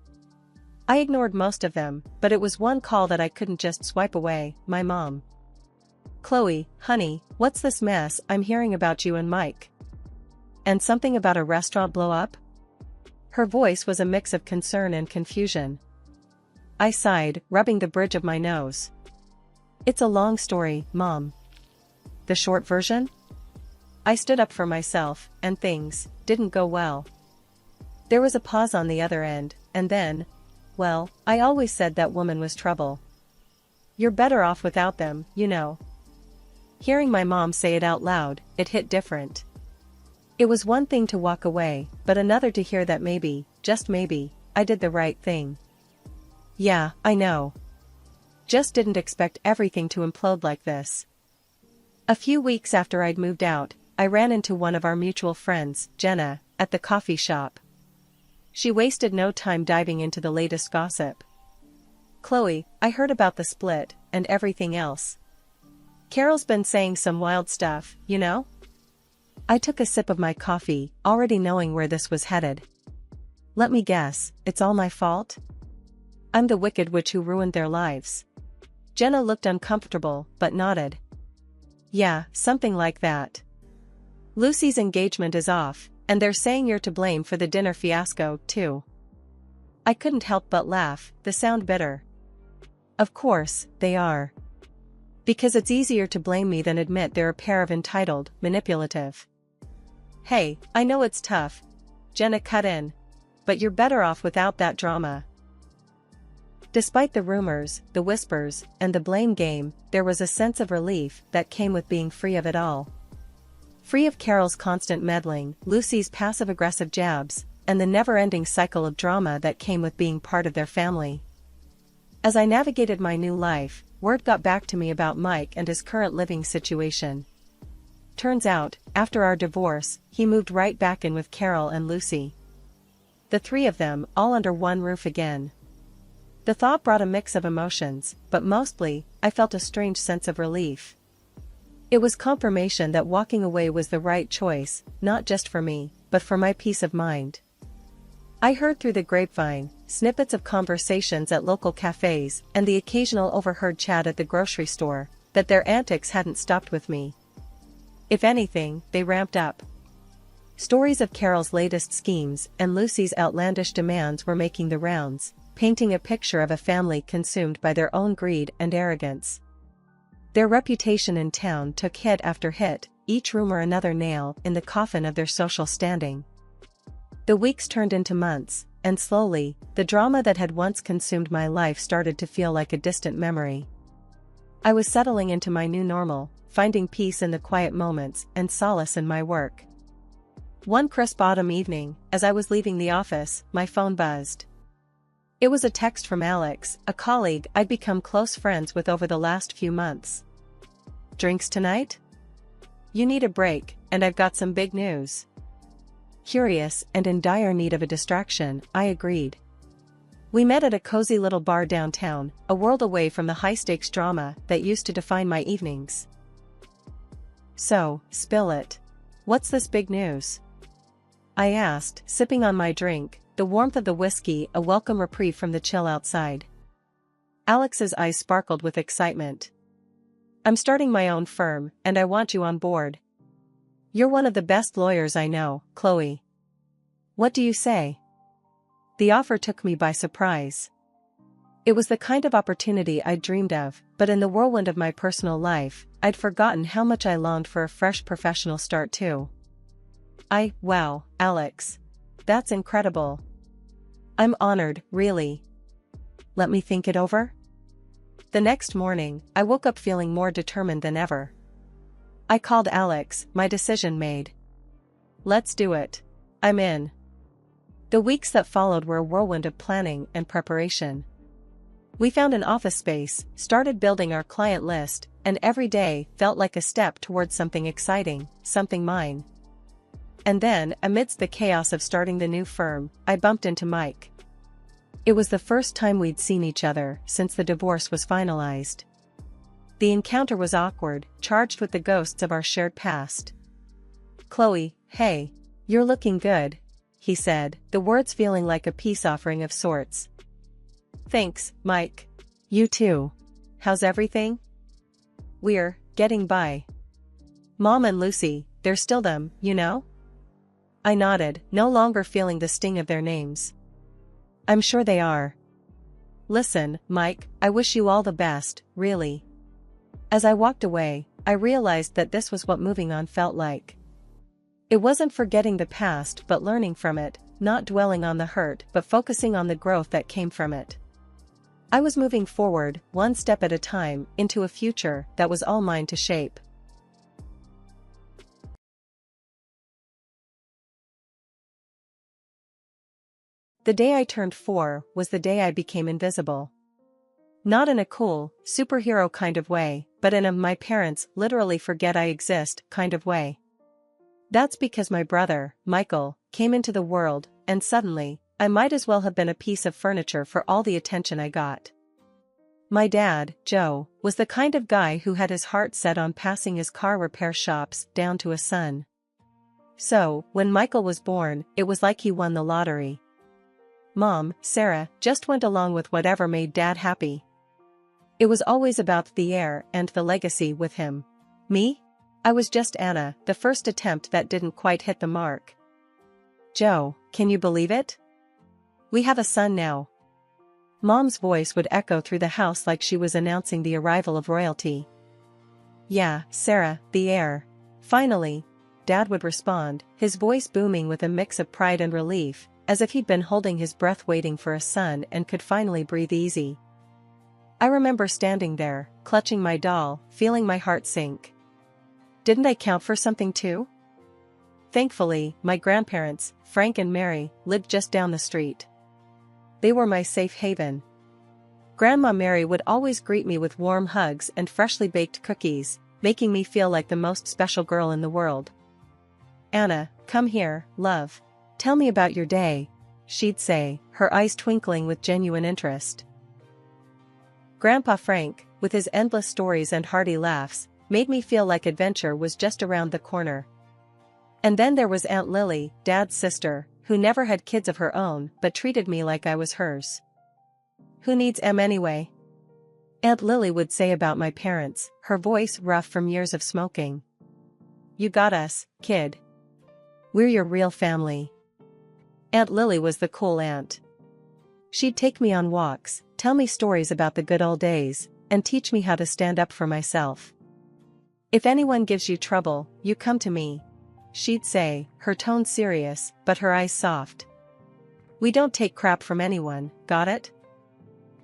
I ignored most of them, but it was one call that I couldn't just swipe away, my mom. "Chloe, honey, what's this mess I'm hearing about you and Mike? And something about a restaurant blow up?" Her voice was a mix of concern and confusion. I sighed, rubbing the bridge of my nose. "It's a long story, Mom. The short version?" I stood up for myself, and things didn't go well. There was a pause on the other end, and then, "Well, I always said that woman was trouble. You're better off without them, you know." Hearing my mom say it out loud, it hit different. It was one thing to walk away, but another to hear that maybe, just maybe, I did the right thing. "Yeah, I know. Just didn't expect everything to implode like this." A few weeks after I'd moved out, I ran into one of our mutual friends, Jenna, at the coffee shop. She wasted no time diving into the latest gossip. "Chloe, I heard about the split, and everything else. Carol's been saying some wild stuff, you know?" I took a sip of my coffee, already knowing where this was headed. "Let me guess, it's all my fault? I'm the wicked witch who ruined their lives." Jenna looked uncomfortable, but nodded. "Yeah, something like that. Lucy's engagement is off, and they're saying you're to blame for the dinner fiasco, too." I couldn't help but laugh, they sound bitter. Of course, they are. Because it's easier to blame me than admit they're a pair of entitled, manipulative. Hey, I know it's tough. Jenna cut in. But you're better off without that drama. Despite the rumors, the whispers, and the blame game, there was a sense of relief that came with being free of it all. Free of Carol's constant meddling, Lucy's passive-aggressive jabs, and the never-ending cycle of drama that came with being part of their family. As I navigated my new life, word got back to me about Mike and his current living situation. Turns out, after our divorce, he moved right back in with Carol and Lucy. The three of them, all under one roof again. The thought brought a mix of emotions, but mostly, I felt a strange sense of relief. It was confirmation that walking away was the right choice, not just for me, but for my peace of mind. I heard through the grapevine, snippets of conversations at local cafes and the occasional overheard chat at the grocery store, that their antics hadn't stopped with me. If anything, they ramped up. Stories of Carol's latest schemes and Lucy's outlandish demands were making the rounds, painting a picture of a family consumed by their own greed and arrogance. Their reputation in town took hit after hit, each rumor another nail in the coffin of their social standing. The weeks turned into months, and slowly, the drama that had once consumed my life started to feel like a distant memory. I was settling into my new normal, finding peace in the quiet moments and solace in my work. One crisp autumn evening, as I was leaving the office, my phone buzzed. It was a text from Alex, a colleague I'd become close friends with over the last few months. Drinks tonight? You need a break, and I've got some big news. Curious and in dire need of a distraction, I agreed. We met at a cozy little bar downtown, a world away from the high-stakes drama that used to define my evenings. So, spill it. What's this big news? I asked, sipping on my drink, the warmth of the whiskey a welcome reprieve from the chill outside. Alex's eyes sparkled with excitement. I'm starting my own firm, and I want you on board. You're one of the best lawyers I know, Chloe. What do you say? The offer took me by surprise. It was the kind of opportunity I'd dreamed of, but in the whirlwind of my personal life, I'd forgotten how much I longed for a fresh professional start too. Wow, Alex. That's incredible. I'm honored, really. Let me think it over. The next morning, I woke up feeling more determined than ever. I called Alex, my decision made. Let's do it. I'm in. The weeks that followed were a whirlwind of planning and preparation. We found an office space, started building our client list, and every day felt like a step towards something exciting, something mine. And then, amidst the chaos of starting the new firm, I bumped into Mike. It was the first time we'd seen each other since the divorce was finalized. The encounter was awkward, charged with the ghosts of our shared past. Chloe, hey, you're looking good, he said, the words feeling like a peace offering of sorts. Thanks, Mike. You too. How's everything? We're getting by. Mom and Lucy, they're still them, you know? I nodded, no longer feeling the sting of their names. I'm sure they are. Listen, Mike, I wish you all the best, really. As I walked away, I realized that this was what moving on felt like. It wasn't forgetting the past but learning from it, not dwelling on the hurt but focusing on the growth that came from it. I was moving forward, one step at a time, into a future that was all mine to shape. The day I turned 4 was the day I became invisible. Not in a cool, superhero kind of way, but in a my parents literally forget I exist kind of way. That's because my brother, Michael, came into the world, and suddenly, I might as well have been a piece of furniture for all the attention I got. My dad, Joe, was the kind of guy who had his heart set on passing his car repair shops down to a son. So, when Michael was born, it was like he won the lottery. Mom, Sarah, just went along with whatever made Dad happy. It was always about the heir and the legacy with him. Me? I was just Anna, the first attempt that didn't quite hit the mark. Joe, can you believe it? We have a son now. Mom's voice would echo through the house like she was announcing the arrival of royalty. Yeah, Sarah, the heir. Finally, Dad would respond, his voice booming with a mix of pride and relief, as if he'd been holding his breath waiting for a son and could finally breathe easy. I remember standing there, clutching my doll, feeling my heart sink. Didn't I count for something too? Thankfully, my grandparents, Frank and Mary, lived just down the street. They were my safe haven. Grandma Mary would always greet me with warm hugs and freshly baked cookies, making me feel like the most special girl in the world. Anna, come here, love. Tell me about your day, she'd say, her eyes twinkling with genuine interest. Grandpa Frank, with his endless stories and hearty laughs, made me feel like adventure was just around the corner. And then there was Aunt Lily, Dad's sister, who never had kids of her own but treated me like I was hers. Who needs Em anyway? Aunt Lily would say about my parents, her voice rough from years of smoking. You got us, kid. We're your real family. Aunt Lily was the cool aunt. She'd take me on walks, tell me stories about the good old days, and teach me how to stand up for myself. If anyone gives you trouble, you come to me, she'd say, her tone serious, but her eyes soft. We don't take crap from anyone, got it?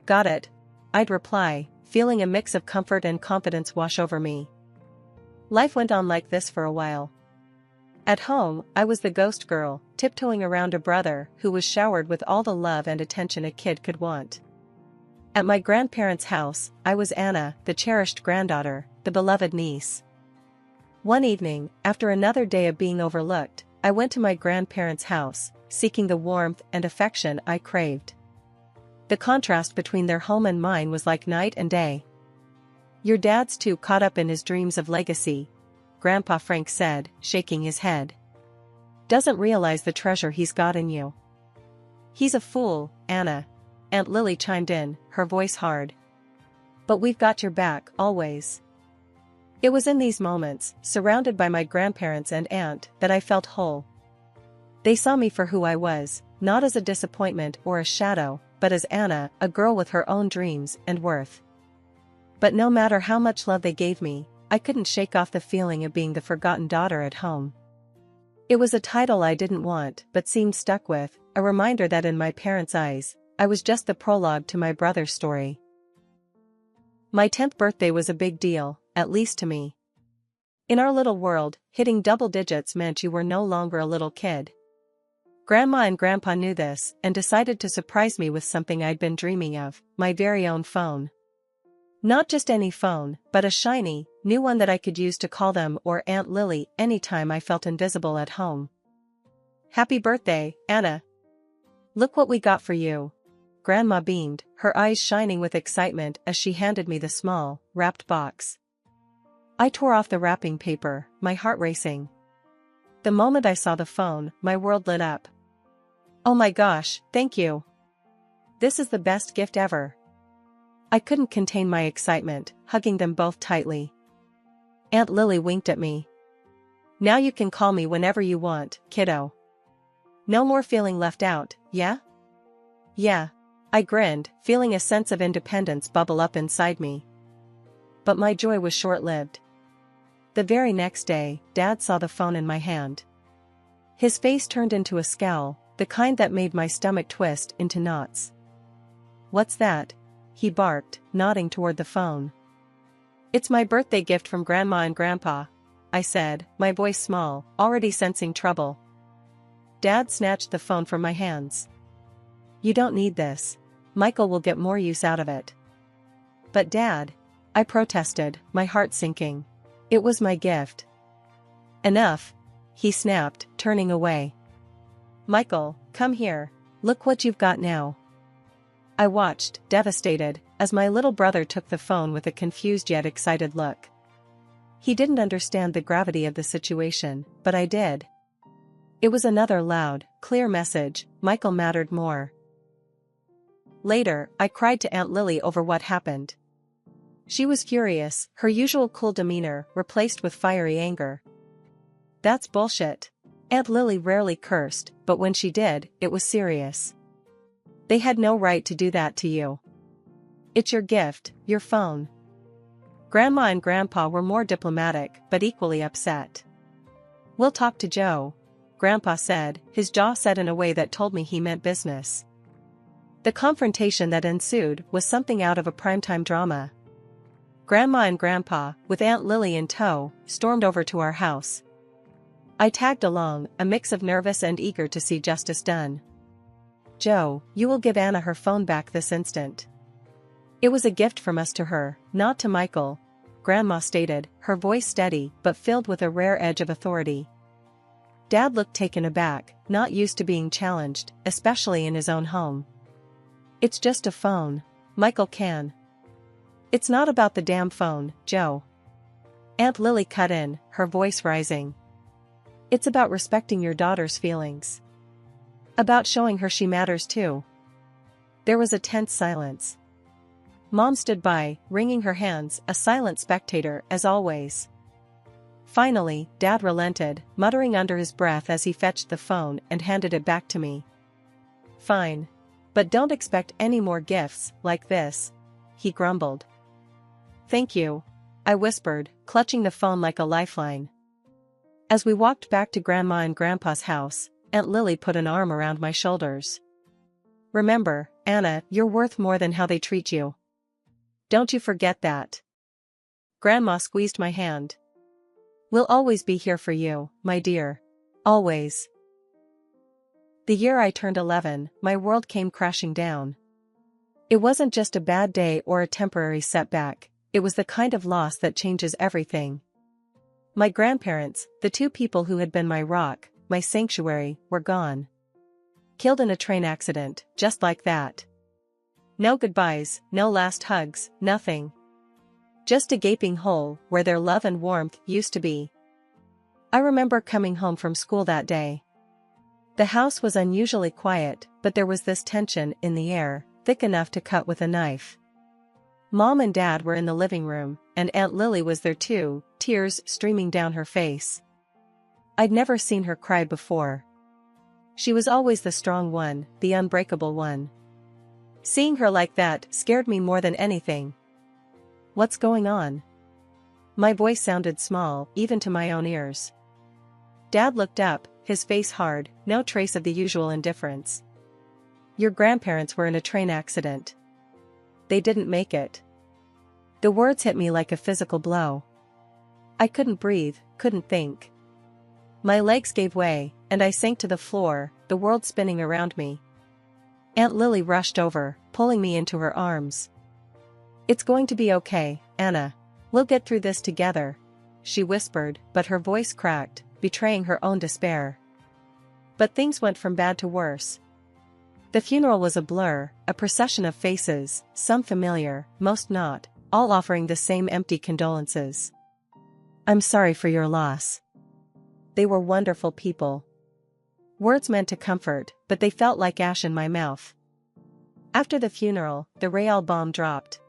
Got it, I'd reply, feeling a mix of comfort and confidence wash over me. Life went on like this for a while. At home, I was the ghost girl, tiptoeing around a brother who was showered with all the love and attention a kid could want. At my grandparents' house, I was Anna, the cherished granddaughter, the beloved niece. One evening, after another day of being overlooked, I went to my grandparents' house, seeking the warmth and affection I craved. The contrast between their home and mine was like night and day. Your dad's too caught up in his dreams of legacy, Grandpa Frank said, shaking his head. Doesn't realize the treasure he's got in you. He's a fool, Anna, Aunt Lily chimed in, her voice hard. But we've got your back, always. It was in these moments, surrounded by my grandparents and aunt, that I felt whole. They saw me for who I was, not as a disappointment or a shadow, but as Anna, a girl with her own dreams and worth. But no matter how much love they gave me, I couldn't shake off the feeling of being the forgotten daughter at home. It was a title I didn't want but seemed stuck with, a reminder that in my parents' eyes, I was just the prologue to my brother's story. My 10th birthday was a big deal, at least to me. In our little world, hitting double digits meant you were no longer a little kid. Grandma and Grandpa knew this and decided to surprise me with something I'd been dreaming of, my very own phone. Not just any phone, but a shiny, new one that I could use to call them or Aunt Lily anytime I felt invisible at home. Happy birthday, Anna! Look what we got for you. Grandma beamed, her eyes shining with excitement as she handed me the small, wrapped box. I tore off the wrapping paper, my heart racing. The moment I saw the phone, my world lit up. Oh my gosh, thank you! This is the best gift ever. I couldn't contain my excitement, hugging them both tightly. Aunt Lily winked at me. Now you can call me whenever you want, kiddo. No more feeling left out, yeah? Yeah. I grinned, feeling a sense of independence bubble up inside me. But my joy was short-lived. The very next day, Dad saw the phone in my hand. His face turned into a scowl, the kind that made my stomach twist into knots. What's that? He barked, nodding toward the phone. It's my birthday gift from Grandma and Grandpa, I said, my voice small, already sensing trouble. Dad snatched the phone from my hands. You don't need this. Michael will get more use out of it. But Dad, I protested, my heart sinking. It was my gift. Enough, he snapped, turning away. Michael, come here, look what you've got now. I watched, devastated, as my little brother took the phone with a confused yet excited look. He didn't understand the gravity of the situation, but I did. It was another loud, clear message, Michael mattered more. Later, I cried to Aunt Lily over what happened. She was furious, her usual cool demeanor replaced with fiery anger. That's bullshit. Aunt Lily rarely cursed, but when she did, it was serious. They had no right to do that to you. It's your gift, your phone. Grandma and Grandpa were more diplomatic but equally upset. We'll talk to Joe, Grandpa said, his jaw set in a way that told me he meant business. The confrontation that ensued was something out of a primetime drama. Grandma and Grandpa, with Aunt Lily in tow, stormed over to our house. I tagged along, a mix of nervous and eager to see justice done. Joe, you will give Anna her phone back this instant. It was a gift from us to her, not to Michael, Grandma stated, her voice steady but filled with a rare edge of authority. Dad looked taken aback, not used to being challenged, especially in his own home. It's just a phone. Michael can. It's not about the damn phone, Joe. Aunt Lily cut in, her voice rising. It's about respecting your daughter's feelings. About showing her she matters too. There was a tense silence. Mom stood by, wringing her hands, a silent spectator as always. Finally, Dad relented, muttering under his breath as he fetched the phone and handed it back to me. Fine. But don't expect any more gifts like this, he grumbled. Thank you, I whispered, clutching the phone like a lifeline. As we walked back to Grandma and Grandpa's house, Aunt Lily put an arm around my shoulders. Remember, Anna, you're worth more than how they treat you. Don't you forget that. Grandma squeezed my hand. We'll always be here for you, my dear. Always. The year I turned 11, my world came crashing down. It wasn't just a bad day or a temporary setback, it was the kind of loss that changes everything. My grandparents, the two people who had been my rock, my sanctuary, were gone. Killed in a train accident, just like that. No goodbyes, no last hugs, nothing. Just a gaping hole where their love and warmth used to be. I remember coming home from school that day. The house was unusually quiet, but there was this tension in the air, thick enough to cut with a knife. Mom and Dad were in the living room, and Aunt Lily was there too, tears streaming down her face. I'd never seen her cry before. She was always the strong one, the unbreakable one. Seeing her like that scared me more than anything. What's going on? My voice sounded small, even to my own ears. Dad looked up, his face hard, no trace of the usual indifference. Your grandparents were in a train accident. They didn't make it. The words hit me like a physical blow. I couldn't breathe, couldn't think. My legs gave way, and I sank to the floor, the world spinning around me. Aunt Lily rushed over, pulling me into her arms. It's going to be okay, Anna. We'll get through this together, she whispered, but her voice cracked, betraying her own despair. But things went from bad to worse. The funeral was a blur, a procession of faces, some familiar, most not, all offering the same empty condolences. I'm sorry for your loss. They were wonderful people. Words meant to comfort, but they felt like ash in my mouth. After the funeral, the Real bomb dropped.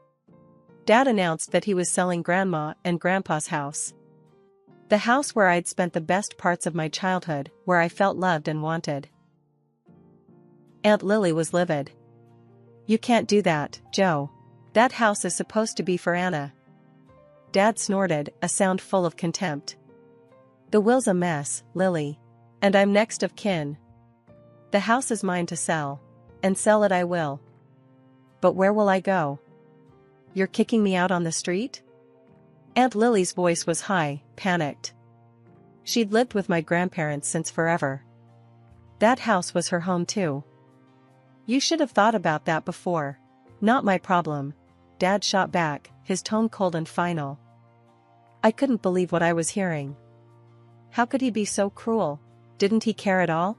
Dad announced that he was selling Grandma and Grandpa's house. The house where I'd spent the best parts of my childhood, where I felt loved and wanted. Aunt Lily was livid. You can't do that, Joe. That house is supposed to be for Anna. Dad snorted, a sound full of contempt. The will's a mess, Lily. And I'm next of kin. The house is mine to sell. And sell it I will. But where will I go? You're kicking me out on the street? Aunt Lily's voice was high, panicked. She'd lived with my grandparents since forever. That house was her home too. You should have thought about that before. Not my problem. Dad shot back, his tone cold and final. I couldn't believe what I was hearing. How could he be so cruel? Didn't he care at all?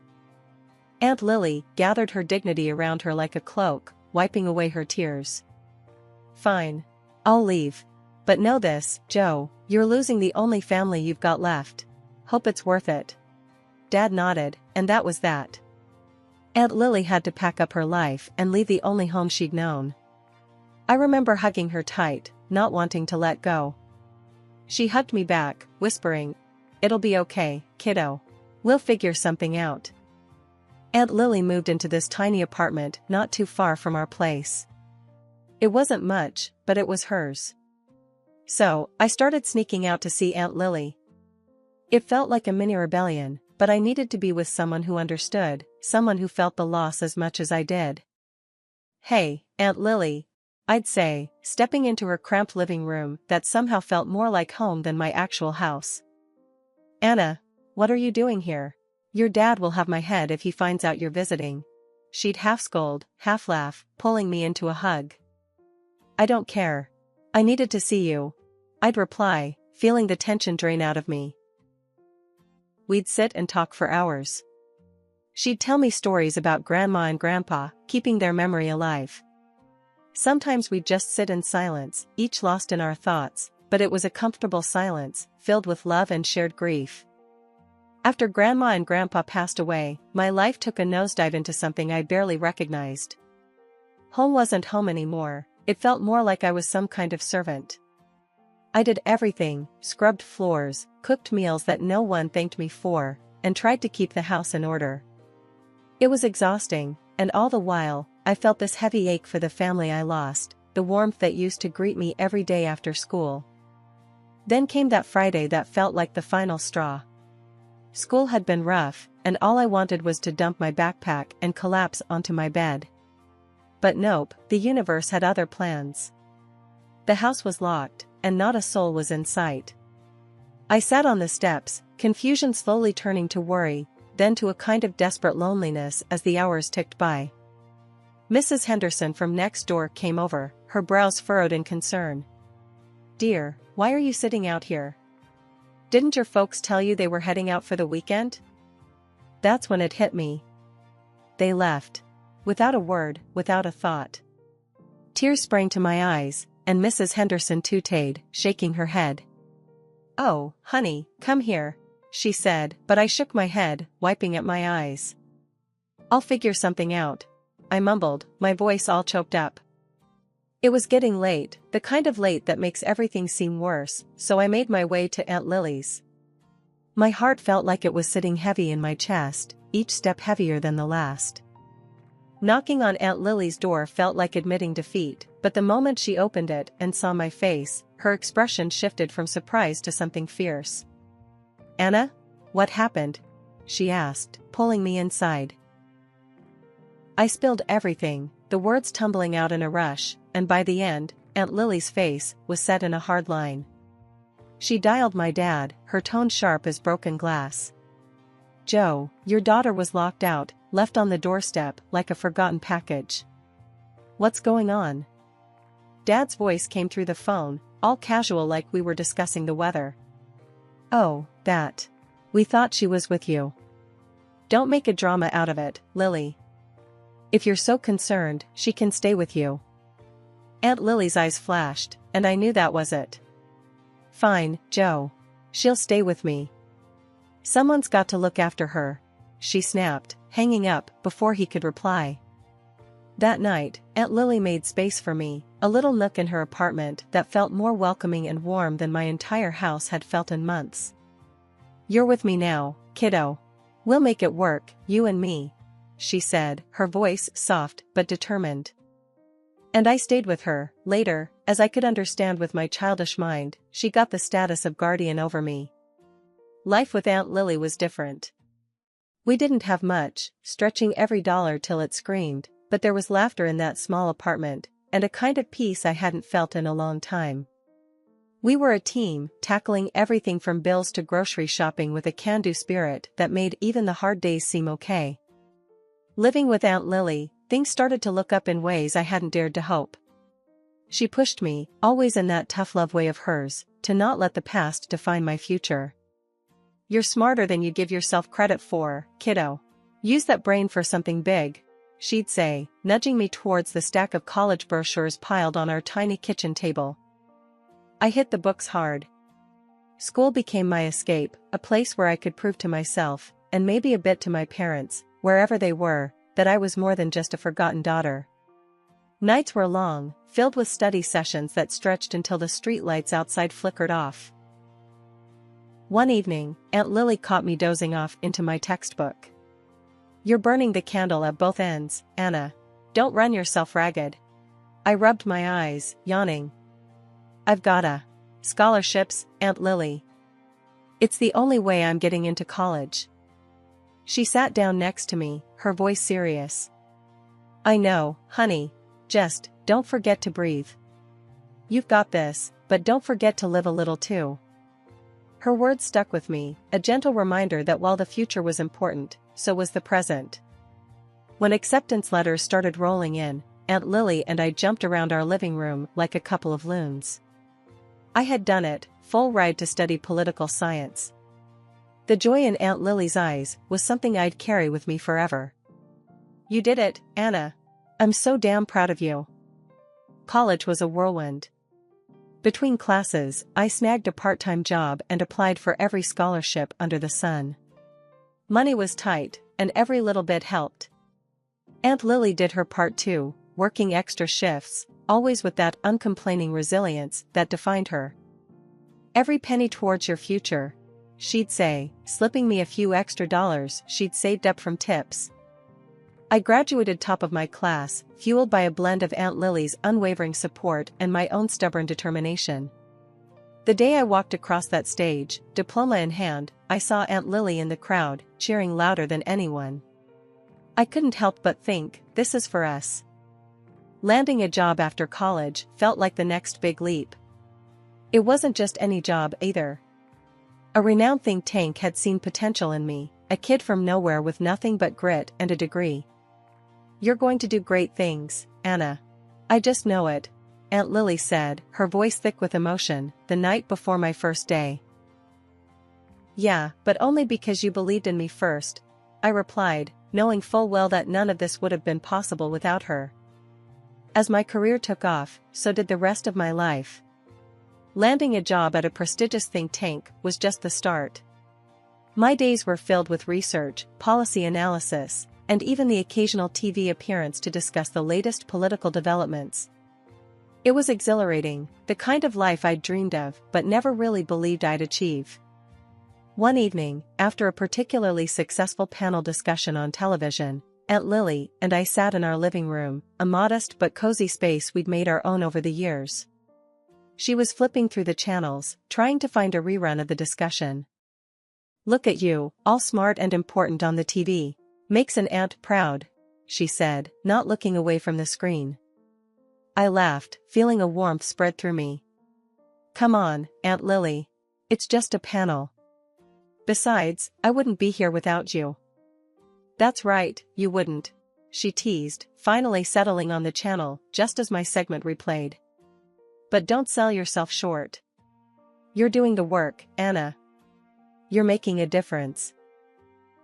Aunt Lily gathered her dignity around her like a cloak, wiping away her tears. Fine. I'll leave. But know this, Joe, you're losing the only family you've got left. Hope it's worth it. Dad nodded, and that was that. Aunt Lily had to pack up her life and leave the only home she'd known. I remember hugging her tight, not wanting to let go. She hugged me back, whispering, "It'll be okay, kiddo. We'll figure something out." Aunt Lily moved into this tiny apartment not too far from our place. It wasn't much, but it was hers. So, I started sneaking out to see Aunt Lily. It felt like a mini rebellion, but I needed to be with someone who understood, someone who felt the loss as much as I did. "Hey, Aunt Lily," I'd say, stepping into her cramped living room that somehow felt more like home than my actual house. "Anna, what are you doing here? Your dad will have my head if he finds out you're visiting." She'd half scold, half laugh, pulling me into a hug. "I don't care. I needed to see you," I'd reply, feeling the tension drain out of me. We'd sit and talk for hours. She'd tell me stories about Grandma and Grandpa, keeping their memory alive. Sometimes we'd just sit in silence, each lost in our thoughts, but it was a comfortable silence, filled with love and shared grief. After Grandma and Grandpa passed away, my life took a nosedive into something I barely recognized. Home wasn't home anymore, it felt more like I was some kind of servant. I did everything, scrubbed floors, cooked meals that no one thanked me for, and tried to keep the house in order. It was exhausting, and all the while, I felt this heavy ache for the family I lost, the warmth that used to greet me every day after school. Then came that Friday that felt like the final straw. School had been rough, and all I wanted was to dump my backpack and collapse onto my bed. But nope, the universe had other plans. The house was locked, and not a soul was in sight. I sat on the steps, confusion slowly turning to worry, then to a kind of desperate loneliness as the hours ticked by. Mrs. Henderson from next door came over, her brows furrowed in concern. "Dear, why are you sitting out here? Didn't your folks tell you they were heading out for the weekend?" That's when it hit me. They left. Without a word, without a thought. Tears sprang to my eyes, and Mrs. Henderson tooted, shaking her head. "Oh, honey, come here," she said, but I shook my head, wiping at my eyes. "I'll figure something out," I mumbled, my voice all choked up. It was getting late, the kind of late that makes everything seem worse, so I made my way to Aunt Lily's. My heart felt like it was sitting heavy in my chest, each step heavier than the last. Knocking on Aunt Lily's door felt like admitting defeat, but the moment she opened it and saw my face, her expression shifted from surprise to something fierce. "Anna? What happened?" she asked, pulling me inside. I spilled everything, the words tumbling out in a rush, and by the end, Aunt Lily's face was set in a hard line. She dialed my dad, her tone sharp as broken glass. "Joe, your daughter was locked out, left on the doorstep like a forgotten package. What's going on?" Dad's voice came through the phone, all casual like we were discussing the weather. "Oh, that. We thought she was with you. Don't make a drama out of it, Lily. If you're so concerned, she can stay with you." Aunt Lily's eyes flashed, and I knew that was it. "Fine, Joe. She'll stay with me. Someone's got to look after her," she snapped, hanging up before he could reply. That night, Aunt Lily made space for me, a little nook in her apartment that felt more welcoming and warm than my entire house had felt in months. "You're with me now, kiddo. We'll make it work, you and me," she said, her voice soft but determined. And I stayed with her. Later, as I could understand with my childish mind, she got the status of guardian over me. Life with Aunt Lily was different. We didn't have much, stretching every dollar till it screamed, but there was laughter in that small apartment, and a kind of peace I hadn't felt in a long time. We were a team, tackling everything from bills to grocery shopping with a can-do spirit that made even the hard days seem okay. Living with Aunt Lily, things started to look up in ways I hadn't dared to hope. She pushed me, always in that tough love way of hers, to not let the past define my future. "You're smarter than you give yourself credit for, kiddo. Use that brain for something big," she'd say, nudging me towards the stack of college brochures piled on our tiny kitchen table. I hit the books hard. School became my escape, a place where I could prove to myself, and maybe a bit to my parents, wherever they were, that I was more than just a forgotten daughter. Nights were long, filled with study sessions that stretched until the streetlights outside flickered off. One evening, Aunt Lily caught me dozing off into my textbook. You're burning the candle at both ends, Anna. Don't run yourself ragged. I rubbed my eyes, yawning. I've gotta. Scholarships, Aunt Lily. It's the only way I'm getting into college. She sat down next to me, her voice serious. I know, honey. Just, don't forget to breathe. You've got this, but don't forget to live a little too. Her words stuck with me, a gentle reminder that while the future was important, so was the present. When acceptance letters started rolling in, Aunt Lily and I jumped around our living room like a couple of loons. I had done it, full ride to study political science. The joy in Aunt Lily's eyes was something I'd carry with me forever. You did it, Anna. I'm so damn proud of you. College was a whirlwind. Between classes, I snagged a part-time job and applied for every scholarship under the sun. Money was tight, and every little bit helped. Aunt Lily did her part too, working extra shifts, always with that uncomplaining resilience that defined her. Every penny towards your future, she'd say, slipping me a few extra dollars she'd saved up from tips. I graduated top of my class, fueled by a blend of Aunt Lily's unwavering support and my own stubborn determination. The day I walked across that stage, diploma in hand, I saw Aunt Lily in the crowd, cheering louder than anyone. I couldn't help but think, this is for us. Landing a job after college felt like the next big leap. It wasn't just any job either. A renowned think tank had seen potential in me, a kid from nowhere with nothing but grit and a degree. You're going to do great things, Anna. I just know it, Aunt Lily said, her voice thick with emotion, the night before my first day. Yeah, but only because you believed in me first, I replied, knowing full well that none of this would have been possible without her. As my career took off, so did the rest of my life. Landing a job at a prestigious think tank was just the start. My days were filled with research, policy analysis, and even the occasional TV appearance to discuss the latest political developments. It was exhilarating, the kind of life I'd dreamed of but never really believed I'd achieve. One evening, after a particularly successful panel discussion on television, Aunt Lily and I sat in our living room, a modest but cozy space we'd made our own over the years. She was flipping through the channels, trying to find a rerun of the discussion. Look at you, all smart and important on the TV. Makes an aunt proud, she said, not looking away from the screen. I laughed, feeling a warmth spread through me. Come on, Aunt Lily. It's just a panel. Besides, I wouldn't be here without you. That's right, you wouldn't, she teased, finally settling on the channel just as my segment replayed. But don't sell yourself short. You're doing the work, Anna. You're making a difference.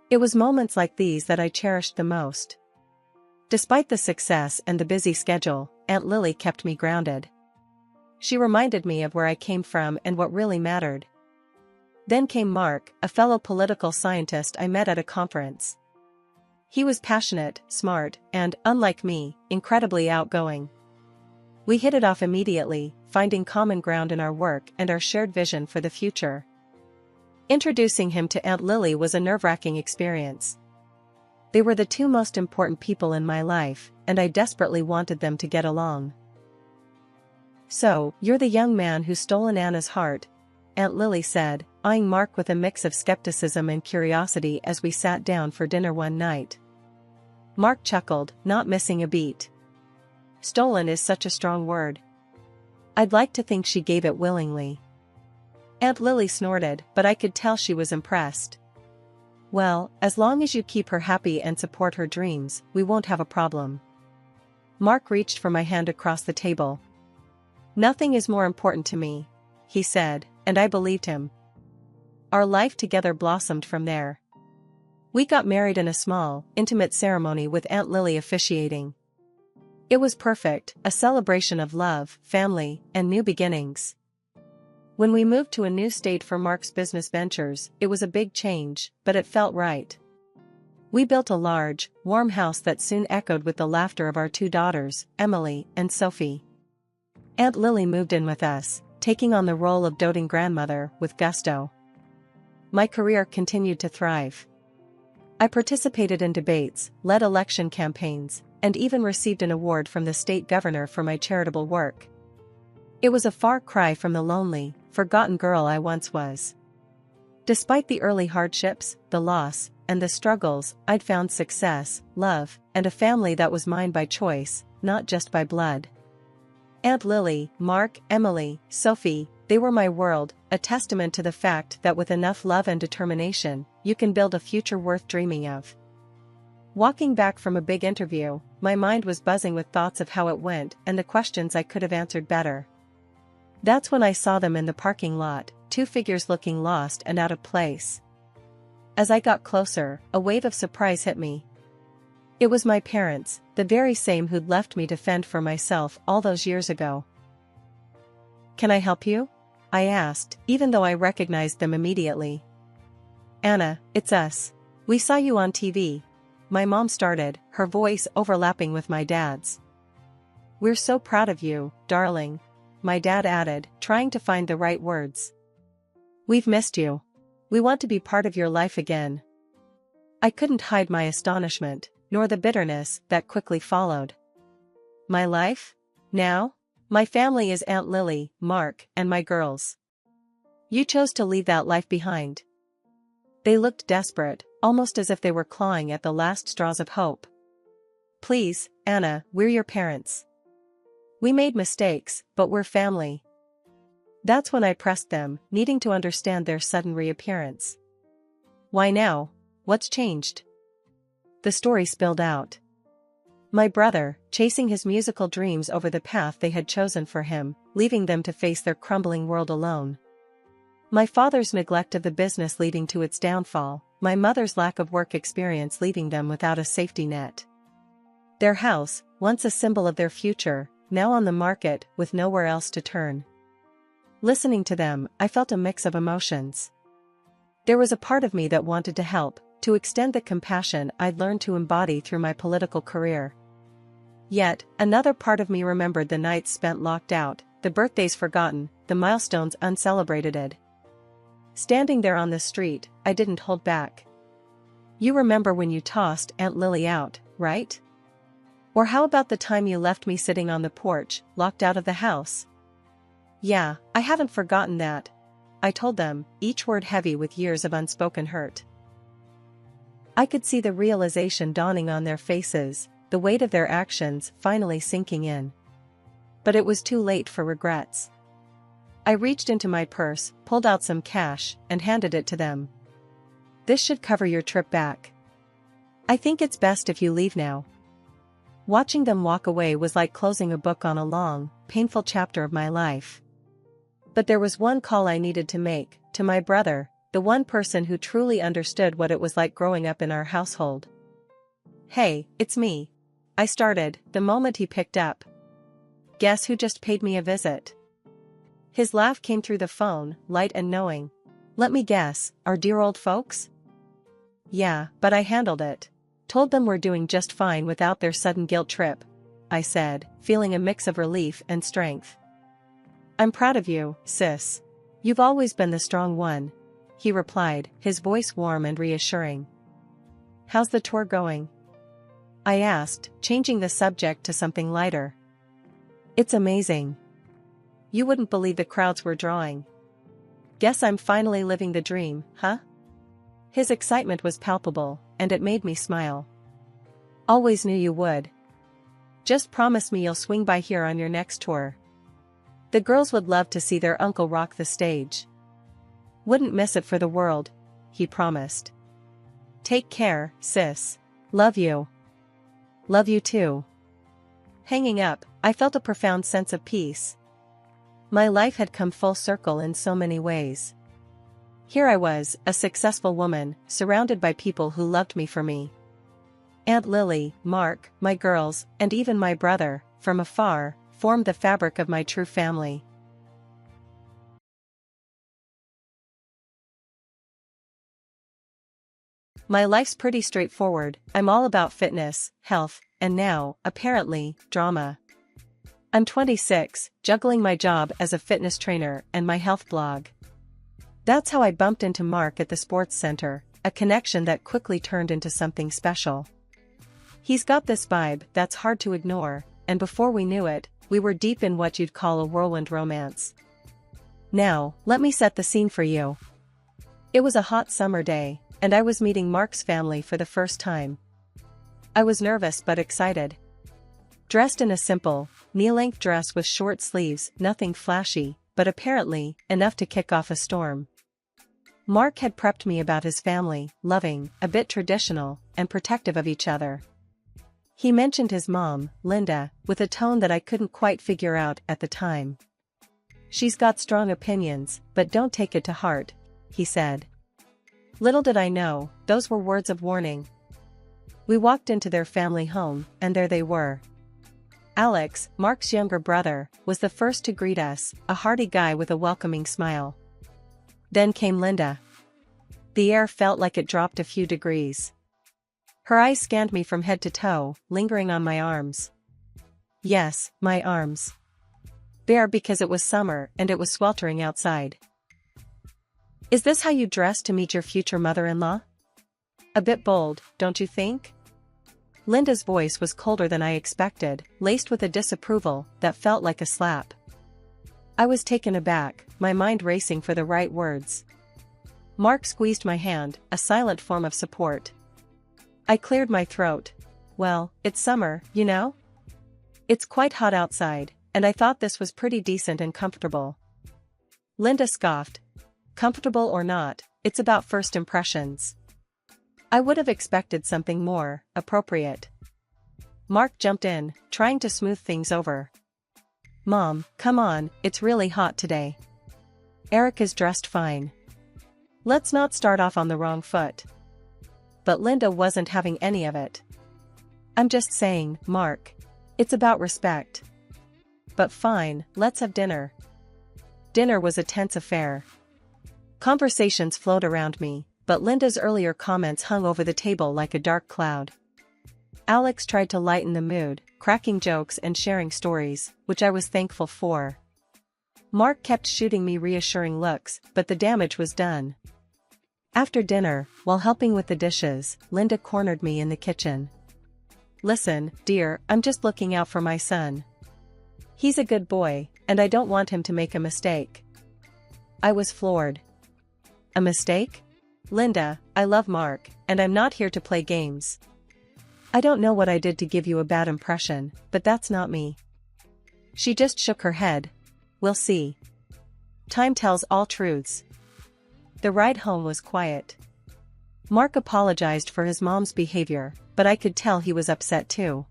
It was moments like these that I cherished the most. Despite the success and the busy schedule, Aunt Lily kept me grounded. She reminded me of where I came from and what really mattered. Then came Mark, a fellow political scientist I met at a conference. He was passionate, smart, and, unlike me, incredibly outgoing. We hit it off immediately, finding common ground in our work and our shared vision for the future. Introducing him to Aunt Lily was a nerve-wracking experience. They were the two most important people in my life, and I desperately wanted them to get along. So, you're the young man who's stolen Anna's heart, Aunt Lily said, eyeing Mark with a mix of skepticism and curiosity as we sat down for dinner one night. Mark chuckled, not missing a beat. Stolen is such a strong word. I'd like to think she gave it willingly. Aunt Lily snorted, but I could tell she was impressed. Well, as long as you keep her happy and support her dreams, we won't have a problem. Mark reached for my hand across the table. Nothing is more important to me, he said, and I believed him. Our life together blossomed from there. We got married in a small, intimate ceremony with Aunt Lily officiating. It was perfect, a celebration of love, family, and new beginnings. When we moved to a new state for Mark's business ventures, it was a big change, but it felt right. We built a large, warm house that soon echoed with the laughter of our two daughters, Emily and Sophie. Aunt Lily moved in with us, taking on the role of doting grandmother with gusto. My career continued to thrive. I participated in debates, led election campaigns, and even received an award from the state governor for my charitable work. It was a far cry from the lonely, forgotten girl I once was. Despite the early hardships, the loss, and the struggles, I'd found success, love, and a family that was mine by choice, not just by blood. Aunt Lily, Mark, Emily, Sophie, they were my world, a testament to the fact that with enough love and determination, you can build a future worth dreaming of. Walking back from a big interview, my mind was buzzing with thoughts of how it went and the questions I could have answered better. That's when I saw them in the parking lot, two figures looking lost and out of place. As I got closer, a wave of surprise hit me. It was my parents, the very same who'd left me to fend for myself all those years ago. "Can I help you?" I asked, even though I recognized them immediately. "Anna, it's us. We saw you on TV." My mom started, her voice overlapping with my dad's. "We're so proud of you, darling," my dad added, trying to find the right words. "We've missed you. We want to be part of your life again." I couldn't hide my astonishment, nor the bitterness that quickly followed. My life? Now? My family is Aunt Lily, Mark, and my girls. You chose to leave that life behind. They looked desperate, almost as if they were clawing at the last straws of hope. "Please, Anna, we're your parents. We made mistakes, but we're family." That's when I pressed them, needing to understand their sudden reappearance. "Why now? What's changed?" The story spilled out. My brother, chasing his musical dreams over the path they had chosen for him, leaving them to face their crumbling world alone. My father's neglect of the business leading to its downfall, my mother's lack of work experience leaving them without a safety net. Their house, once a symbol of their future, now on the market with nowhere else to turn. Listening to them, I felt a mix of emotions. There was a part of me that wanted to help, to extend the compassion I'd learned to embody through my political career. Yet, another part of me remembered the nights spent locked out, the birthdays forgotten, the milestones uncelebrated. Standing there on the street, I didn't hold back. "You remember when you tossed Aunt Lily out, right? Or how about the time you left me sitting on the porch, locked out of the house?" "Yeah, I haven't forgotten that," I told them, each word heavy with years of unspoken hurt. I could see the realization dawning on their faces, the weight of their actions finally sinking in. But it was too late for regrets. I reached into my purse, pulled out some cash, and handed it to them. "This should cover your trip back. I think it's best if you leave now." Watching them walk away was like closing a book on a long, painful chapter of my life. But there was one call I needed to make, to my brother, the one person who truly understood what it was like growing up in our household. "Hey, it's me," I started, the moment he picked up. "Guess who just paid me a visit?" His laugh came through the phone, light and knowing. "Let me guess, our dear old folks?" "Yeah, but I handled it. Told them we're doing just fine without their sudden guilt trip," I said, feeling a mix of relief and strength. "I'm proud of you, sis. You've always been the strong one," he replied, his voice warm and reassuring. "How's the tour going?" I asked, changing the subject to something lighter. "It's amazing. You wouldn't believe the crowds we're drawing. Guess I'm finally living the dream, huh?" His excitement was palpable, and it made me smile. "Always knew you would. Just promise me you'll swing by here on your next tour. The girls would love to see their uncle rock the stage." "Wouldn't miss it for the world," he promised. "Take care, sis. Love you." "Love you too." Hanging up, I felt a profound sense of peace. My life had come full circle in so many ways. Here I was, a successful woman, surrounded by people who loved me for me. Aunt Lily, Mark, my girls, and even my brother, from afar, formed the fabric of my true family. My life's pretty straightforward. I'm all about fitness, health, and now, apparently, drama. I'm 26, juggling my job as a fitness trainer and my health blog. That's how I bumped into Mark at the sports center, a connection that quickly turned into something special. He's got this vibe that's hard to ignore, and before we knew it, we were deep in what you'd call a whirlwind romance. Now, let me set the scene for you. It was a hot summer day, and I was meeting Mark's family for the first time. I was nervous but excited. Dressed in a simple, knee-length dress with short sleeves, nothing flashy, but apparently, enough to kick off a storm. Mark had prepped me about his family, loving, a bit traditional, and protective of each other. He mentioned his mom, Linda, with a tone that I couldn't quite figure out at the time. "She's got strong opinions, but don't take it to heart," he said. Little did I know, those were words of warning. We walked into their family home, and there they were. Alex, Mark's younger brother, was the first to greet us, a hearty guy with a welcoming smile. Then came Linda. The air felt like it dropped a few degrees. Her eyes scanned me from head to toe, lingering on my arms. Yes, my arms. Bare because it was summer and it was sweltering outside. "Is this how you dress to meet your future mother-in-law? A bit bold, don't you think?" Linda's voice was colder than I expected, laced with a disapproval that felt like a slap. I was taken aback, my mind racing for the right words. Mark squeezed my hand, a silent form of support. I cleared my throat. "Well, it's summer, you know? It's quite hot outside, and I thought this was pretty decent and comfortable." Linda scoffed. "Comfortable or not, it's about first impressions." I would have expected something more appropriate. Mark jumped in, trying to smooth things over. "Mom, come on, it's really hot today. Erica's dressed fine. Let's not start off on the wrong foot." But Linda wasn't having any of it. "I'm just saying, Mark. It's about respect." "But fine, let's have dinner." Dinner was a tense affair. Conversations flowed around me, but Linda's earlier comments hung over the table like a dark cloud. Alex tried to lighten the mood, cracking jokes and sharing stories, which I was thankful for. Mark kept shooting me reassuring looks, but the damage was done. After dinner, while helping with the dishes, Linda cornered me in the kitchen. "Listen, dear, I'm just looking out for my son. He's a good boy, and I don't want him to make a mistake." I was floored. "A mistake? Linda, I love Mark, and I'm not here to play games. I don't know what I did to give you a bad impression, but that's not me." She just shook her head. "We'll see. Time tells all truths." The ride home was quiet. Mark apologized for his mom's behavior, but I could tell he was upset too.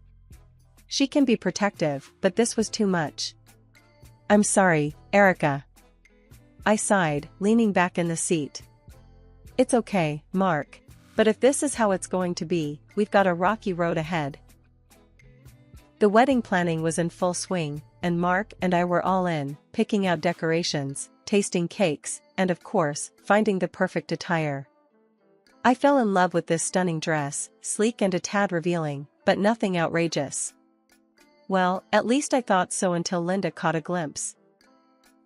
She can be protective, but this was too much. "I'm sorry, Erica." I sighed, leaning back in the seat. "It's okay, Mark. But if this is how it's going to be, we've got a rocky road ahead." The wedding planning was in full swing, and Mark and I were all in, picking out decorations, tasting cakes, and of course, finding the perfect attire. I fell in love with this stunning dress, sleek and a tad revealing, but nothing outrageous. Well, at least I thought so until Linda caught a glimpse.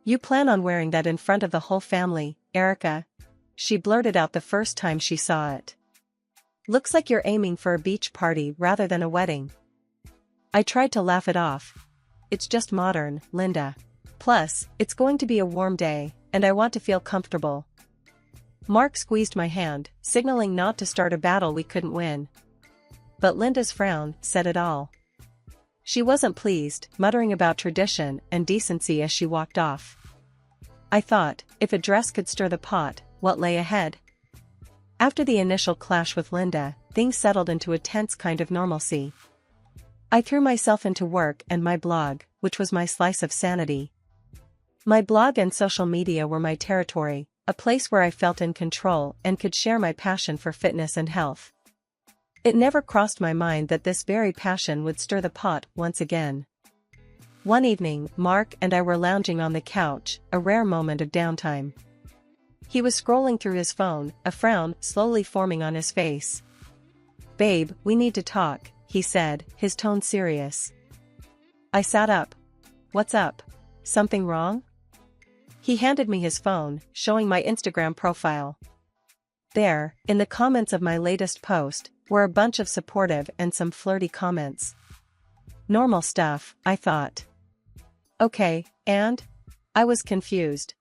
"You plan on wearing that in front of the whole family, Erica?" she blurted out the first time she saw it. "Looks like you're aiming for a beach party rather than a wedding." I tried to laugh it off. "It's just modern, Linda. Plus, it's going to be a warm day, and I want to feel comfortable." Mark squeezed my hand, signaling not to start a battle we couldn't win. But Linda's frown said it all. She wasn't pleased, muttering about tradition and decency as she walked off. I thought, if a dress could stir the pot, what lay ahead? After the initial clash with Linda, things settled into a tense kind of normalcy. I threw myself into work and my blog, which was my slice of sanity. My blog and social media were my territory, a place where I felt in control and could share my passion for fitness and health. It never crossed my mind that this very passion would stir the pot once again. One evening, Mark and I were lounging on the couch, a rare moment of downtime. He was scrolling through his phone, a frown slowly forming on his face. "Babe, we need to talk," he said, his tone serious. I sat up. "What's up? Something wrong?" He handed me his phone, showing my Instagram profile. There, in the comments of my latest post, were a bunch of supportive and some flirty comments. Normal stuff, I thought. Okay, and? I was confused.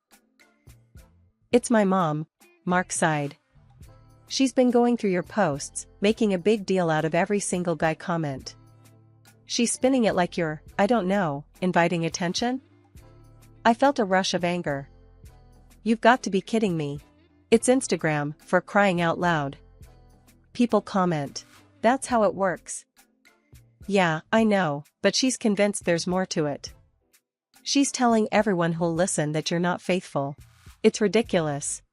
It's my mom, Mark sighed. She's been going through your posts, making a big deal out of every single guy comment. She's spinning it like you're, I don't know, inviting attention? I felt a rush of anger. You've got to be kidding me. It's Instagram, for crying out loud. People comment. That's how it works. Yeah, I know, but she's convinced there's more to it. She's telling everyone who'll listen that you're not faithful. It's ridiculous.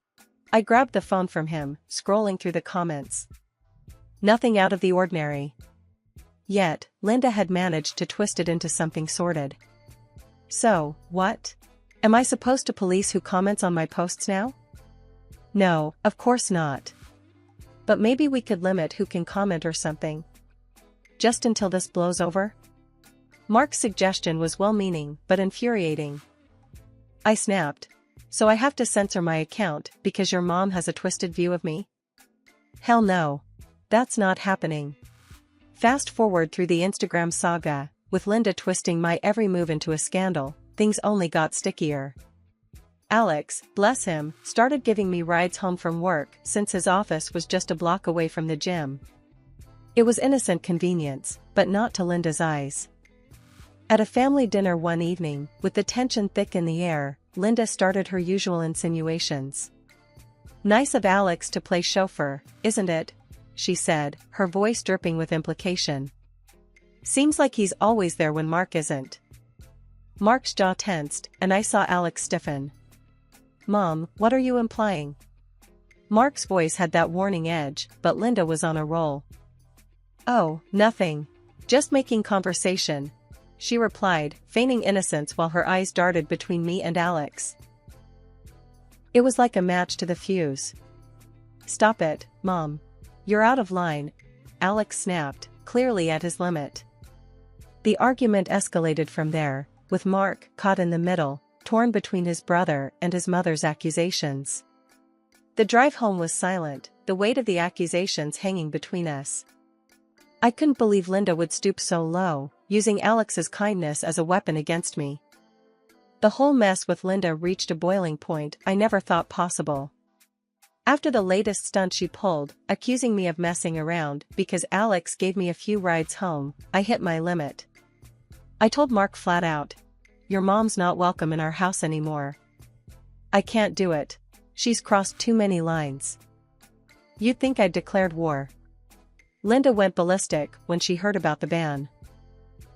I grabbed the phone from him, scrolling through the comments. Nothing out of the ordinary. Yet, Linda had managed to twist it into something sordid. So, what? Am I supposed to police who comments on my posts now? No, of course not. But maybe we could limit who can comment or something. Just until this blows over? Mark's suggestion was well-meaning but infuriating. I snapped. So I have to censor my account because your mom has a twisted view of me? Hell no. That's not happening. Fast forward through the Instagram saga, with Linda twisting my every move into a scandal, things only got stickier. Alex, bless him, started giving me rides home from work since his office was just a block away from the gym. It was innocent convenience, but not to Linda's eyes. At a family dinner one evening, with the tension thick in the air, Linda started her usual insinuations. Nice of Alex to play chauffeur, isn't it? She said, her voice dripping with implication. Seems like he's always there when Mark isn't. Mark's jaw tensed, and I saw Alex stiffen. Mom, what are you implying? Mark's voice had that warning edge, but Linda was on a roll. Oh, nothing. Just making conversation, she replied, feigning innocence while her eyes darted between me and Alex. It was like a match to the fuse. Stop it, Mom. You're out of line, Alex snapped, clearly at his limit. The argument escalated from there, with Mark caught in the middle, torn between his brother and his mother's accusations. The drive home was silent, the weight of the accusations hanging between us. I couldn't believe Linda would stoop so low, using Alex's kindness as a weapon against me. The whole mess with Linda reached a boiling point I never thought possible. After the latest stunt she pulled, accusing me of messing around because Alex gave me a few rides home, I hit my limit. I told Mark flat out, your mom's not welcome in our house anymore. I can't do it. She's crossed too many lines. You'd think I'd declared war. Linda went ballistic when she heard about the ban.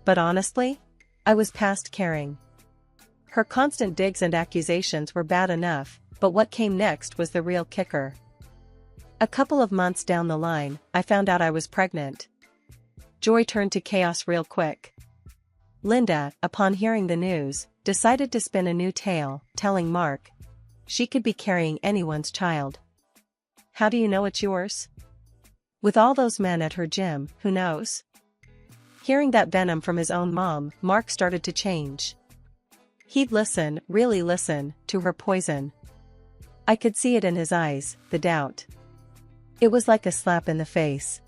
But honestly, I was past caring. Her constant digs and accusations were bad enough, but what came next was the real kicker. A couple of months down the line, I found out I was pregnant. Joy turned to chaos real quick. Linda, upon hearing the news, decided to spin a new tale, telling Mark she could be carrying anyone's child. How do you know it's yours? With all those men at her gym, who knows? Hearing that venom from his own mom, Mark started to change. He'd listen, really listen, to her poison. I could see it in his eyes, the doubt. It was like a slap in the face.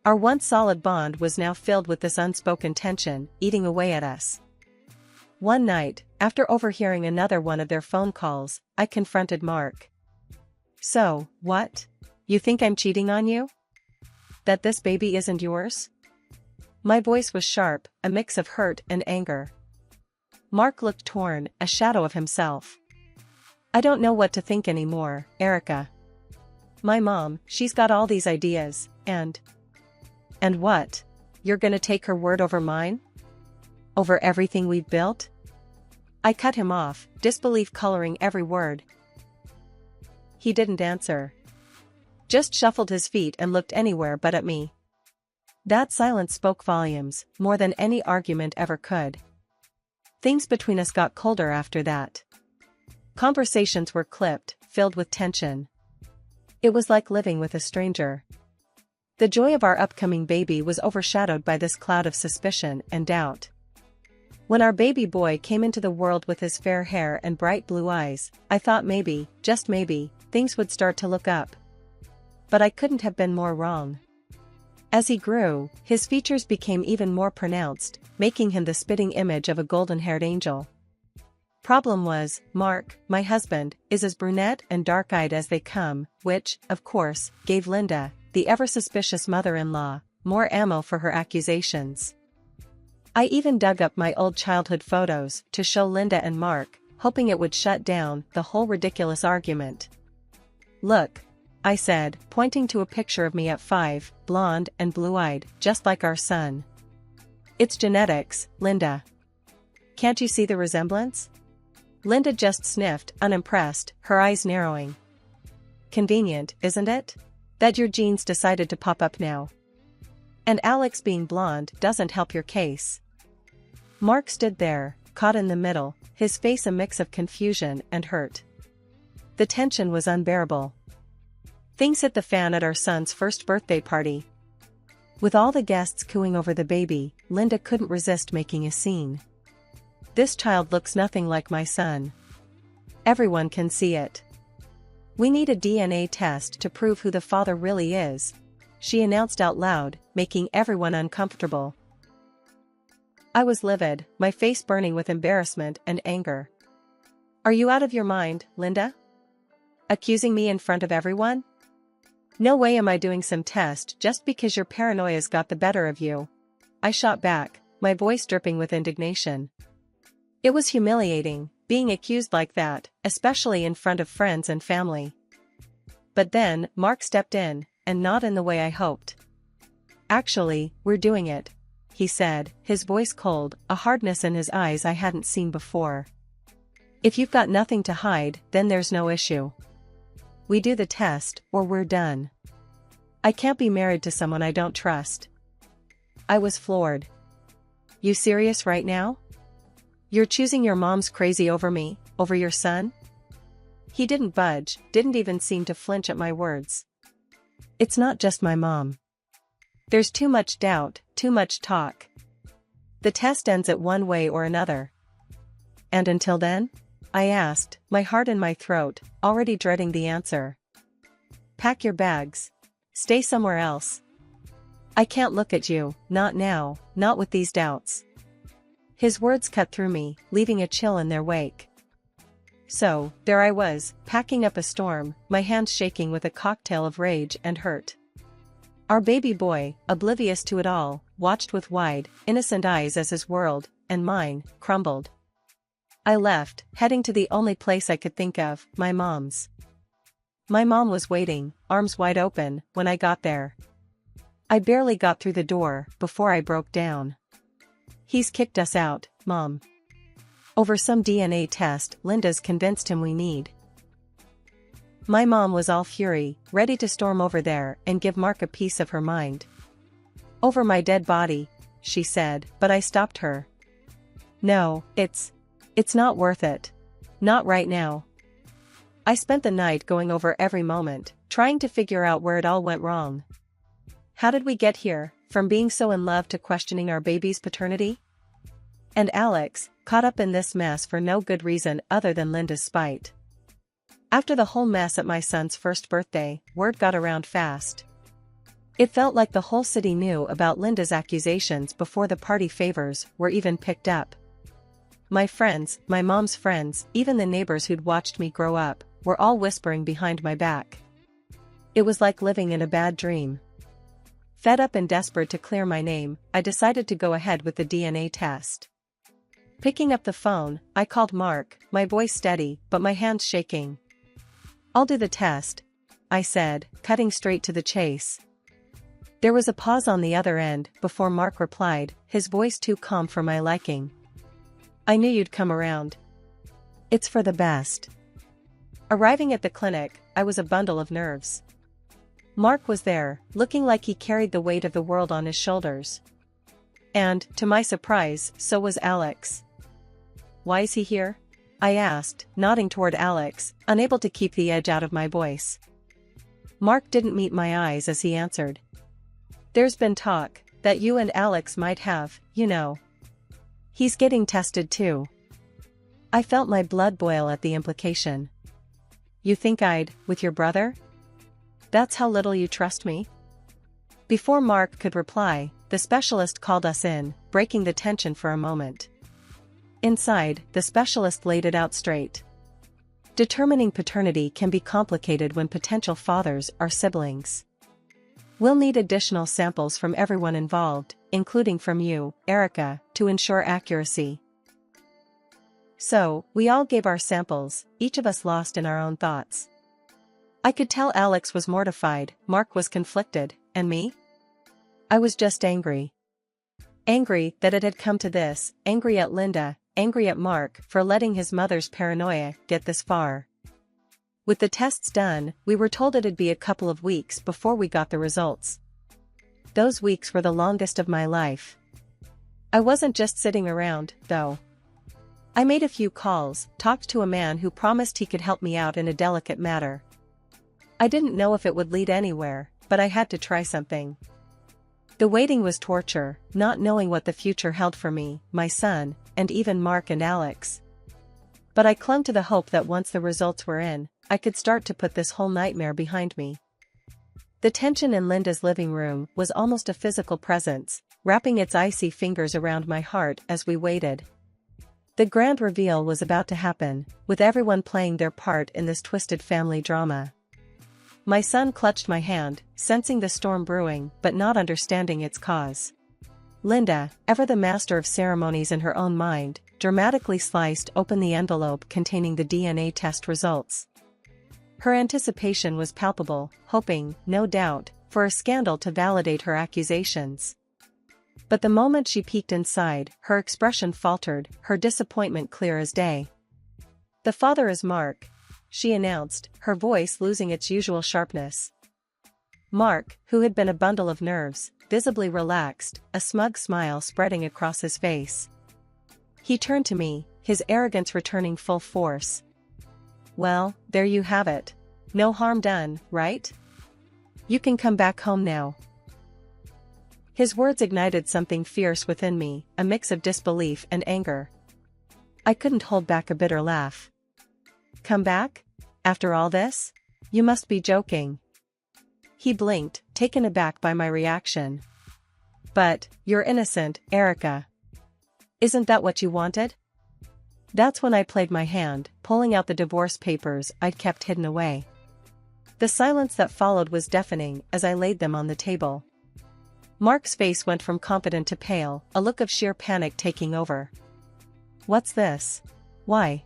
Our once solid bond was now filled with this unspoken tension, eating away at us. One night, after overhearing another one of their phone calls, I confronted Mark. So, what? You think I'm cheating on you? That this baby isn't yours? My voice was sharp, a mix of hurt and anger. Mark looked torn, a shadow of himself. I don't know what to think anymore, Erica. My mom, she's got all these ideas, and what? You're gonna take her word over mine? Over everything we've built? I cut him off, disbelief coloring every word. He didn't answer. Just shuffled his feet and looked anywhere but at me. That silence spoke volumes, more than any argument ever could. Things between us got colder after that. Conversations were clipped, filled with tension. It was like living with a stranger. The joy of our upcoming baby was overshadowed by this cloud of suspicion and doubt. When our baby boy came into the world with his fair hair and bright blue eyes, I thought maybe, just maybe, things would start to look up. but I couldn't have been more wrong. As he grew, his features became even more pronounced, making him the spitting image of a golden-haired angel. Problem was, Mark, my husband, is as brunette and dark-eyed as they come, which, of course, gave Linda, the ever-suspicious mother-in-law, more ammo for her accusations. I even dug up my old childhood photos to show Linda and Mark, hoping it would shut down the whole ridiculous argument. Look, I said, pointing to a picture of me at 5, blonde and blue-eyed, just like our son. It's genetics, Linda. Can't you see the resemblance? Linda just sniffed, unimpressed, her eyes narrowing. Convenient, isn't it? That your genes decided to pop up now. And Alex being blonde doesn't help your case. Mark stood there, caught in the middle, his face a mix of confusion and hurt. The tension was unbearable. Things hit the fan at our son's first birthday party. With all the guests cooing over the baby, Linda couldn't resist making a scene. This child looks nothing like my son. Everyone can see it. We need a DNA test to prove who the father really is, she announced out loud, making everyone uncomfortable. I was livid, my face burning with embarrassment and anger. Are you out of your mind, Linda? Accusing me in front of everyone? No way am I doing some test just because your paranoia's got the better of you. I shot back, my voice dripping with indignation. It was humiliating, being accused like that, especially in front of friends and family. But then, Mark stepped in, and not in the way I hoped. Actually, we're doing it, he said, his voice cold, a hardness in his eyes I hadn't seen before. If you've got nothing to hide, then there's no issue. We do the test, or we're done. I can't be married to someone I don't trust. I was floored. You serious right now? You're choosing your mom's crazy over me, over your son? He didn't budge, didn't even seem to flinch at my words. It's not just my mom. There's too much doubt, too much talk. The test ends it one way or another. And until then? I asked, my heart in my throat, already dreading the answer. Pack your bags. Stay somewhere else. I can't look at you, not now, not with these doubts. His words cut through me, leaving a chill in their wake. So, there I was, packing up a storm, my hands shaking with a cocktail of rage and hurt. Our baby boy, oblivious to it all, watched with wide, innocent eyes as his world, and mine, crumbled. I left, heading to the only place I could think of, my mom's. My mom was waiting, arms wide open, when I got there. I barely got through the door, before I broke down. He's kicked us out, Mom. Over some DNA test Linda's convinced him we need. My mom was all fury, ready to storm over there and give Mark a piece of her mind. Over my dead body, she said, but I stopped her. No, it's not worth it. Not right now. I spent the night going over every moment, trying to figure out where it all went wrong. How did we get here, from being so in love to questioning our baby's paternity? And Alex, caught up in this mess for no good reason other than Linda's spite. After the whole mess at my son's first birthday, word got around fast. It felt like the whole city knew about Linda's accusations before the party favors were even picked up. My friends, my mom's friends, even the neighbors who'd watched me grow up, were all whispering behind my back. It was like living in a bad dream. Fed up and desperate to clear my name, I decided to go ahead with the DNA test. Picking up the phone, I called Mark, my voice steady, but my hands shaking. I'll do the test, I said, cutting straight to the chase. There was a pause on the other end before Mark replied, his voice too calm for my liking. I knew you'd come around. It's for the best. Arriving at the clinic, I was a bundle of nerves. Mark was there, looking like he carried the weight of the world on his shoulders. And, to my surprise, so was Alex. Why is he here? I asked, nodding toward Alex, unable to keep the edge out of my voice. Mark didn't meet my eyes as he answered. There's been talk that you and Alex might have, you know. He's getting tested too. I felt my blood boil at the implication. You think I'd, with your brother? That's how little you trust me? Before Mark could reply, the specialist called us in, breaking the tension for a moment. Inside, the specialist laid it out straight. Determining paternity can be complicated when potential fathers are siblings. We'll need additional samples from everyone involved, including from you, Erica, to ensure accuracy. So, we all gave our samples, each of us lost in our own thoughts. I could tell Alex was mortified, Mark was conflicted, and me? I was just angry. Angry that it had come to this, angry at Linda, angry at Mark for letting his mother's paranoia get this far. With the tests done, we were told it'd be a couple of weeks before we got the results. Those weeks were the longest of my life. I wasn't just sitting around, though. I made a few calls, talked to a man who promised he could help me out in a delicate matter. I didn't know if it would lead anywhere, but I had to try something. The waiting was torture, not knowing what the future held for me, my son, and even Mark and Alex. But I clung to the hope that once the results were in, I could start to put this whole nightmare behind me. The tension in Linda's living room was almost a physical presence, wrapping its icy fingers around my heart as we waited. The grand reveal was about to happen, with everyone playing their part in this twisted family drama. My son clutched my hand, sensing the storm brewing but not understanding its cause. Linda, ever the master of ceremonies in her own mind, dramatically sliced open the envelope containing the DNA test results. Her anticipation was palpable, hoping, no doubt, for a scandal to validate her accusations. But the moment she peeked inside, her expression faltered, her disappointment clear as day. "The father is Mark," she announced, her voice losing its usual sharpness. Mark, who had been a bundle of nerves, visibly relaxed, a smug smile spreading across his face. He turned to me, his arrogance returning full force. "Well, there you have it. No harm done, right? You can come back home now." His words ignited something fierce within me, a mix of disbelief and anger. I couldn't hold back a bitter laugh. "Come back? After all this? You must be joking." He blinked, taken aback by my reaction. "But, you're innocent, Erica. Isn't that what you wanted?" That's when I played my hand, pulling out the divorce papers I'd kept hidden away. The silence that followed was deafening as I laid them on the table. Mark's face went from confident to pale, a look of sheer panic taking over. "What's this? Why?"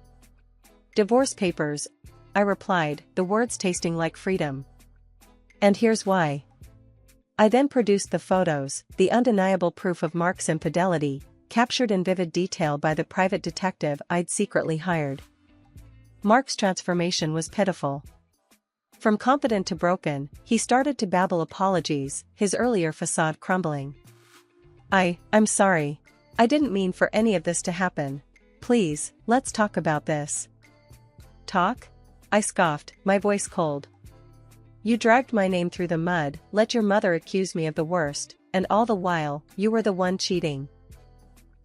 "Divorce papers," I replied, the words tasting like freedom. "And here's why." I then produced the photos, the undeniable proof of Mark's infidelity, captured in vivid detail by the private detective I'd secretly hired. Mark's transformation was pitiful. From confident to broken, he started to babble apologies, his earlier facade crumbling. I'm sorry. I didn't mean for any of this to happen. Please, let's talk about this." "Talk?" I scoffed, my voice cold. "You dragged my name through the mud, let your mother accuse me of the worst, and all the while, you were the one cheating.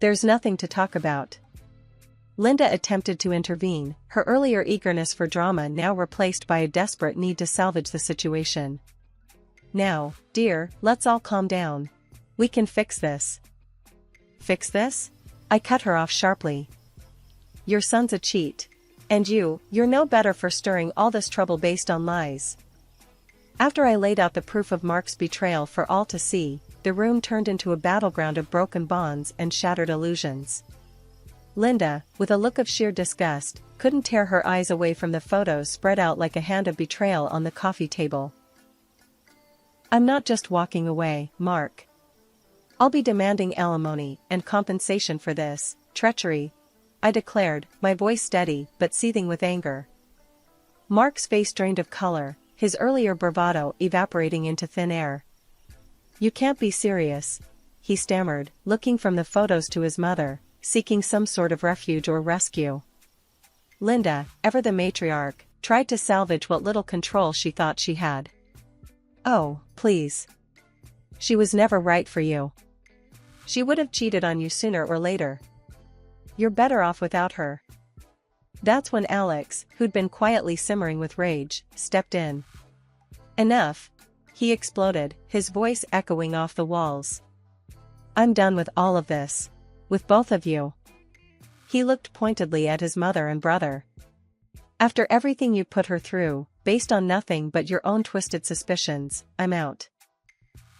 There's nothing to talk about." Linda attempted to intervene, her earlier eagerness for drama now replaced by a desperate need to salvage the situation. "Now, dear, let's all calm down. We can fix this." "Fix this?" I cut her off sharply. "Your son's a cheat. And you're no better for stirring all this trouble based on lies." After I laid out the proof of Mark's betrayal for all to see, the room turned into a battleground of broken bonds and shattered illusions. Linda, with a look of sheer disgust, couldn't tear her eyes away from the photos spread out like a hand of betrayal on the coffee table. "I'm not just walking away, Mark. I'll be demanding alimony and compensation for this treachery," I declared, my voice steady but seething with anger. Mark's face drained of color, his earlier bravado evaporating into thin air. "You can't be serious," he stammered, looking from the photos to his mother, seeking some sort of refuge or rescue. Linda, ever the matriarch, tried to salvage what little control she thought she had. "Oh, please. She was never right for you. She would have cheated on you sooner or later. You're better off without her." That's when Alex, who'd been quietly simmering with rage, stepped in. Enough! He exploded, his voice echoing off the walls. I'm done with all of this. With both of you. He looked pointedly at his mother and brother. After everything you put her through, based on nothing but your own twisted suspicions, I'm out.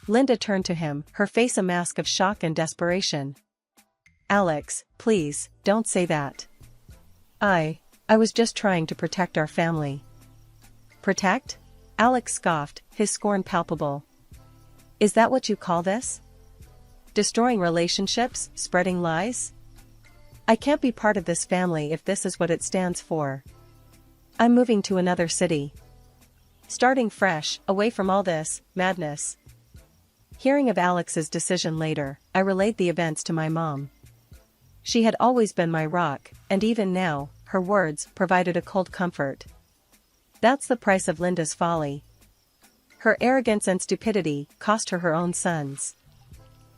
Linda turned to him, her face a mask of shock and desperation. Alex, please, don't say that. I was just trying to protect our family. Protect? Alex scoffed, his scorn palpable. Is that what you call this? Destroying relationships, spreading lies? I can't be part of this family if this is what it stands for. I'm moving to another city. Starting fresh, away from all this madness. Hearing of Alex's decision later, I relayed the events to my mom. She had always been my rock, and even now, her words provided a cold comfort. That's the price of Linda's folly. Her arrogance and stupidity cost her her own sons.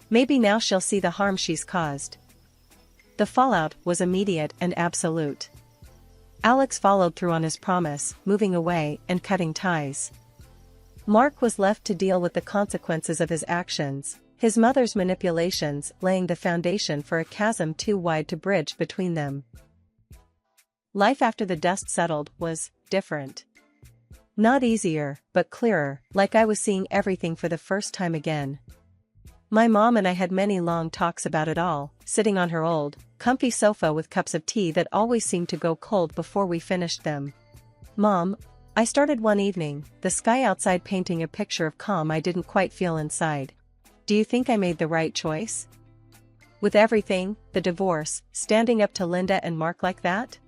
Maybe now she'll see the harm she's caused. The fallout was immediate and absolute. Alex followed through on his promise, moving away and cutting ties. Mark was left to deal with the consequences of his actions, his mother's manipulations laying the foundation for a chasm too wide to bridge between them. Life after the dust settled was different. Not easier, but clearer, like I was seeing everything for the first time again. My mom and I had many long talks about it all, sitting on her old, comfy sofa with cups of tea that always seemed to go cold before we finished them. Mom, I started one evening, the sky outside painting a picture of calm I didn't quite feel inside. Do you think I made the right choice? With everything, the divorce, standing up to Linda and Mark like that?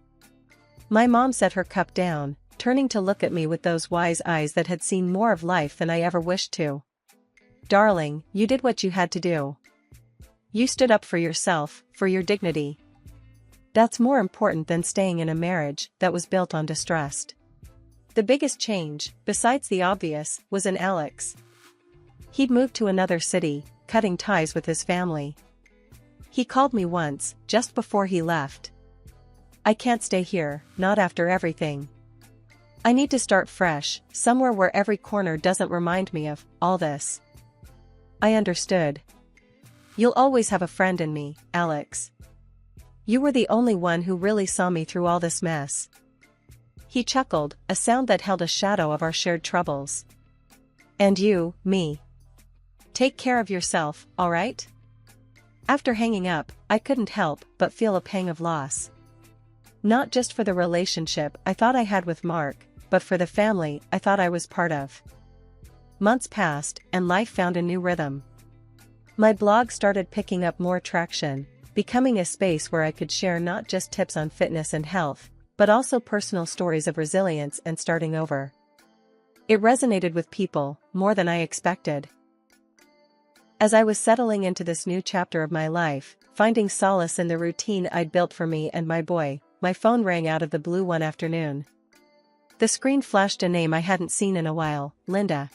My mom set her cup down, turning to look at me with those wise eyes that had seen more of life than I ever wished to. Darling, you did what you had to do. You stood up for yourself, for your dignity. That's more important than staying in a marriage that was built on distrust. The biggest change, besides the obvious, was in Alex. He'd moved to another city, cutting ties with his family. He called me once, just before he left. I can't stay here, not after everything. I need to start fresh, somewhere where every corner doesn't remind me of all this. I understood. You'll always have a friend in me, Alex. You were the only one who really saw me through all this mess. He chuckled, a sound that held a shadow of our shared troubles. And you, me. Take care of yourself, all right? After hanging up, I couldn't help but feel a pang of loss. Not just for the relationship I thought I had with Mark, but for the family I thought I was part of. Months passed, and life found a new rhythm. My blog started picking up more traction, becoming a space where I could share not just tips on fitness and health, but also personal stories of resilience and starting over. It resonated with people, more than I expected. As I was settling into this new chapter of my life, finding solace in the routine I'd built for me and my boy, my phone rang out of the blue one afternoon. The screen flashed a name I hadn't seen in a while, Linda.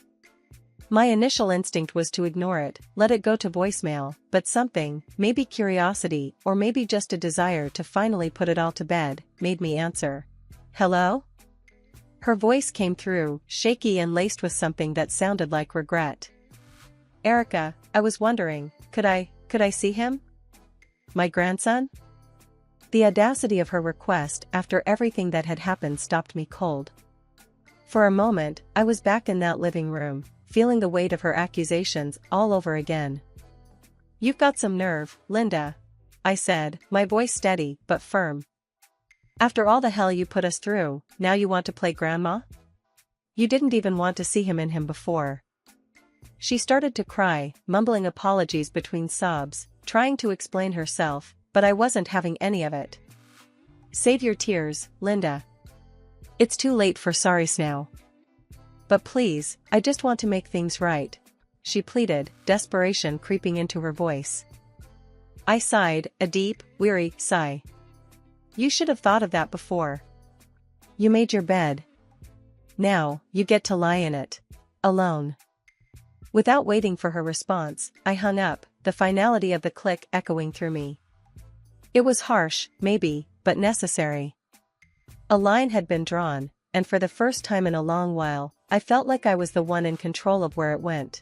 My initial instinct was to ignore it, let it go to voicemail, but something, maybe curiosity or maybe just a desire to finally put it all to bed, made me answer. Hello? Her voice came through, shaky and laced with something that sounded like regret. Erica, I was wondering, could I see him? My grandson? The audacity of her request after everything that had happened stopped me cold. For a moment, I was back in that living room, feeling the weight of her accusations all over again. You've got some nerve, Linda, I said, my voice steady but firm. After all the hell you put us through, now you want to play grandma? You didn't even want to see him in him before. She started to cry, mumbling apologies between sobs, trying to explain herself, but I wasn't having any of it. Save your tears, Linda. It's too late for sorries now. But please, I just want to make things right, she pleaded, desperation creeping into her voice. I sighed, a deep, weary sigh. You should have thought of that before. You made your bed. Now, you get to lie in it. Alone. Without waiting for her response, I hung up, the finality of the click echoing through me. It was harsh, maybe, but necessary. A line had been drawn, and for the first time in a long while, I felt like I was the one in control of where it went.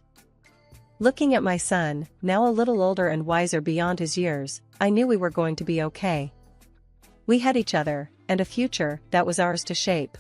Looking at my son, now a little older and wiser beyond his years, I knew we were going to be okay. We had each other, and a future that was ours to shape.